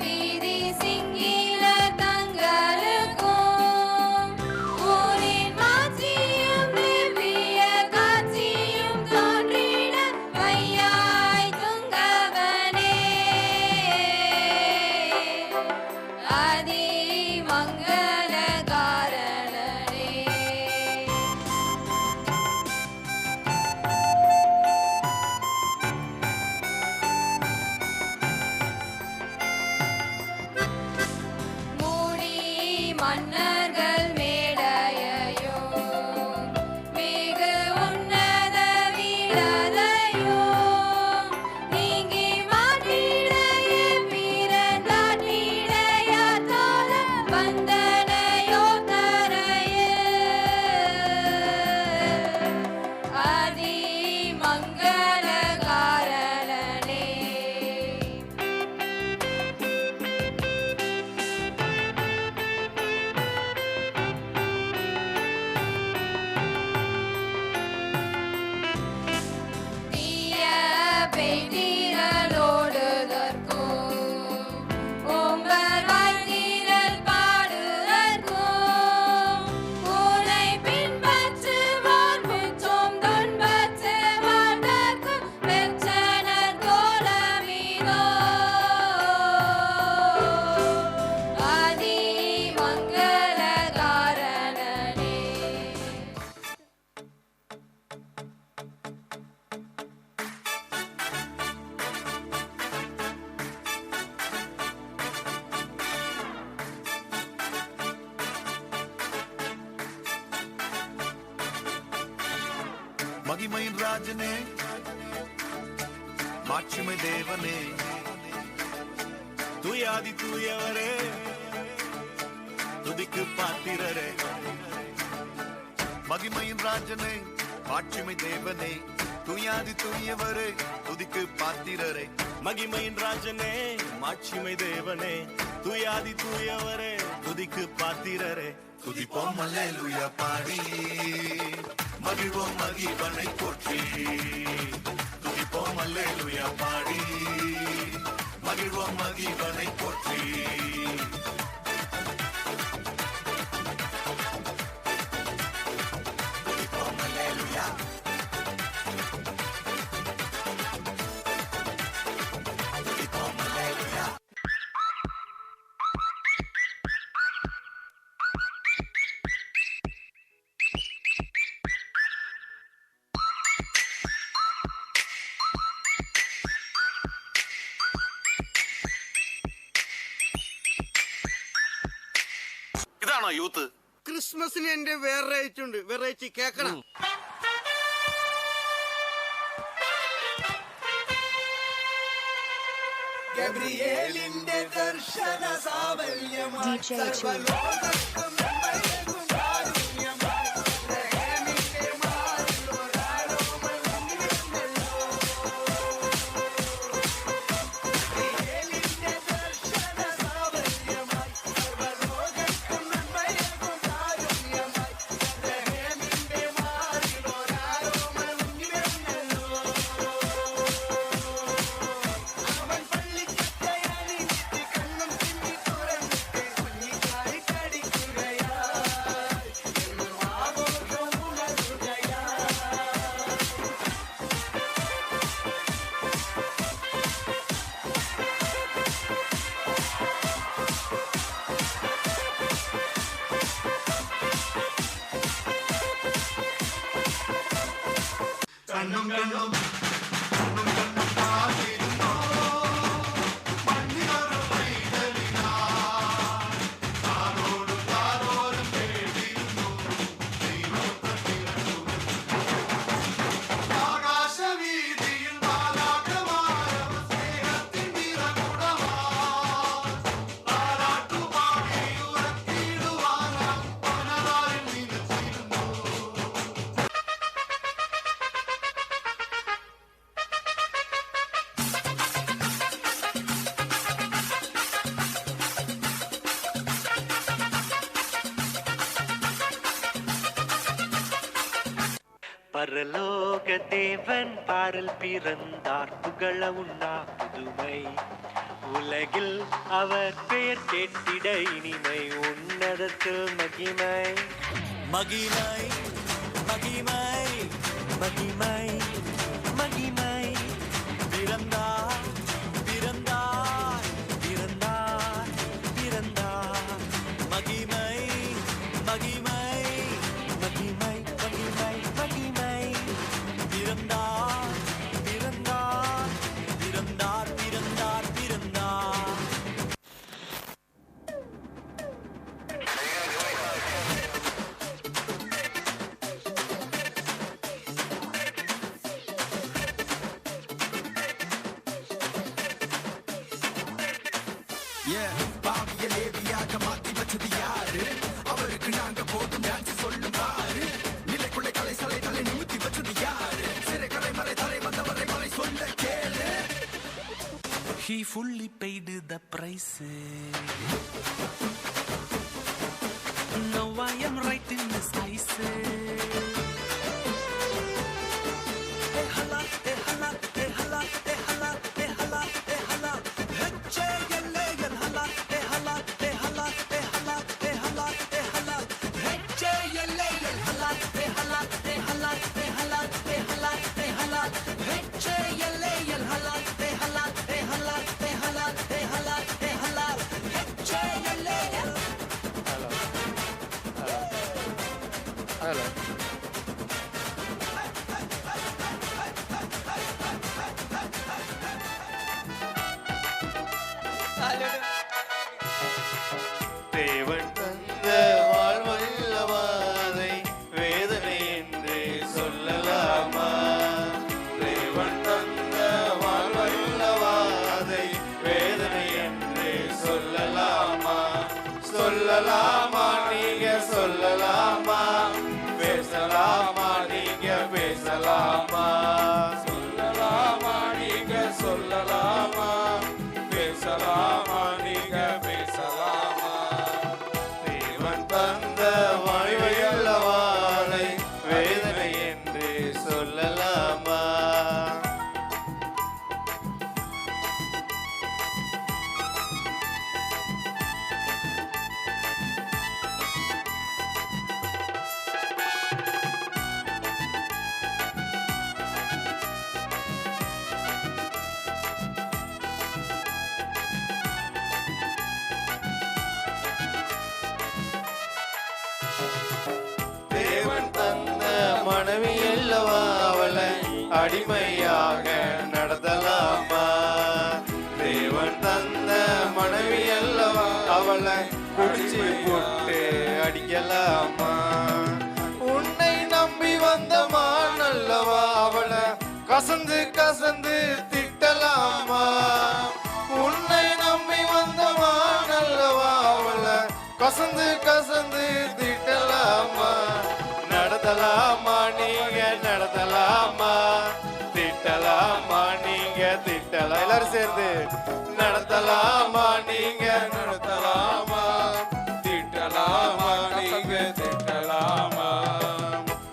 வீதி சிங்கில தங்களுக்கும் ஊரின் மாட்சியும் திவ்ய காட்சியும் தோன்றிட வையாய் துங்கவனே ஆதி மங்களகாரணனே. மூடி மன்னர்கள் மேடையையோ மிகு உன்னத வீரரையோ நீங்கி மாற்றிடையே பிறந்தாட்டிடையா தோல வந்தனையோ தரையே ஆதி மங்களகாரணனே. தீய பெய்திரலோடுதற்கும் ஓம்பர் வாழ்த்திரல் பாடுதற்கும் உனை பின்பற்றுவோர் முற்றும் துன்பத்து வாழ்தற்கும் பெற்றனர் கோலமிதோ ஆதி மங்களகாரணனே. மகிமையின் ராஜனே, மாட்சிமை தேவனே, தூயாதி தூயவரே, துதிக்கு பாத்திரரே. மகிமையின் ராஜனே, மாட்சிமை தேவனே, தூயாதி தூயவரே, துதிக்கு பாத்திரரே. மகிமையின் ராஜனே, மாட்சிமை தேவனே, தூயாதி தூயவரே, துதிக்கு பாத்திரரே. துதிப்போம் அல்லேலூயா பாடி, மகிழ்வோம் மகிழ்வனை போற்றி. துதிப்போம் அல்லேலூயா பாடி, மகிழ்வோம் மகிழ்வனை போற்றி. துதிப்போம் அல்லேலூயா. துதிப்போம் அல்லேலூயா. ഇതാണോ യൂത്ത്? ക്രിസ്മസിന് എന്റെ വെറൈറ്റി ഉണ്ട്, വെറൈറ്റി കേക്കണം. ഗബ്രിയേലിന്റെ ദർശന സാവല്യമായി സർവ്വലോകർക്കും നന്മയേകും കാരുണ്യമായി ഗ്രഹമിന്റെ മാറിലൊരാരോമൽ ഉയർന്നല്ലോ. ഗബ്രിയേലിന്റെ ദർശന സാവല്യമായി സർവ്വലോകർക്കും നന്മയേകും കാരുണ്യമായി ഗ്രഹമിന്റെ മാറിലൊരാരോമൽ ഉയർന്നല്ലോ. അവൻ പള്ളിക്കത്തയാണി കണ്ണും തിന്നി തുറന്നിട്ട് കുഞ്ഞിക്കായി കടിക്കുകയാ. കണ്ണും കണ്ണും കണ്ണും കണ്ണും കാത്തിരുന്നോ മണ്ണിലൊരു പൈതലിനാ താരോടും താരോരും കേട്ടിരുന്നു ദൈവത്തിരണ്ടു ആകാശവീതിയിൽ മാലാഖമാരവർ സ്നേഹത്തിൻ നിറകുടമാ താരാട്ടുപാടി ഉറക്കിടുവാനാം പനതാരിൽ നിലച്ചിരുന്നു. பரலோக தேவன் பாரல் பிறந்தார் புகழ உண்ணா புதுமை உலகில் அவர் பெயர் கேட்டிட இனிமை உன்னதத்தில் மகிமை மகிமை மகிமை மகிமை மகிமை பிறந்தார் பிறந்தார் பிறந்தார் பிறந்தார் மகிமை மகிமை மகிமை மகிமை மகிமை பிறந்தார் பிறந்தார் பிறந்தார் பிறந்தார் பிறந்தார் பாவிய லேவியாக மாத்தி வச்சது யாரு அவருக்கு நாங்க போதும் டான்ஸ் சொல்லும் பாரு நிலைக்குள்ளே கலை சலை தலை நிமித்தி வச்சது யாரு சிறை கரை மறை தலை வந்தவரை மறை சொல்ல கேளு. He fully paid the price. Now I am right in his eyes. Hey hala, hey hala, hey hala, hey hala, hey hala, hey hala. H-A-L-A-L hala, hey hala, hey hala, hey hala, hey hala, hey hala. H-A-L-A-L hala, hey hala, hey hala, hey hala, hey hala, hey hala. H-A-L-A-L hala, hey hala, hey hala, hey hala, hey hala, hey hala. H-A-L-A-L. Hello. தேவன் தந்த வாழ்வல்லவாதை வேதனை என்று சொல்லலாமா தேவன் தந்த வாழ்வல்லவாதை வேதனை என்று சொல்லலாமா சொல்லலாமா நீங்க சொல்லலாமா பேசலாமா நீங்க பேசலாமா சொல்லலாமா நீங்க சொல்லலாமா பேசலாமா நீங்க பேசலாமா தேவன் தந்த வாழ்வையல்லவாதை வேதனை என்று சொல்லலாமா தேவன் தந்த மனைவி அல்லவா அவளை அடிமையாக நடத்தலாமா தேவன் தந்த மனைவி அல்லவா அவளை குடிச்சு போட்டு அடிக்கலாமா உன்னை நம்பி வந்த மான் அல்லவா அவளை கசந்து கசந்து திட்டலாமா உன்னை நம்பி வந்த மான் அல்லவா அவளை கசந்து கசந்து திட்டலாமா நடத்தலாமா நீங்க நடத்தலாமா திட்டலாமா நீங்க திட்டலாம் எல்லாரும் சேர்ந்து நடத்தலாமா நீங்க நடத்தலாமா திட்டலாமா நீங்க திட்டலாமா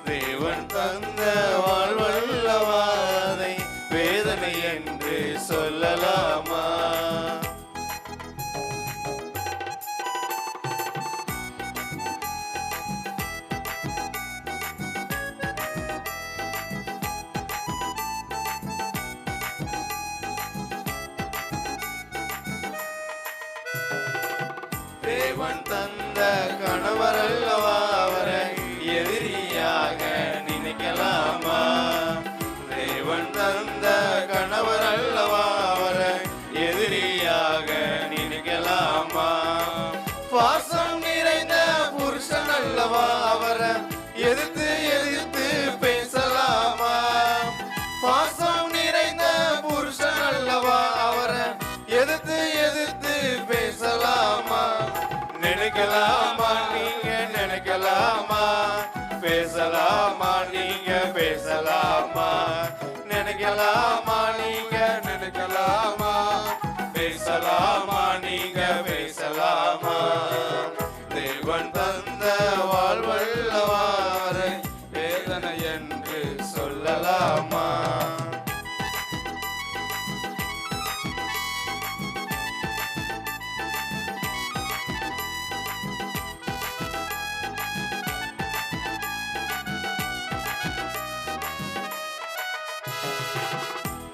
தேவன் தந்த வாழ்வல்லவாதை வேதனை என்று சொல்லலாமா தேவன் தந்த கணவர் அல்லவா அவரை எதிரியாக நினைக்கலாமா நினைக்கலாமா நீங்க நினைக்கலாமா பேசலாமா நீங்க பேசலாமா நினைக்கலாமா நீங்க நினைக்கலாமா பேசலாமா நீங்க பேசலாமா தேவன் தந்த வாழ்வல்லவாரை வேதனை என்று சொல்லலாமா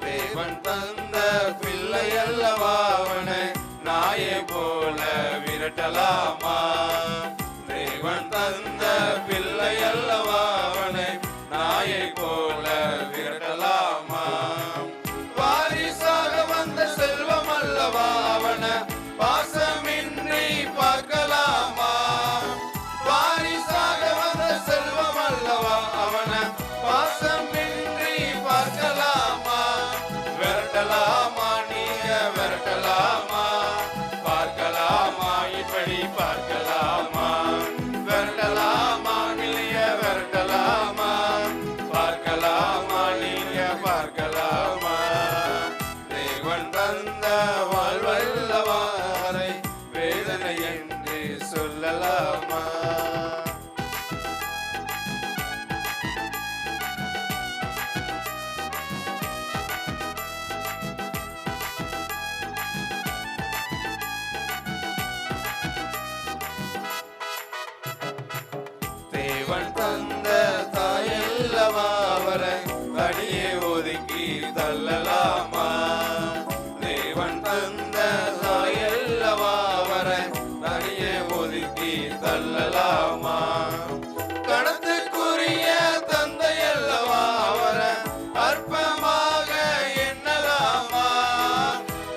தேவன் தந்த பிள்ளை அல்லவா அவனை நாயை போல விரட்டலாமா தேவன் தந்த பிள்ளை அல்லவா அவனை நாயை போல விரட்டலாமா வாரிசாக வந்த செல்வம் அல்லவா அவனை பாசமின்றி பார்க்கலாமா வாரிசாக வந்த செல்வம் அல்லவா அவனை பாசமின்றி பார்க்கலாமா விரட்டலாமா நீங்க விரட்டலாமா பார்க்கலாமா இப்படி பார்க்கலாமா விரட்டலாமா நீங்க விரட்டலாமா பார்க்கலாமா நீங்க பார்க்கலாமா தேவன் தந்த வாழ்வல்லவாரை வேதனை என்று சொல்லலாமா தேவன் தந்த தாயல்லவா அவரை அடியே ஒதுக்கி தள்ளலாமா தேவன் தந்த தாயல்லவா அவரை அடியே ஒதுக்கி தள்ளலாமா கணத்துக்குரிய தந்தையல்லவா அவரை அற்பமாக எண்ணலாமா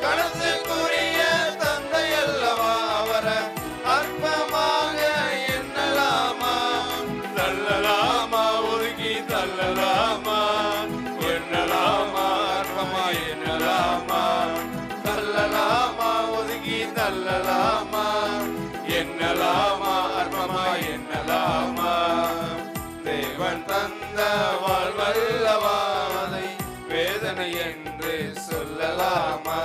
கணத்துக்குரிய தந்தையல்லவா அவரை அற்பமாக எண்ணலாமா தள்ளலாமா ஒதுக்கி தள்ளலாமா எண்ணலாமா அற்பமா எண்ணலாமா தள்ளலாமா ஒதுக்கி தள்ளலாமா எண்ணலாமா அற்பமா எண்ணலாமா தேவன் தந்த வாழ்வல்லவா அதை வேதனை என்று சொல்லலாமா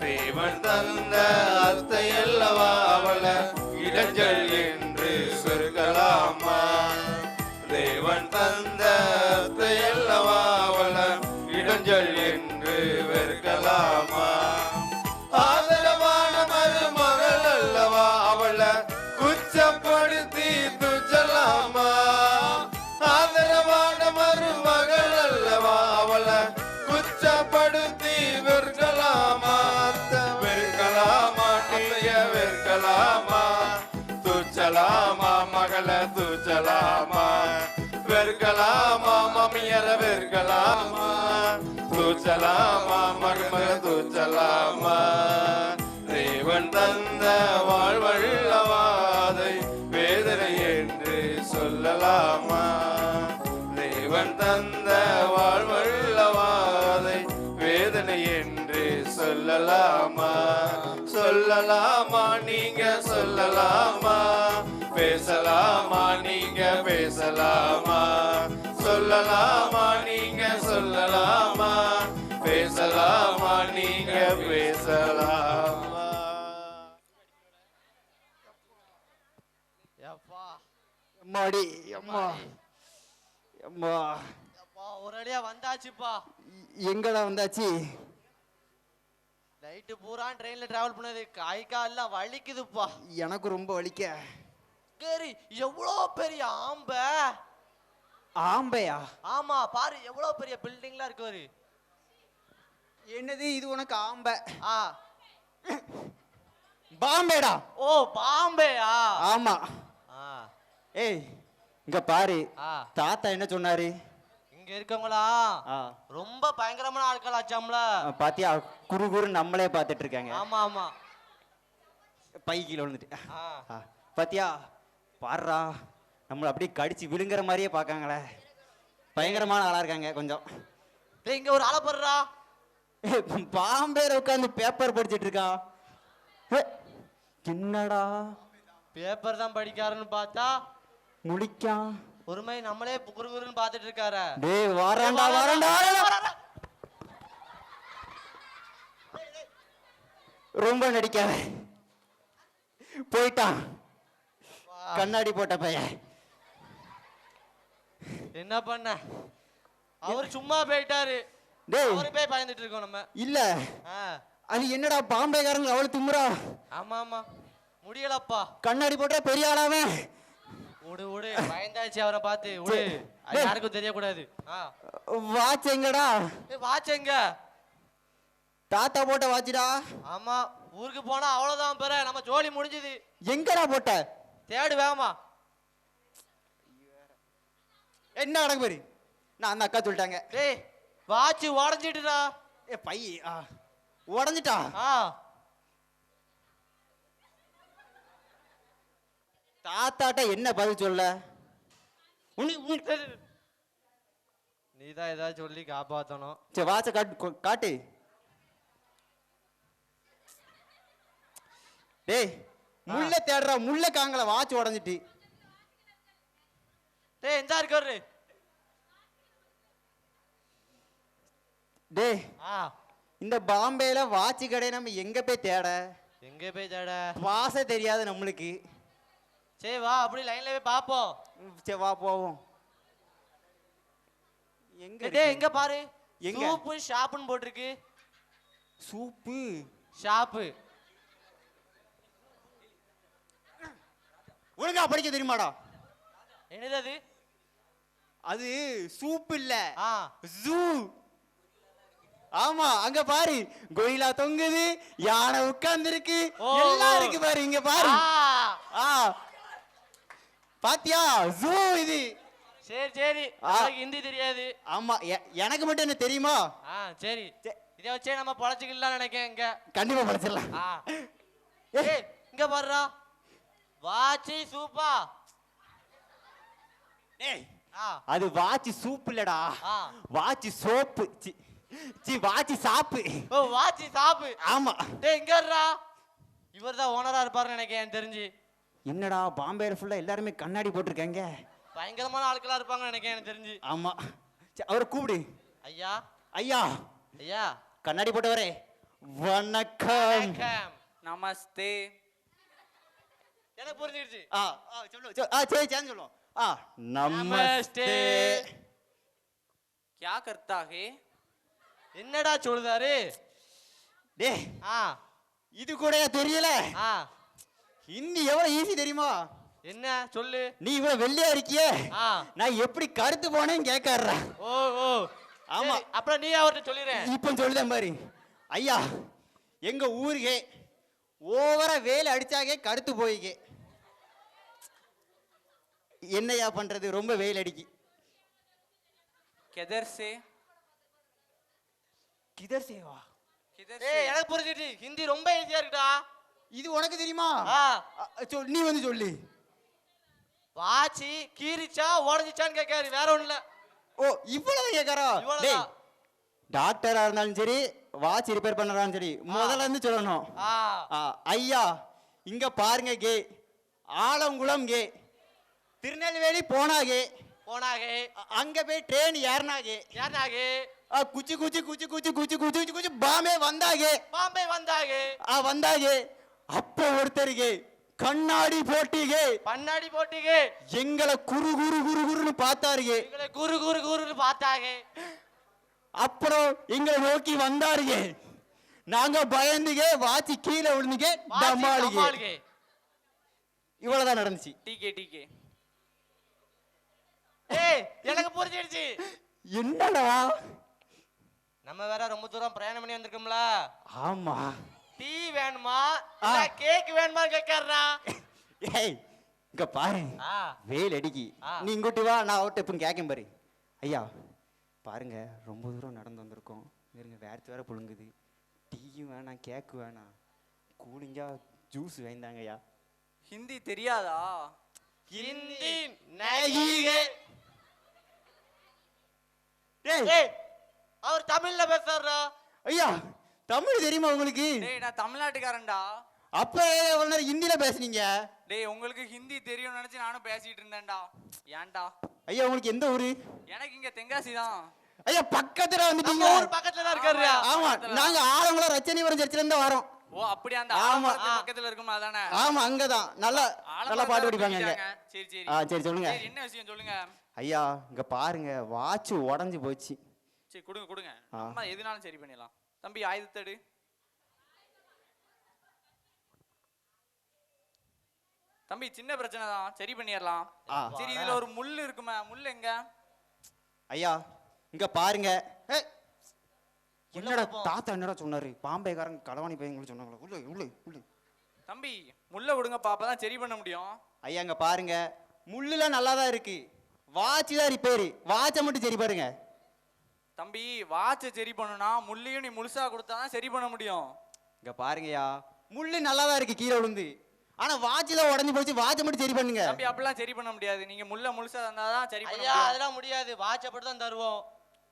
தேவன் தந்த அத்தையல்லவா அவள இடைஞ்சல் என்று சொற்கலாமா தேவன் தந்த அத்தையல்லவா அவள இடைஞ்சல் என்று வெறுக்கலாமா ஆதரவான மருமகள் அல்லவா அவள குச்சப்படுத்தி துச்சலாமா ஆதரவான மருமகள் அல்லவா அவள குச்சப்படுத்தி வெறுக்கலாமா வெறுக்கலாமா நீங்க வெறுக்கலாமா துச்சலாமா மகள துச்சலாமா வெறுக்கலாமா மம்மியர வெறுக்கலாமா துச்சலாமா மருமக துச்சலாமா தேவன் தந்த வாழ்வல்லவாதை வேதனை என்று சொல்லலாமா தேவன் தந்த வாழ்வல்லவாதை வேதனை என்று சொல்லலாமா சொல்லலாமா நீங்க சொல்லலாமா பேசலாமா நீங்க பேசலாமா சொல்லலாமா நீங்க சொல்லலாமா பேசலாமா நீங்க பேசலாமா அம்மாடி அம்மா அம்மா ஒரு அடியா வந்தாச்சுப்பா எங்கடா வந்தாச்சு நைட்டு பூரா ட்ரெயின்ல டிராவல் பண்ணது கை கால்லாம் வலிக்குதுப்பா எனக்கு ரொம்ப வலிக்க கேரி எவ்வளோ பெரிய ஆம்பை ஆம்பையா ஆமா பாரு எவ்வளோ பெரிய பில்டிங்லாம் இருக்கு ஒரு என்னது இது உனக்கு ஆம்பை ஆ பாம்பேடா ஓ பாம்பேயா ஆமா ஏய் இங்க பாரு தாத்தா என்ன சொன்னாரு இங்க இருக்கவங்களா ரொம்ப பயங்கரமான ஆட்கள் ஆச்சாம்ல பாத்தியா குறு குறு நம்மளே பார்த்துட்டு இருக்காங்க ஆமா ஆமா பை கீழே விழுந்துட்டு பாத்தியா பாடுறா நம்மளை அப்படியே கடிச்சு விழுங்குற மாதிரியே பார்க்காங்களே பயங்கரமான ஆளா இருக்காங்க கொஞ்சம். இங்க ஒரு ஆளை போடுறா பாம்பேல உட்காந்து பேப்பர் படிச்சிட்டு இருக்கான். என்னடா பேப்பர் தான் படிக்காருன்னு பார்த்தா முழிக்கான். ஒரு மாதிரி நம்மளே குறுகுறுன்னு பார்த்துட்டு இருக்காரு. டேய் வாரண்டா வாரண்டா ரொம்ப நடிக்காத போயிட்டான் கண்ணாடி போட்ட பையன். என்ன பண்ண அவர் சும்மா போயிட்டாரு. டேய் அவரு போய் பயந்துட்டு இருக்கோம் நம்ம. இல்ல அது என்னடா பாம்பேக்காரங்க அவ்வளவு திமுறா. ஆமா ஆமா முடியலப்பா. கண்ணாடி போட்டா பெரிய ஆளாவே. விடு விடு பயந்தாச்சு அவரை பார்த்து விடு. அது யாருக்கும் தெரியக்கூடாது. வாட்ச் எங்கடா? வாட்ச் எங்க? தாத்தா போட்ட வாட்ச்டா. ஆமா ஊருக்கு போனா அவ்வளவுதான் பெற நம்ம ஜோலி முடிஞ்சது. எங்கடா போட்ட? தேடு வேகமா. என்ன நடக்கு பாரு. நான் அந்த அக்கா சொல்லிட்டாங்க. டேய் வாட்ச் உடைஞ்சிட்டுடா. பை உடைஞ்சிட்டா. தாத்தாட்ட என்ன பதில் சொல்ல? நீதான் ஏதாவது சொல்லி காப்பாத்தணும். சரி வாட்ச காட்டு. டேய் முள்ள தேடுறா முள்ள காங்கல வாட்ச் உடைஞ்சிட்டு. டேய் எந்த இருக்காரு? டேய் இந்த பாம்பேல வாட்ச் கடை நம்ம எங்க போய் தேட? எங்க போய் தேட? வாச தெரியாது நம்மளுக்கு. சரி வா அப்படி லைன்ல போய் பாப்போம். சரி வா போவோம். எங்க டேய் எங்க பாரு. சூப்பு ஷாப்னு போட்டுருக்கு. Soup shop. ஒழுங்கா படிக்க தெரியுமாடா? என்னது அது? அது சூப் இல்ல ஜூ. ஆமா அங்க பாரு கோயிலா தொங்குது யானை உட்கார்ந்து இருக்கு எல்லாம் இருக்கு பாரு இங்க பாரு. பாத்தியா ஜூ இது. சரி சரி ஹிந்தி தெரியாது. ஆமா எனக்கு மட்டும் என்ன தெரியுமா? சரி இதை வச்சே நம்ம பொழைச்சிக்கலாம் நினைக்கிறேன். இங்க கண்டிப்பா பொழைச்சிடலாம். ஏய் இங்க பாருடா வாட்சி சூப்பா. டேய் அது வாட்ச் சூப் இல்லடா வாட்ச் சோப்பு. சி வாட்ச் சாப்பு. ஓ வாட்ச் சாப்பு. ஆமா டேய் இங்க இருடா. இவர்தான் ஓனரா இருப்பாருன்னு நினைக்கிறேன் தெரிஞ்சு. என்னடா பாம்பேல ஃபுல்லா எல்லாரும் கண்ணாடி போட்டுருக்காங்க. பயங்கரமான ஆட்களா இருப்பாங்கன்னு நினைக்கிறேன் எனக்கு தெரிஞ்சு. ஆமா அவரை கூப்பிடு. ஐயா ஐயா ஐயா கண்ணாடி போட்டவரே வணக்கம். நமஸ்தே. எனக்கு புரிஞ்சிருச்சு. சரி சேஞ்ச் சொல்லுவோம். நமஸ்தே. क्या करता है? என்னடா சொல்றாரு? டேய் இது கூட தெரியல. ஹிந்தி எவ்வளவு ஈஸி தெரியுமா? என்ன சொல்லு. நீ இவ்வளவு வெள்ளையா இருக்கியே நான் எப்படி கருத்து போனேன்னு கேட்கறா. ஓ ஓ ஆமா அப்புறம் நீ அவர்கிட்ட சொல்லிடுறேன். இப்ப சொல்லுதேன் பாரு. ஐயா எங்க ஊருக்கே ஓவரா வேலை அடிச்சாகே கருத்து போய்க்கு. என்னையா பண்றது ரொம்ப வெயில் அடிக்கி. கிதர் சே? கிதர் சேவா? ஏய் எனக்கு புரிஞ்சிடுச்சு. ஹிந்தி ரொம்ப ஈஸியா இருக்குடா. இது உனக்கு தெரியுமா? நீ வந்து சொல்லு. வாச்சி கீரிச்சா உடைஞ்சிச்சான்னு கேட்காரு வேற ஒண்ணு இல்ல. ஓ இவ்வளவு கேட்கறா? டேய் டாக்டரா இருந்தாலும் சரி வாட்ச் ரிப்பேர் பண்ணறாலும் சரி முதல்ல இருந்து சொல்லணும். ஐயா இங்க பாருங்க கே ஆலங்குளம் கே திருநெல்வேலி போனாகே அங்க போய் ட்ரெயின் ஏறினாகே குச்சி குச்சி குச்சி குச்சி குச்சி குச்சி குச்சி பாம்பே வந்தாகே வந்தாகே அப்ப ஒருத்தருக்கு கண்ணாடி போட்டிகே எங்களை குரு குரு குரு குருன்னு பார்த்தாருகே. குரு குரு குருன்னு பார்த்தாங்க. அப்புறம் எங்களை நோக்கி வந்தாருகே. நாங்க பயந்துகே வாட்சி கீழே விழுந்துகே டமாலிகே. இவ்வளவுதான் நடந்துச்சு. Decay decay. ஏய் எனக்கு புரிஞ்சிடுச்சு. என்னடா நம்ம வேற ரொம்ப தூரம் பிரயாணம் பண்ணி வந்திருக்கோம்ல. ஆமா டீ வேணுமா இல்ல கேக் வேணுமா கேக்குறா. ஏய் இங்க பாரு வெயில் அடிக்கி. நீ இங்கோட்டி வா நான் அவட்ட இப்ப கேக்கேன் பாரு. ஐயா பாருங்க ரொம்ப தூரம் நடந்து வந்திருக்கோம். இருங்க வேர்த்து வேற புழுங்குது. டீயும் வேணாம் கேக்கு வேணாம் கூலிங்கா ஜூஸ் வாங்கிதாங்கய்யா. ஹிந்தி தெரியாதா? ஹிந்தி நஹீ. டேய் அவர் தமிழ்ல பேசுறாரா? ஐயா தமிழ் தெரியுமா உங்களுக்கு? டேய் நான் தமிழ்நாட்டுக்காரன்டா. அப்ப எவ்வளவு நேரம் ஹிந்தில பேசுனீங்க? டேய் உங்களுக்கு ஹிந்தி தெரியும்னு நினைச்சு நானும் பேசிட்டு இருந்தேன்டா. ஏன்டா? ஐயா உங்களுக்கு எந்த ஊரு? எனக்கு இங்க தென்காசி தான். ஐயா பக்கத்துல வந்துட்டீங்க. ஊர் பக்கத்துல தான் இருக்காரு. ஆமா நாங்க ஆலங்குளம் ரச்சனிபுரம் சர்ச்சில இருந்து வரோம். ஓ அப்படியே அந்த ஆலமரத்து பக்கத்துல இருக்குமா அதானே? ஆமா அங்கதான். நல்ல பாட்டு படிப்பாங்க அங்க. சரி சரி. சரி சொல்லுங்க. சரி என்ன விஷயம் சொல்லுங்க. ஐயா இங்க பாருங்க வாட்ச் உடைஞ்சு போச்சு. சரி கொடுங்க கொடுங்க. நம்ம எதுனாலும் சரி பண்ணிடலாம். தம்பி ஆயுதத்தை எடு. தம்பி சின்ன பிரச்சனை தான் சரி பண்ணிடலாம். சரி இதுல ஒரு முள் இருக்குமா? முள் எங்க? ஐயா இங்க பாருங்க. என்னடா தாத்தா என்னடா சொன்னாரு? பாம்பேக்காரங்க களவாணி பையங்க சொன்னாங்களா? உள்ள உள்ள உள்ள. தம்பி முள்ள விடுங்க பாப்பதான் சரி பண்ண முடியும். ஐயா இங்க பாருங்க முள்ளுலாம் நல்லா தான் இருக்கு. வாட்ச் தான் ரிப்பேர். வாட்சை மட்டும் சரி பாருங்க. தம்பி வாட்சை சரி பண்ணனும்னா முள்ளையும் நீ முழுசா கொடுத்தாதான் சரி பண்ண முடியும். இங்க பாருங்கய்யா முள்ளு நல்லா தான் இருக்கு கீழே விழுந்து. ஆனா வாட்ச் தான் உடைஞ்சு போச்சு. வாட்சை மட்டும் சரி பண்ணுங்க. தம்பி அப்படிலாம் சரி பண்ண முடியாது. நீங்க முள்ள முழுசா தந்தாதான் சரி பண்ண ஐயா முடியும். அதெல்லாம் முடியாது. வாட்ச் அப்படி தான் தருவோம்.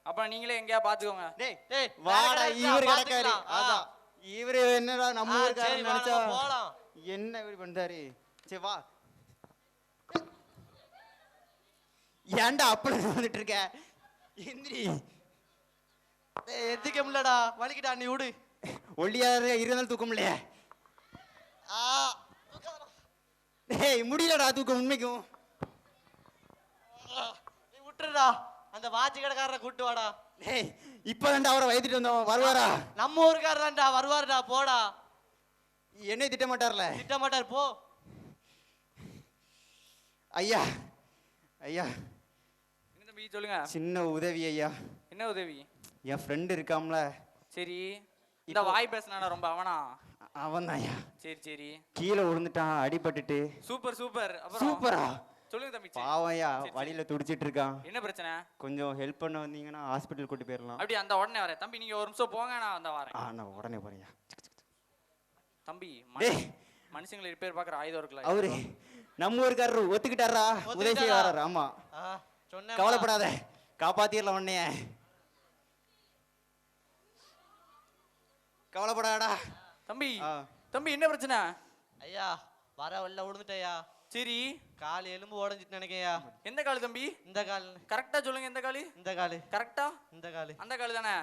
அப்ப நீங்களே எங்கயா பாத்துக்கோங்க. டேய் டேய் வாடா இவரு கடக்காரு. அதான் இவரு என்னடா நம்ம ஊர்க்காரர் நினைச்சா போலாம். என்ன இப்படி பண்றாரு? சரி வா. ஏன்டா அப்படி வந்துட்டு இருக்க? எந்திரி. டேய் எதிக்க முடியலடா. வலிக்கிட்டா நீ விடு. ஒல்லியாரு இருந்தாலும் தூக்க முடியலையே. டேய் முடியலடா தூக்க உண்மைக்கும். நீ விட்டுறடா. அந்த வாட்ச் கடைக்காரரை கூட்டு வாடா. டேய் இப்பதான்டா அவரை வைத்துட்டு வந்தோம். வருவாரா? நம்ம ஊருக்காரர் தான்டா வருவாருடா. போடா. என்னை திட்ட மாட்டார்ல? திட்ட மாட்டார் போ. ஐயா ஐயா என்ன தம்பி சொல்லுங்க. சின்ன உதவி ஐயா. என்ன உதவி? என் ஃப்ரெண்ட் இருக்காம்ல. சரி இந்த வாய் பேசினானா ரொம்ப அவனா? அவன் தான் ஐயா. சரி சரி. கீழே விழுந்துட்டான் அடிபட்டுட்டு. Super super. அப்புறம் சூப்பரா? சொல்லுங்க தம்பி. பாவம் ஐயா வழியில துடிச்சிட்டு இருக்கான். என்ன பிரச்சனை? கொஞ்சம் ஹெல்ப் பண்ண வந்தீங்கன்னா ஹாஸ்பிட்டல் கூட்டி போயிடலாம். அப்படி அந்த உடனே வரேன். தம்பி நீங்க ஒரு நிமிஷம் போங்க நான் அந்த வரேன். நான் உடனே போறேன். தம்பி மனுஷங்களை ரிப்பேர் பாக்குற ஆயுதம் இருக்குல்ல அவரு நம்ம ஊருக்காரரு ஒத்துக்கிட்டாரா? உதவி செய்ய வர்றாரு. ஆமா கவலைப்படாத காப்பாத்திரலாம் உன்னைய. கவலைப்படாடா தம்பி. தம்பி என்ன பிரச்சனை? ஐயா வர வல்ல விழுந்துட்டயா. சரி கால் எலும்பு உடைஞ்சிட்டு நினைக்கையா. எந்த கால் தம்பி? இந்த கால். கரெக்டா சொல்லுங்க. எந்த கால்? இந்த கால். கரெக்டா இந்த கால். அந்த கால் தானே?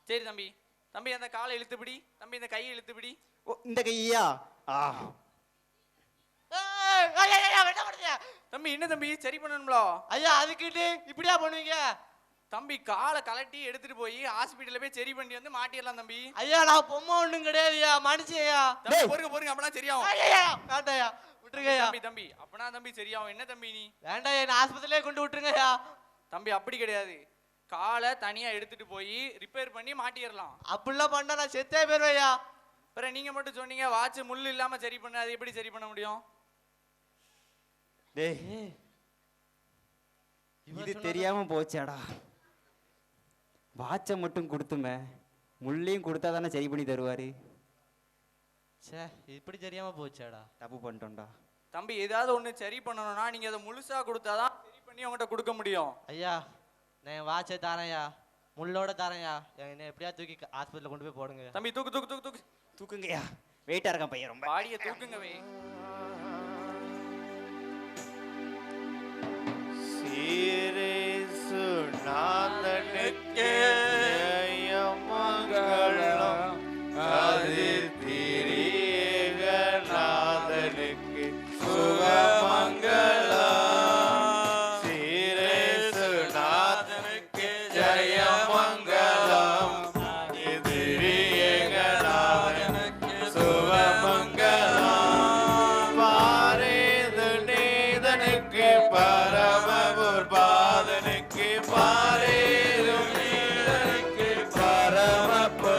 சரி தம்பி. தம்பி அந்த காலை இழுத்து பிடி. தம்பி இந்த கையை இழுத்து பிடி. இந்த கையா? தம்பி என்ன தம்பி சரி பண்ணணும்ல? ஐயா அதுக்கிட்டு இப்படியா பண்ணுவீங்க? தம்பி காலை கலட்டி எடுத்துட்டு போய் ஹாஸ்பிடல்ல போய் சரி பண்ணி வந்து மாட்டிடலாம் தம்பி. ஐயா நான் பொம்மை ஒண்ணும் கிடையாதுயா மனுஷயா. தம்பி பொறுங்க பொறுங்க அப்பனா சரியாவும். வேண்டாயா விட்டுருங்கயா. தம்பி தம்பி அப்பனா தம்பி சரியாவும். என்ன தம்பி நீ? வேண்டாயா நான் ஆஸ்பத்திரியிலே கொண்டு விட்டுருங்கயா. தம்பி அப்படி கிடையாது. காலை தனியா எடுத்துட்டு போய் ரிப்பேர் பண்ணி மாட்டிடலாம். அப்படிலாம் பண்ணா நான் செத்தே போயிருவேயா. அப்புறம் நீங்க மட்டும் சொன்னீங்க வாட்ச் முள்ளு இல்லாம சரி பண்ண. அது எப்படி சரி பண்ண முடியும்? டேய் இது தெரியாம போச்சாடா. வாட்சை மட்டும் கொடுத்துமே முள்ளையும் கொடுத்தா தானே சரி பண்ணி தருவாரு. சே இப்படி தெரியாம போச்சாடா. தப்பு பண்ணிட்டோம்டா. தம்பி ஏதாவது ஒண்ணு சரி பண்ணணும்னா நீங்க அதை முழுசா கொடுத்தாதான் சரி பண்ணி அவங்ககிட்ட கொடுக்க முடியும். ஐயா நான் வாட்சை தாரையா முள்ளோட தாரையா. என்ன எப்படியா தூக்கி ஹாஸ்பிட்டல்ல கொண்டு போய் போடுங்க. தம்பி தூக்கு தூக்கு தூக்கு தூக்கு தூக்குங்கய்யா. வெயிட்டா இருக்கான் பையன் ரொம்ப. பாடியை தூக்குங்கவே. சீரேசு நாதனுக்கு மங்களம். அதிர் திரியேக நாதனுக்கு சுகமங்கலம். சீரேசு நாதனுக்கு ஜெயமங்கலம். திரியேக நாதனுக்கு சுகமங்கலம். பாரேது நேதனுக்கு பரமபுர்பாதனுக்கு பாரேது நேதனுக்கு பரமபுர்பாதனுக்கு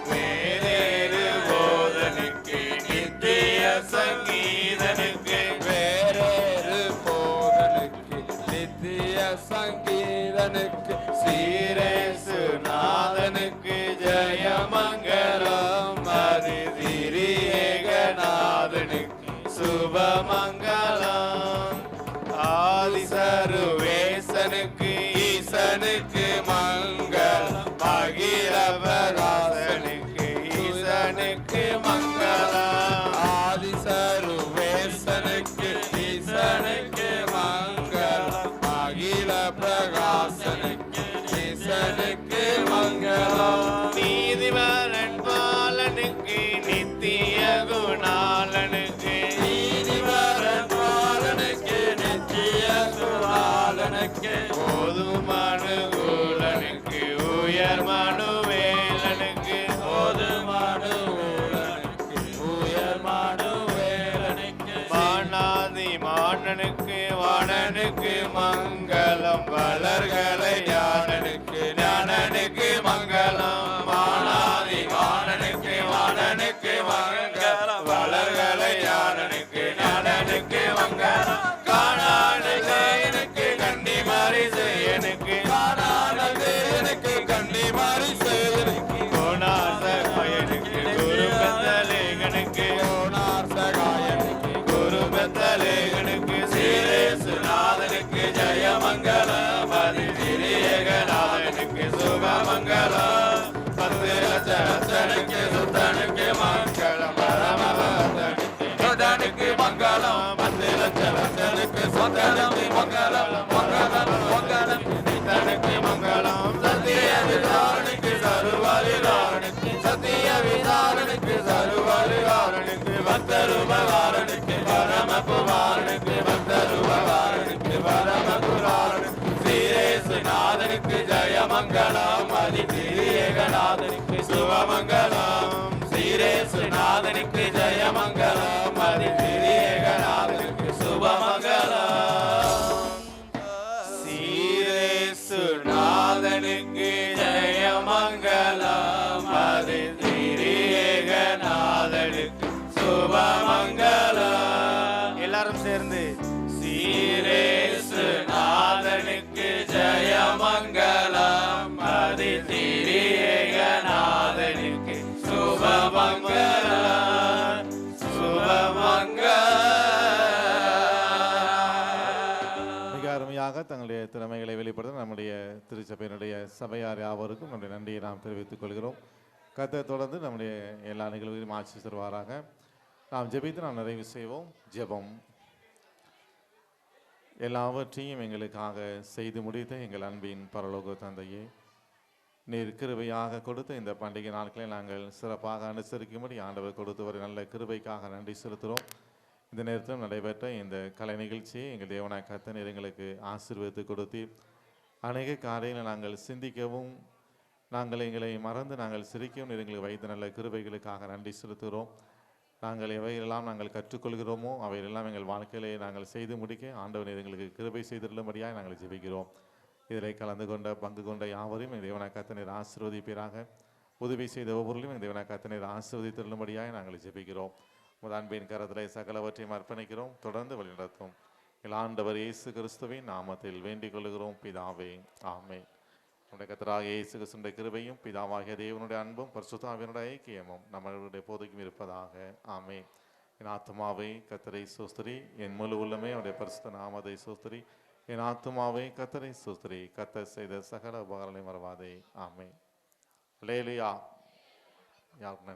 மேலேறு போதனுக்கு நித்திய சங்கீதனுக்கு வேறேறு போதனுக்கு நித்திய சங்கீதனுக்கு சீரேசு நாதனுக்கு ஜெயமங்கலம். அது திரியேக சுபமங்கலம் ஆதிசருவேசனுக்கு ஈசனுக்கு மங்களம் மகிழவராசனுக்கு ஈசனுக்கு மங்களம் ஆதிசருவேசனுக்கு ஈசனுக்கு மங்களம் மகிழ பிரகாசனுக்கு ஈசனுக்கு மங்களம் நீதிவரன் பாலனுக்கு நித்திய குணாலனுக்கு நீதிவரன் பாலனுக்கு நித்திய குணாலனுக்கு போதுமானுகூலனுக்கு உயர் மனுவேலனுக்கு போதுமானுகூலனுக்கு உயர் மனுவேலனுக்கு வானாதி மானனுக்கு வாணனுக்கு மங்களம் வளர்களை ஞானனுக்கு ஞானனுக்கு மங்களம் வானாதி வாணனுக்கு வாணனுக்கு மங்களம் வளர்களை ஞானனுக்கு ஞானனுக்கு மங்களம் காணானது எனக்கு கண்டி மாறிசு எனக்கு காணானது எனக்கு கண்டி மாறிசு எனக்கு கோணார் சகாயனுக்கு குரு பெத்தலேகனுக்கு கோணார் சகாயனுக்கு குரு பெத்தலேகனுக்கு சீரேசுநாதனுக்கு ஜெயமங்கலம் அதி திரியேகநாதனுக்கு சுபமங்கலம் பத்திரச்சனுக்கு சுத்தனுக்கு மங்களம் பரமபதனுக்கு சுதனுக்கு மங்களம் பத்திரச்சனுக்கு சுத்தனுக்கு மங்களம் மங்களம் மங்களம் நித்தனுக்கு மங்களம் சத்திய விதாரனுக்கு சருவரிதாரனுக்கு சத்திய விதாரனுக்கு சருவரிதாரனுக்கு பக்தருபகாரனுக்கு பரமகுமாரனுக்கு பக்தருபகாரனுக்கு பரமகுமாரனுக்கு ஸ்ரீரேசுநாதனுக்கு ஜெயமங்கலம் அதி திரியேகநாதனுக்கு சுபமங்கலம் ஸ்ரீரேசுநாதனுக்கு ஜெயமங்கலம் அதி திரியேகநாதனுக்கு சுபமங்கலம் ஸ்ரீரேசுநாதனுக்கு ஜெயமங்கலம் அதி திரியேகநாதனுக்கு சுபமங்கலம் எல்லாரும் சேர்ந்து ஸ்ரீரேசுநாதனுக்கு ஜெயமங்கலம் அதி திரியேகநாதனுக்கு சுபமங்கலம் சுபமங்கலம். மிக அருமையாக தங்களுடைய திறமைகளை வெளிப்படுத்த நம்முடைய திருச்சபையினுடைய சபையார் யாவருக்கும் நம்முடைய நன்றியை நாம் தெரிவித்துக் கொள்கிறோம். கர்த்தர் தொடர்ந்து நம்முடைய எல்லா நிகழ்வுகளையும் ஆட்சி தருவாராக. நாம் ஜெபித்து நாம் நிறைவு செய்வோம். ஜெபம். எல்லாவற்றையும் எங்களுக்காக செய்து முடித்த எங்கள் அன்பின் பரலோக தந்தையே, நீர் கிருபையாக கொடுத்த இந்த பண்டிகை நாட்களை நாங்கள் சிறப்பாக அனுசரிக்கும்படி ஆண்டவர் கொடுத்து வர நல்ல கிருபைக்காக நன்றி செலுத்துகிறோம். இந்த நேரத்தில் நடைபெற்ற இந்த கலை நிகழ்ச்சியை எங்கள் தேவனாய் கர்த்தர் நீர் எங்களுக்கு ஆசீர்வதித்து கொடுத்து அநேக காரியங்களை நாங்கள் சிந்திக்கவும் நாங்கள் எங்களை மறந்து நாங்கள் சிரிக்கவும் நீர் எங்களுக்கு வைத்த நல்ல கிருபைகளுக்காக நன்றி செலுத்துகிறோம். நாங்கள் எவையெல்லாம் நாங்கள் கற்றுக்கொள்கிறோமோ அவையெல்லாம் எங்கள் வாழ்க்கையிலே நாங்கள் செய்து முடிக்க ஆண்டவர் நீர் எங்களுக்கு கிருபை செய்திருக்கும்படியாக நாங்கள் ஜெபிக்கிறோம். இதில் கலந்து கொண்ட பங்கு கொண்ட யாவரையும் எங்கள் தேவனாய் கர்த்தர் நீர் ஆசீர்வதிப்பீராக. உதவி செய்த ஒவ்வொருவரையும் எங்கள் தேவனாய் கர்த்தர் நீர் ஆசீர்வதித்திருக்கும்படியாக நாங்கள் ஜெபிக்கிறோம். உமது அன்பின் கரத்திலே சகலவற்றையும் அர்ப்பணிக்கிறோம். தொடர்ந்து வழிநடத்தும் எங்கள் ஆண்டவர் இயேசு கிறிஸ்துவின் நாமத்தில் வேண்டிக் கொள்கிறோம் பிதாவே, ஆமென். நம்முடைய கர்த்தராகிய இயேசு கிறிஸ்துவின் கிருபையும் பிதாவாகிய தேவனுடைய அன்பும் பரிசுத்த ஆவியானுடைய ஐக்கியமும் நம்மளுடைய போதைக்கும் இருப்பதாக, ஆமென். என் ஆத்துமாவே கர்த்தரை ஸ்தோத்திரி, என் முழு உள்ளமே அவருடைய பரிசுத்த நாமத்தை ஸ்தோத்திரி. என் ஆத்துமாவே கர்த்தரை ஸ்தோத்திரி, கர்த்தர் செய்த சகல உபகாரங்களை மறவாதே, ஆமென். அல்லேலூயா. யாருக்கு நன்றி.